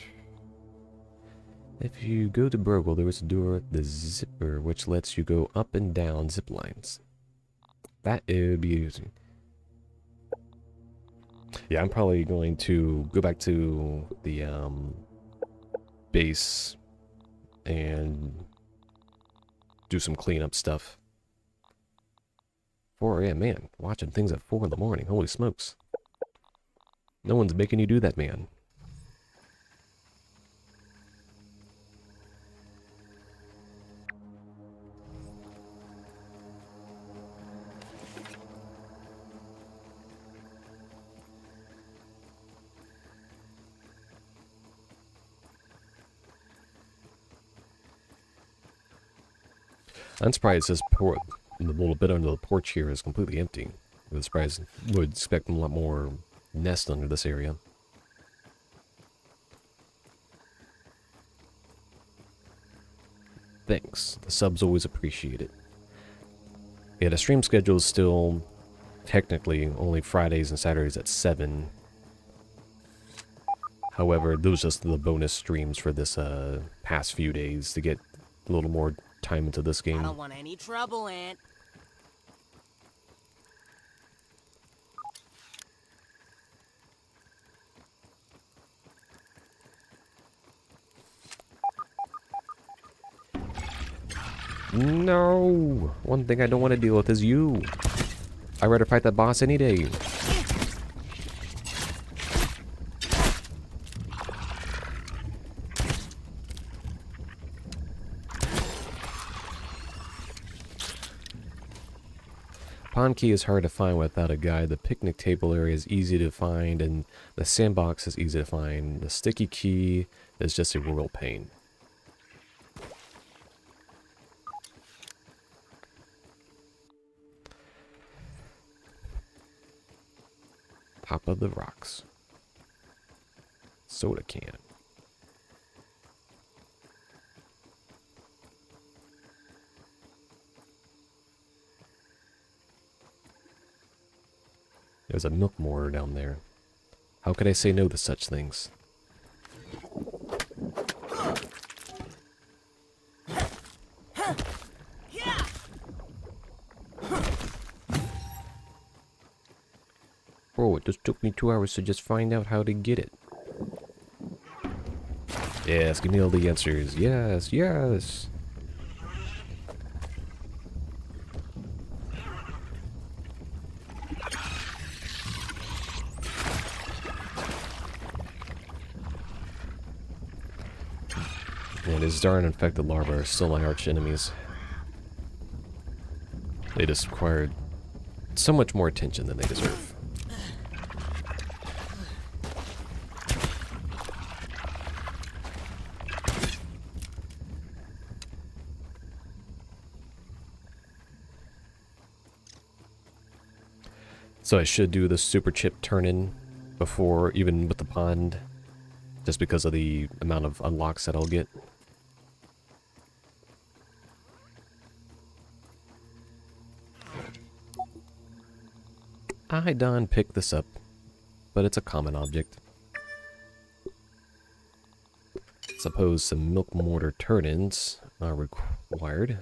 [SPEAKER 1] If you go to Burgle, there is a door at the zipper which lets you go up and down zip lines. That it would be using. Yeah, I'm probably going to go back to the base and do some cleanup stuff. 4 a.m. man, watching things at 4 in the morning. Holy smokes. No one's making you do that, man. I'm surprised this the little bit under the porch here is completely empty. I'm surprised. Would expect a lot more nest under this area. Thanks. The sub's always appreciated. Yeah, the stream schedule is still technically only Fridays and Saturdays at 7. However, those are just the bonus streams for this past few days to get a little more time into this
[SPEAKER 2] I
[SPEAKER 1] game.
[SPEAKER 2] don't want any trouble, Aunt.
[SPEAKER 1] No! One thing I don't want to deal with is you. I'd rather fight that boss any day. Pawn key is hard to find without a guide. The picnic table area is easy to find, and the sandbox is easy to find. The sticky key is just a real pain. Top of the rocks. Soda can. There's a milk mortar down there. How could I say no to such things? Bro, it just took me 2 hours to just find out how to get it. Yes, give me all the answers. Yes, yes. Yeah, these darn infected larvae are still my arch enemies. They just required so much more attention than they deserve. So I should do the super chip turn-in before, even with the pond, just because of the amount of unlocks that I'll get. I done picked this up, but it's a common object. Suppose some milk mortar turn-ins are required.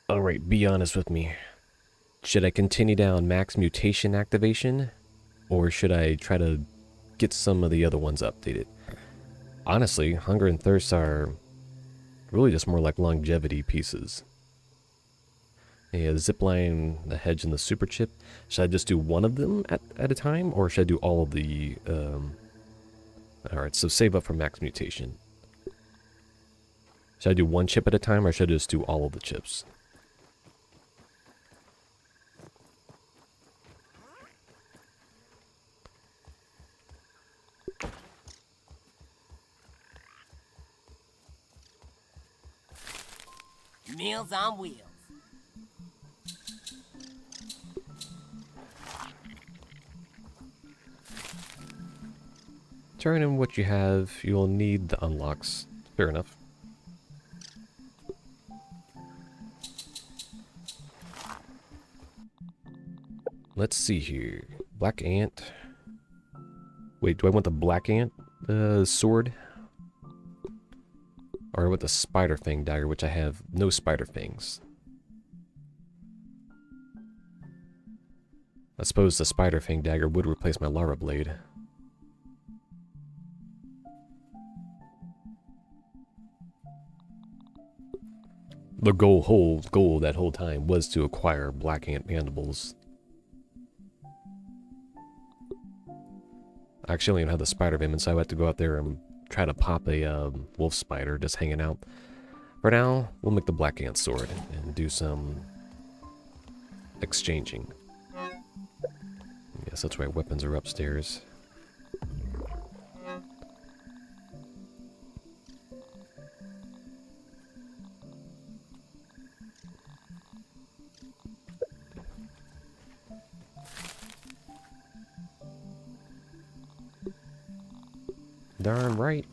[SPEAKER 1] Alright, be honest with me. Should I continue down max mutation activation? Or should I try to get some of the other ones updated? Honestly, hunger and thirst are really just more like longevity pieces. Yeah, the zipline, the hedge, and the super chip. Should I just do one of them at a time? Or should I do all of the... Alright, so save up for max mutation. Should I do one chip at a time, or should I just do all of the chips?
[SPEAKER 2] Meals on wheels.
[SPEAKER 1] Turn in what you have. You'll need the unlocks. Fair enough. Let's see here. Black ant. Wait, do I want the black ant sword? Or I want the spider fang dagger, which I have no spider fangs. I suppose the spider fang dagger would replace my Lara blade. The whole goal that whole time was to acquire black ant mandibles. I actually don't even have the spider venom, so I have to go out there and try to pop a wolf spider just hanging out. For now, we'll make the black ant sword and do some exchanging. Yes, that's why weapons are upstairs. Darn right.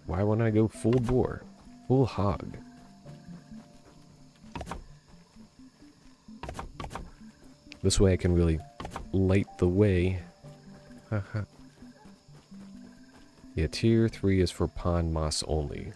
[SPEAKER 1] Why wouldn't I go full bore? Full hog. This way I can really light the way. Haha. Yeah, tier 3 is for pond moss only.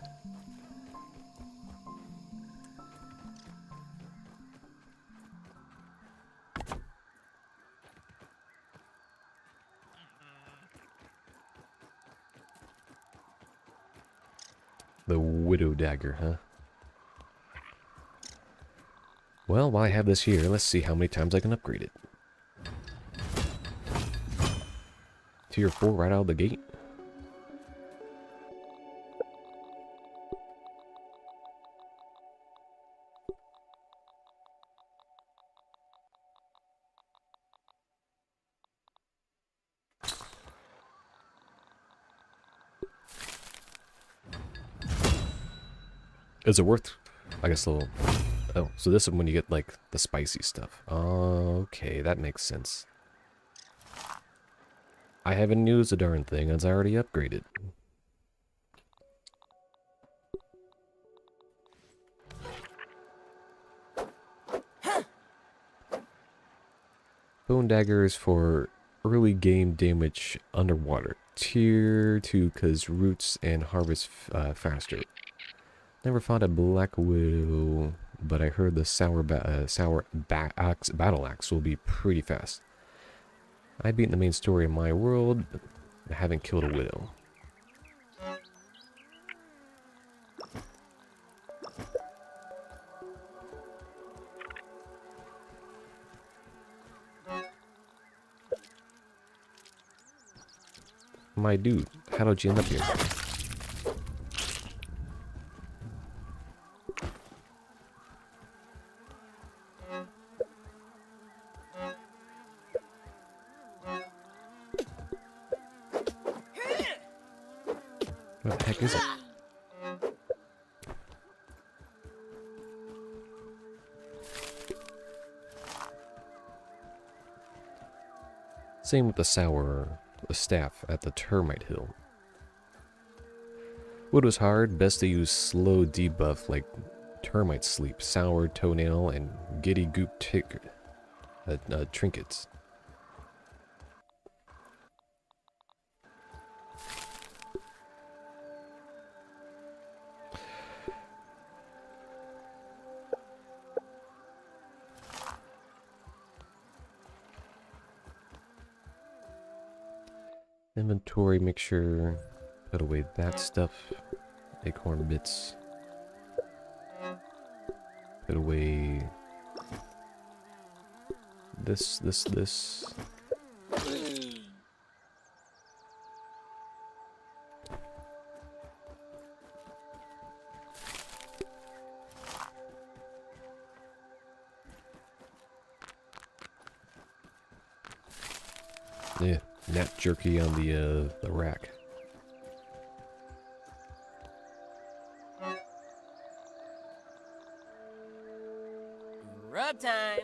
[SPEAKER 1] The widow dagger, huh? Well, while I have this here, let's see how many times I can upgrade it. Tier 4 right out of the gate. Is it worth, I guess, a little... Oh, so this is when you get, like, the spicy stuff. Okay, that makes sense. I haven't used the darn thing as I already upgraded. Bone dagger is for early game damage underwater. Tier 2 because roots and harvest faster. Never fought a black widow, but I heard the battle axe will be pretty fast. I beat the main story in my world, but I haven't killed a widow. My dude, how did you end up here? What the heck is it? Same with the staff at the termite hill. Wood was hard, best to use slow debuff like termite sleep, sour toenail, and giddy goop trinkets. Inventory, make sure, put away that stuff. Acorn bits. Put away this. Yeah, gnat jerky on the rack.
[SPEAKER 2] Rub time.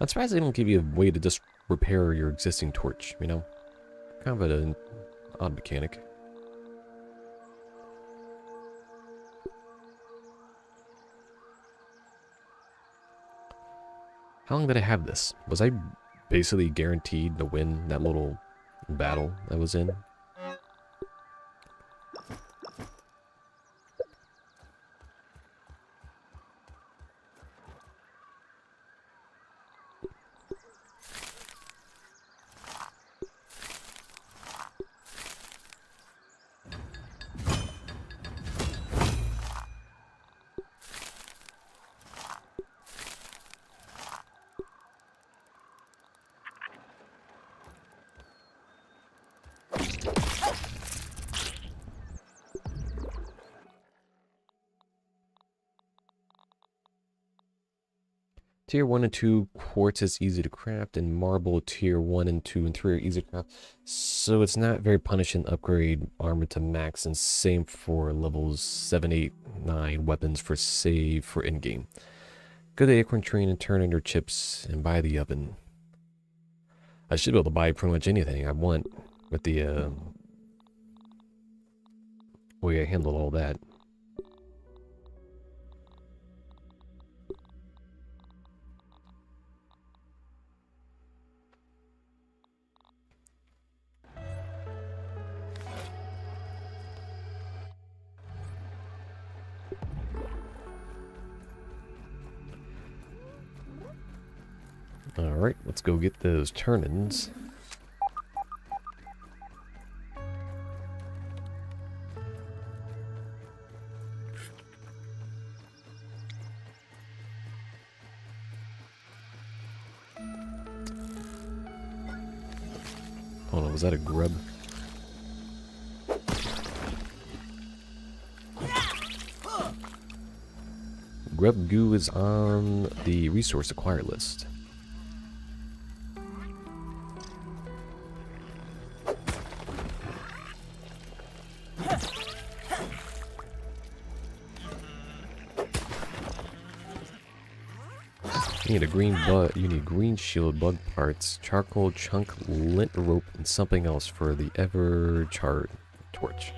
[SPEAKER 1] I'm surprised they don't give you a way to just repair your existing torch, you know? Kind of an odd mechanic. How long did I have this? Was I basically guaranteed to win that little battle I was in? Tier 1 and 2 quartz is easy to craft, and marble tier 1 and 2 and 3 are easy to craft. So it's not very punishing to upgrade armor to max, and same for levels 7, 8, 9 weapons for save for in-game. Go to the acorn train and turn in your chips and buy the oven. I should be able to buy pretty much anything I want with the We gotta handle all that. Alright, let's go get those turn-ins. Hold on, was that a grub? Grub goo is on the resource acquire list. You need a green bug. You need green shield, bug parts, charcoal chunk, lint rope, and something else for the ever charred torch.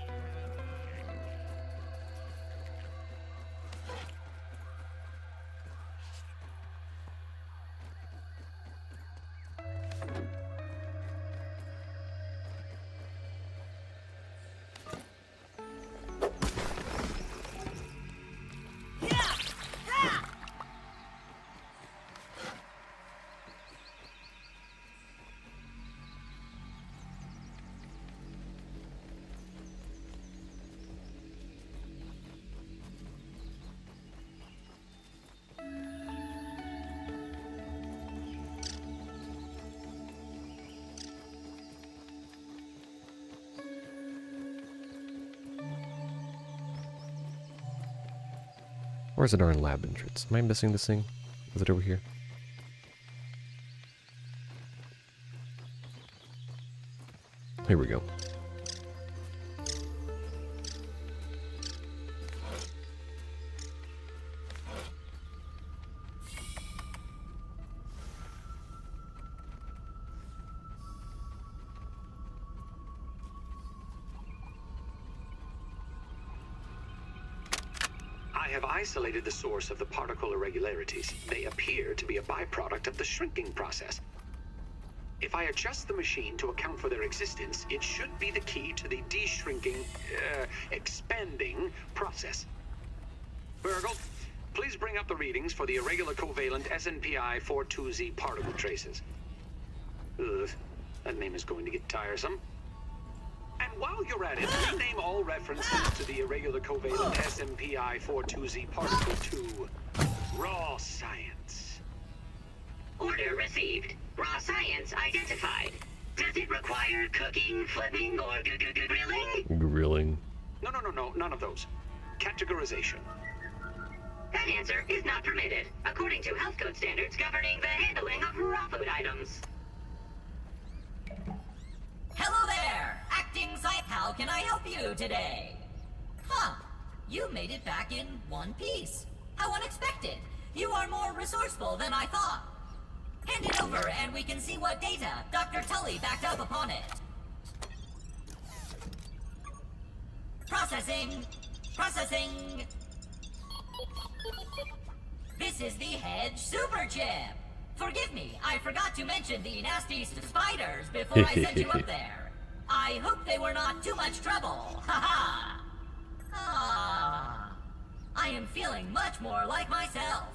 [SPEAKER 1] Where's the darn lab entrance? Am I missing this thing? Is it over here? Here we go.
[SPEAKER 3] I have isolated the source of the particle irregularities. They appear to be a byproduct of the shrinking process. If I adjust the machine to account for their existence, it should be the key to the de-shrinking, expanding process. Virgil, please bring up the readings for the irregular covalent SNPI 42Z particle traces. Ugh, that name is going to get tiresome. And while you're at it, rename all references to the irregular covalent SNPI 42Z particle to raw science.
[SPEAKER 4] Order received. Raw science identified. Does it require cooking, flipping, or grilling?
[SPEAKER 1] Grilling.
[SPEAKER 3] No, none of those. Categorization.
[SPEAKER 4] That answer is not permitted, according to health code standards governing the handling of raw food items.
[SPEAKER 6] Hello there! Acting Site, how can I help you today? Huh, you made it back in one piece. How unexpected. You are more resourceful than I thought. Hand it over and we can see what data Dr. Tully backed up upon it. Processing. Processing. This is the Hedge Super Chip. Forgive me, I forgot to mention the nasty spiders before I sent you up there. I hope they were not too much trouble. Haha. I am feeling much more like myself.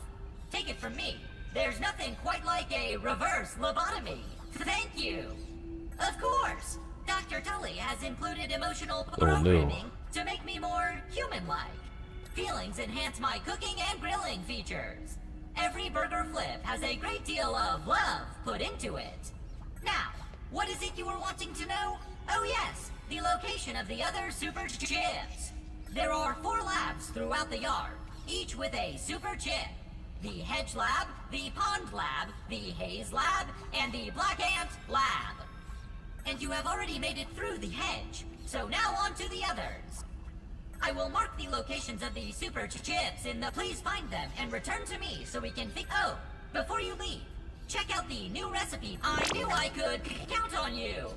[SPEAKER 6] Take it from me, there's nothing quite like a reverse lobotomy. Thank you. Of course, Dr. Tully has included emotional programming to make me more human-like. Feelings enhance my cooking and grilling features. Every burger flip has a great deal of love put into it. Now, what is it you were wanting to know? Oh yes, the location of the other super chips. There are 4 labs throughout the yard, each with a super chip. The Hedge Lab, the Pond Lab, the Haze Lab, and the Black Ant Lab. And you have already made it through the hedge, so now on to the others. I will mark the locations of the super chips in the please find them and return to me so we can oh, before you leave, check out the new recipe. I knew I could count on you.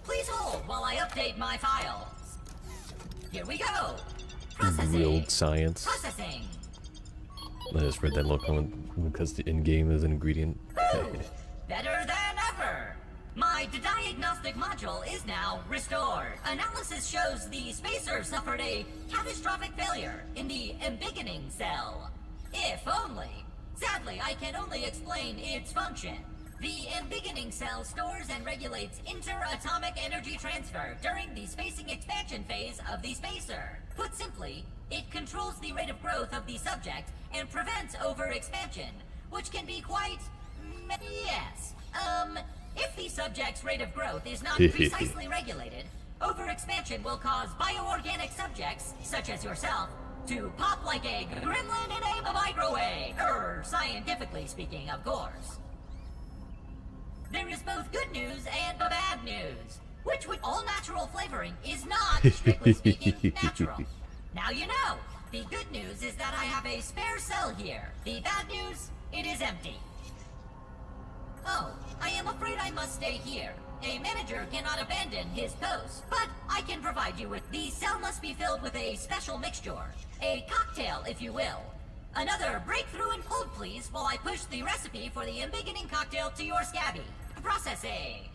[SPEAKER 6] Please hold while I update my files. Here we go.
[SPEAKER 1] Real
[SPEAKER 6] Processing.
[SPEAKER 1] science.
[SPEAKER 6] Processing.
[SPEAKER 1] I just read that little comment because the in-game is an ingredient.
[SPEAKER 6] Ooh, better than ever. My diagnostic module is now restored. Analysis shows the spacer suffered a catastrophic failure in the embiggening cell. If only. Sadly, I can only explain its function. The embiggening cell stores and regulates interatomic energy transfer during the spacing expansion phase of the spacer. Put simply, it controls the rate of growth of the subject and prevents overexpansion, which can be quite... yes. If the subject's rate of growth is not precisely regulated, overexpansion will cause bioorganic subjects, such as yourself, to pop like a gremlin in a microwave. Scientifically speaking, of course. There is both good news and bad news, which with all natural flavoring is not, strictly speaking, natural. Now you know. The good news is that I have a spare cell here. The bad news, it is empty. Oh, I am afraid I must stay here. A manager cannot abandon his post, but I can provide you with... The cell must be filled with a special mixture. A cocktail, if you will. Another breakthrough and hold, please, while I push the recipe for the embiggening cocktail to your scabby. Processing.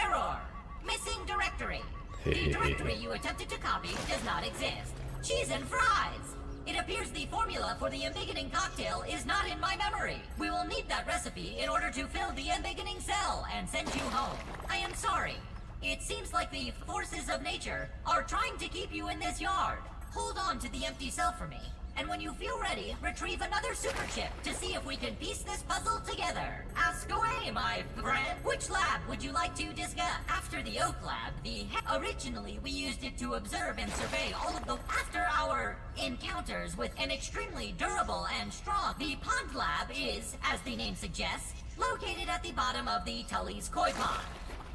[SPEAKER 6] Error. Missing directory. The directory you attempted to copy does not exist. Cheese and fries. It appears the formula for the embiggening cocktail is not in my memory. We will need that recipe in order to fill the embiggening cell and send you home. I am sorry. It seems like the forces of nature are trying to keep you in this yard. Hold on to the empty cell for me, and when you feel ready, retrieve another super chip to see if we can piece this puzzle together. Ask away, my friend. Which lab would you like to discuss? After the Oak Lab, originally we used it to observe and survey all of the... After our encounters with an extremely durable and strong... The Pond Lab is, as the name suggests, located at the bottom of the Tully's Koi Pond.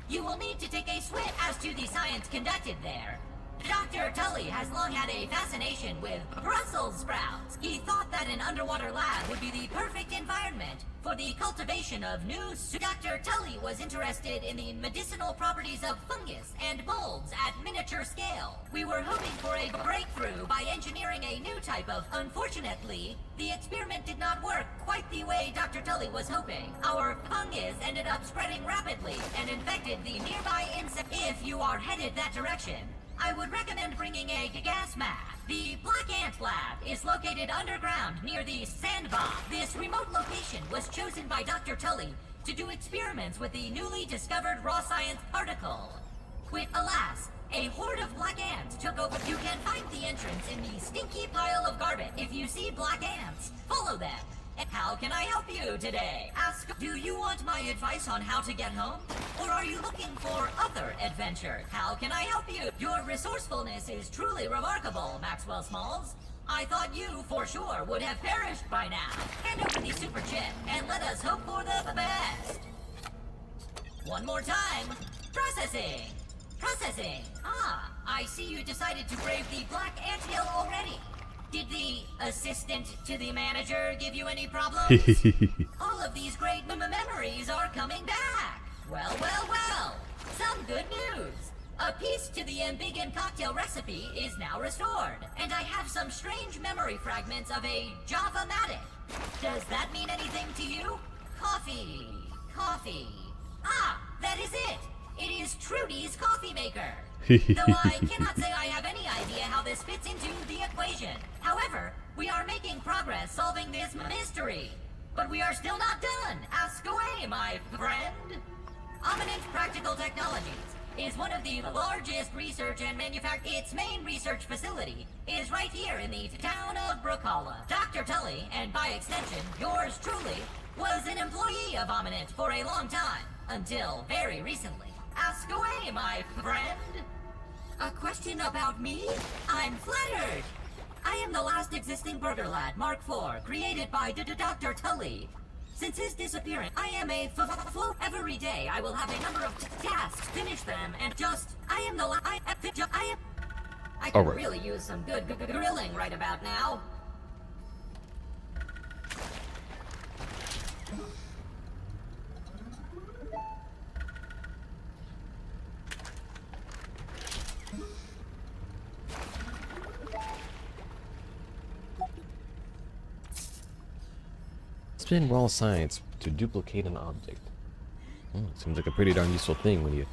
[SPEAKER 6] You will need to take a swim as to the science conducted there. Dr. Tully has long had a fascination with Brussels sprouts. He thought that an underwater lab would be the perfect environment for the cultivation of new... Dr. Tully was interested in the medicinal properties of fungus and molds at miniature scale. We were hoping for a breakthrough by engineering a new type of... Unfortunately, the experiment did not work quite the way Dr. Tully was hoping. Our fungus ended up spreading rapidly and infected the nearby insect. If you are headed that direction, I would recommend bringing a gas mask. The Black Ant Lab is located underground near the sandbox. This remote location was chosen by Dr. Tully to do experiments with the newly discovered raw science particle. Which, alas, a horde of black ants took over. You can find the entrance in the stinky pile of garbage. If you see black ants, follow them. And how can I help you today? Ask, do you want my advice on how to get home? Or are you looking for other adventure? How can I help you? Your resourcefulness is truly remarkable, Maxwell Smalls. I thought you, for sure, would have perished by now. Hand over the super chip, and let us hope for the best. One more time. Processing. Processing. Ah, I see you decided to brave the Black Anthill already. Did the assistant to the manager give you any problems? All of these great memories are coming back. Well, well, well. Some good news. A piece to the embiggen cocktail recipe is now restored, and I have some strange memory fragments of a Java-matic. Does that mean anything to you? Coffee. Coffee. Ah, that is it. It is Trudy's coffee maker. Though I cannot say I have any idea how this fits into the equation. However, we are making progress solving this mystery. But we are still not done. Ask away, my friend. Eminent Practical Technologies is one of the largest research and its main research facility is right here in the town of Brookhollow. Dr. Tully, and by extension, yours truly, was an employee of Eminent for a long time, until very recently. Ask away, my friend. A question about me? I'm flattered. I am the last existing burger lad, Mark IV, created by Dr. Tully. Since his disappearance, I am a every day I will have a number of tasks, finish them, and just... I am the I could really use some good grilling right about now.
[SPEAKER 1] spin raw science to duplicate an object. Seems like a pretty darn useful thing when you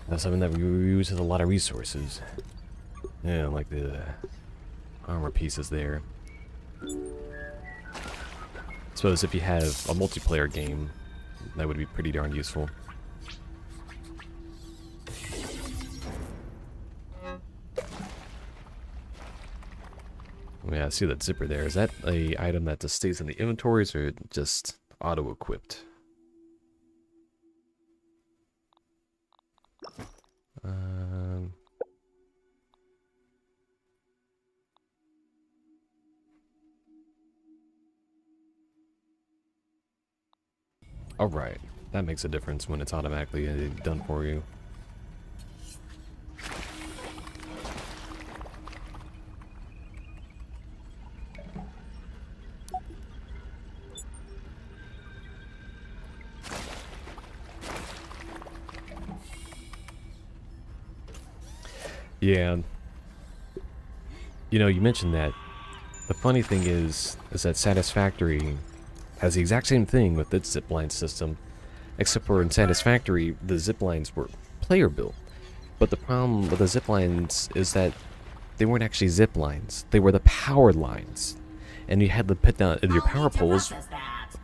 [SPEAKER 1] have something that uses a lot of resources. Yeah, like the armor pieces there. I suppose if you have a multiplayer game, that would be pretty darn useful. Yeah, I see that zipper there. Is that a item that just stays in the inventories or just auto-equipped? Alright, that makes a difference when it's automatically done for you. Yeah. You know, you mentioned that. The funny thing is that Satisfactory has the exact same thing with its zipline system, except for in Satisfactory, the ziplines were player built. But the problem with the ziplines is that they weren't actually ziplines; they were the power lines, and you had to put down your power poles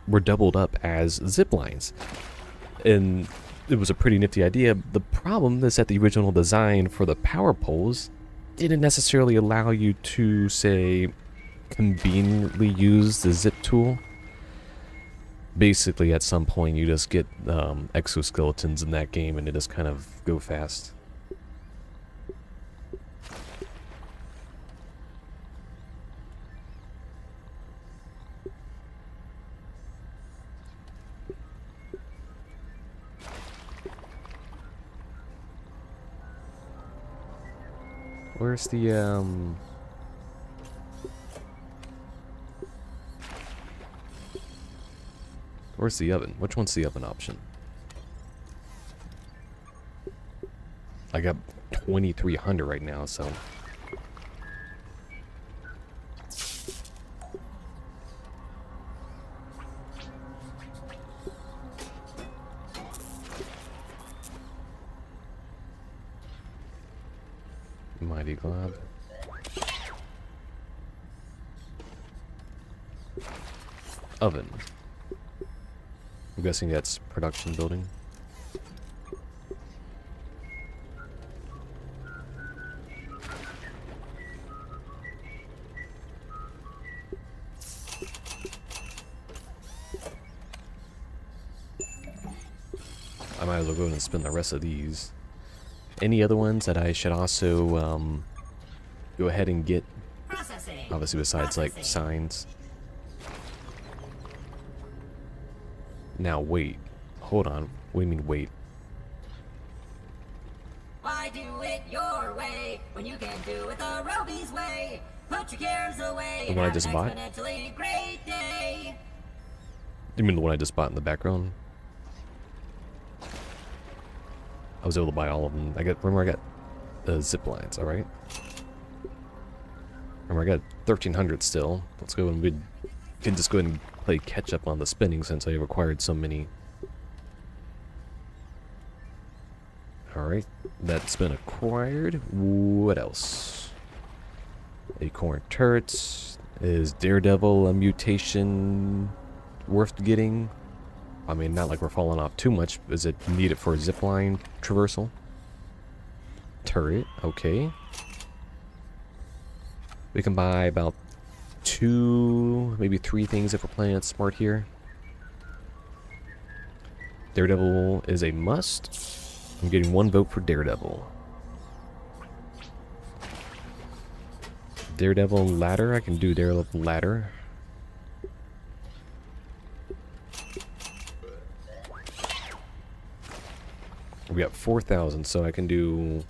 [SPEAKER 1] were doubled up as ziplines, and it was a pretty nifty idea. The problem is that the original design for the power poles didn't necessarily allow you to, say, conveniently use the zip tool. Basically, at some point, you just get exoskeletons in that game and it just kind of go fast. Where's the where's the oven? Which one's the oven option? I got 2300 right now, so Mighty Glob. Oven. I'm guessing that's production building. I might as well go and spin the rest of these. Any other ones that I should also go ahead and get? Obviously, besides like signs. Now wait, hold on. What do you mean wait?
[SPEAKER 6] Why do it your way when you can do it the Roby's way? Put your cares away.
[SPEAKER 1] The one I just bought?
[SPEAKER 6] Exponentially great day.
[SPEAKER 1] You mean the one I just bought in the background? I was able to buy all of them. Remember I got the zip lines, alright? Remember I got 1300 still. Let's go and we can just go ahead and play catch up on the spinning since I required so many. Alright, that's been acquired. What else? Acorn turrets. Is Daredevil a mutation worth getting? I mean, not like we're falling off too much. Is it needed for a zipline traversal? Turret, okay. We can buy about 2, maybe 3 things if we're playing it smart here. Daredevil is a must. I'm getting 1 vote for Daredevil. Daredevil ladder, I can do Daredevil ladder. We got 4,000, so I can do...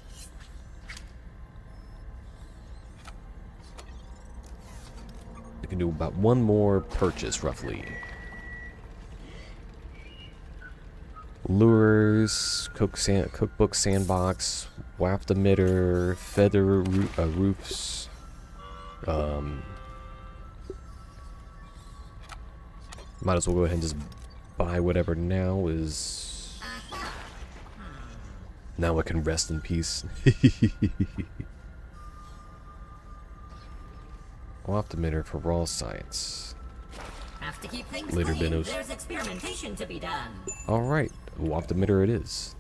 [SPEAKER 1] I can do about 1 more purchase, roughly. Lures, cookbook, sandbox, waft emitter, feather roofs, Might as well go ahead and just buy whatever now is... Now I can rest in peace. Optimeter for raw science.
[SPEAKER 6] Have to keep things
[SPEAKER 1] Later,
[SPEAKER 6] clean.
[SPEAKER 1] Dinos.
[SPEAKER 6] There's experimentation to be done.
[SPEAKER 1] Alright, optimeter it is.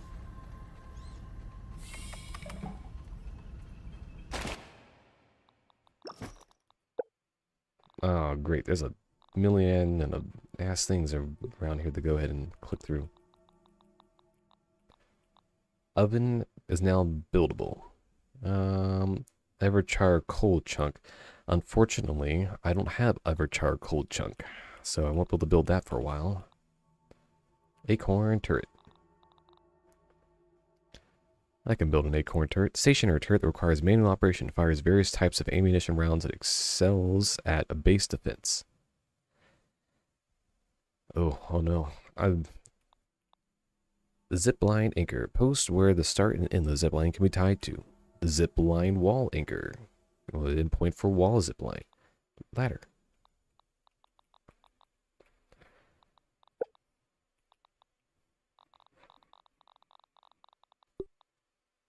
[SPEAKER 1] Oh, great. There's a million and a ass things around here to go ahead and click through. Oven is now buildable. Everchar cold chunk. Unfortunately, I don't have Everchar cold chunk, so I won't be able to build that for a while. Acorn turret. I can build an acorn turret. Stationary turret that requires manual operation, fires various types of ammunition rounds, and excels at a base defense. Oh no. The zipline anchor. Post where the start and end of the zipline can be tied to. The zipline wall anchor. Well, the endpoint for wall zipline. Ladder.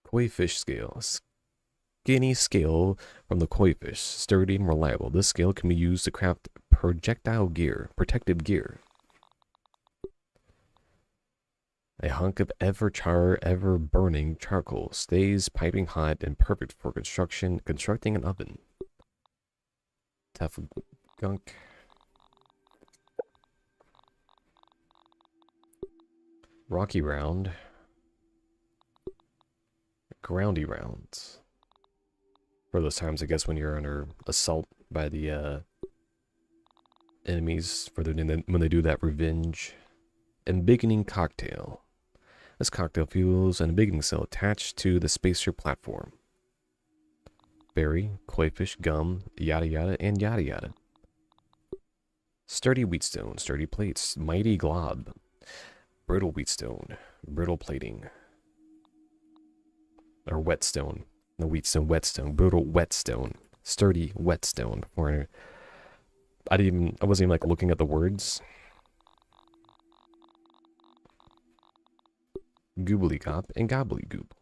[SPEAKER 1] Koi fish scale. Skinny scale from the koi fish. Sturdy and reliable. This scale can be used to craft projectile gear. Protective gear. A hunk of ever burning charcoal. Stays piping hot and perfect for constructing an oven. Tough gunk. Rocky round. Groundy rounds. For those times, I guess, when you're under assault by the enemies, when they do that revenge. Embiggening cocktail. This cocktail fuels an embiggening cell attached to the spacer platform. Berry, koi fish, gum, yada yada, and yada yada. Sturdy wheatstone, sturdy plates, mighty glob. Brittle wheatstone, brittle plating. Or whetstone. No, wheatstone, whetstone, brittle whetstone. Sturdy whetstone. Before I wasn't even like looking at the words. Goobly-gop and gobbly-goop.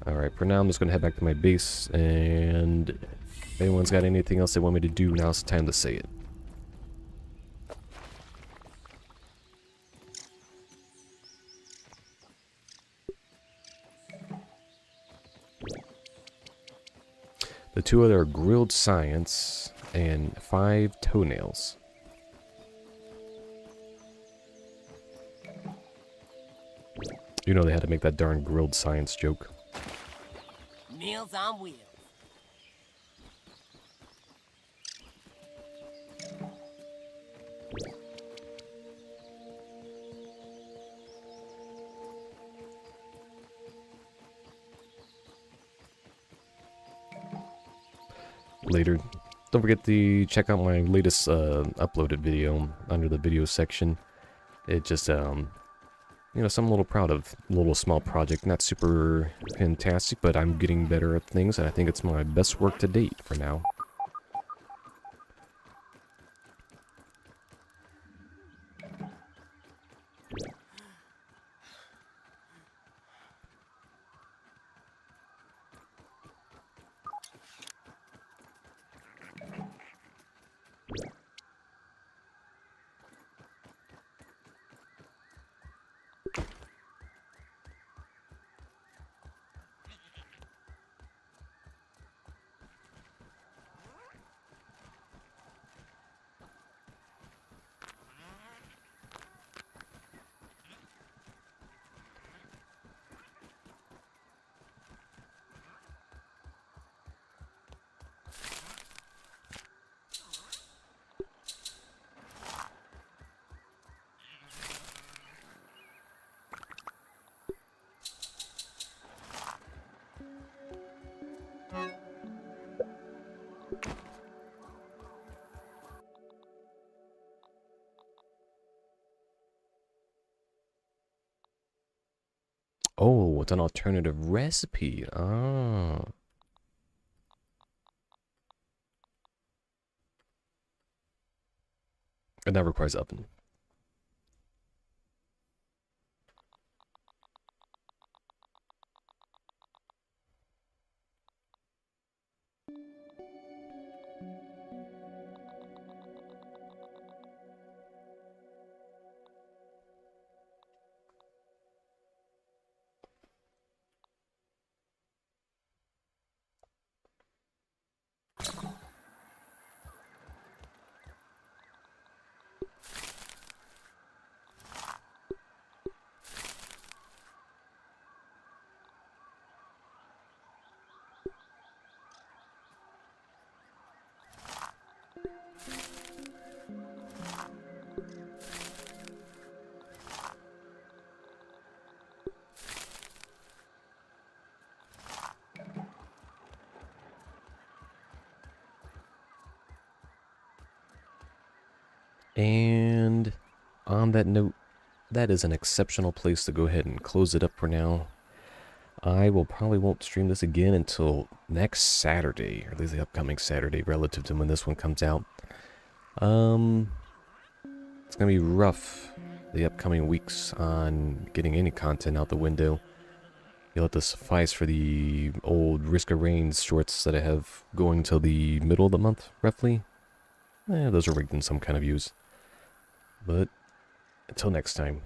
[SPEAKER 1] Alright, for now I'm just going to head back to my base, and if anyone's got anything else they want me to do, now's the time to say it. The two other are grilled science and 5 toenails. You know they had to make that darn grilled science joke.
[SPEAKER 2] Meals on wheels.
[SPEAKER 1] Later. Don't forget to check out my latest uploaded video under the video section. It just, you know, so I'm a little proud of a little small project. Not super fantastic, but I'm getting better at things, and I think it's my best work to date for now. Oh, it's an alternative recipe. Ah. And that requires oven. And on that note, that is an exceptional place to go ahead and close it up for now. I will probably won't stream this again until next Saturday, or at least the upcoming Saturday relative to when this one comes out. It's gonna be rough the upcoming weeks on getting any content out the window. You'll have to suffice for the old Risk of Rains shorts that I have going till the middle of the month, roughly. Those are rigged in some kind of views. But until next time,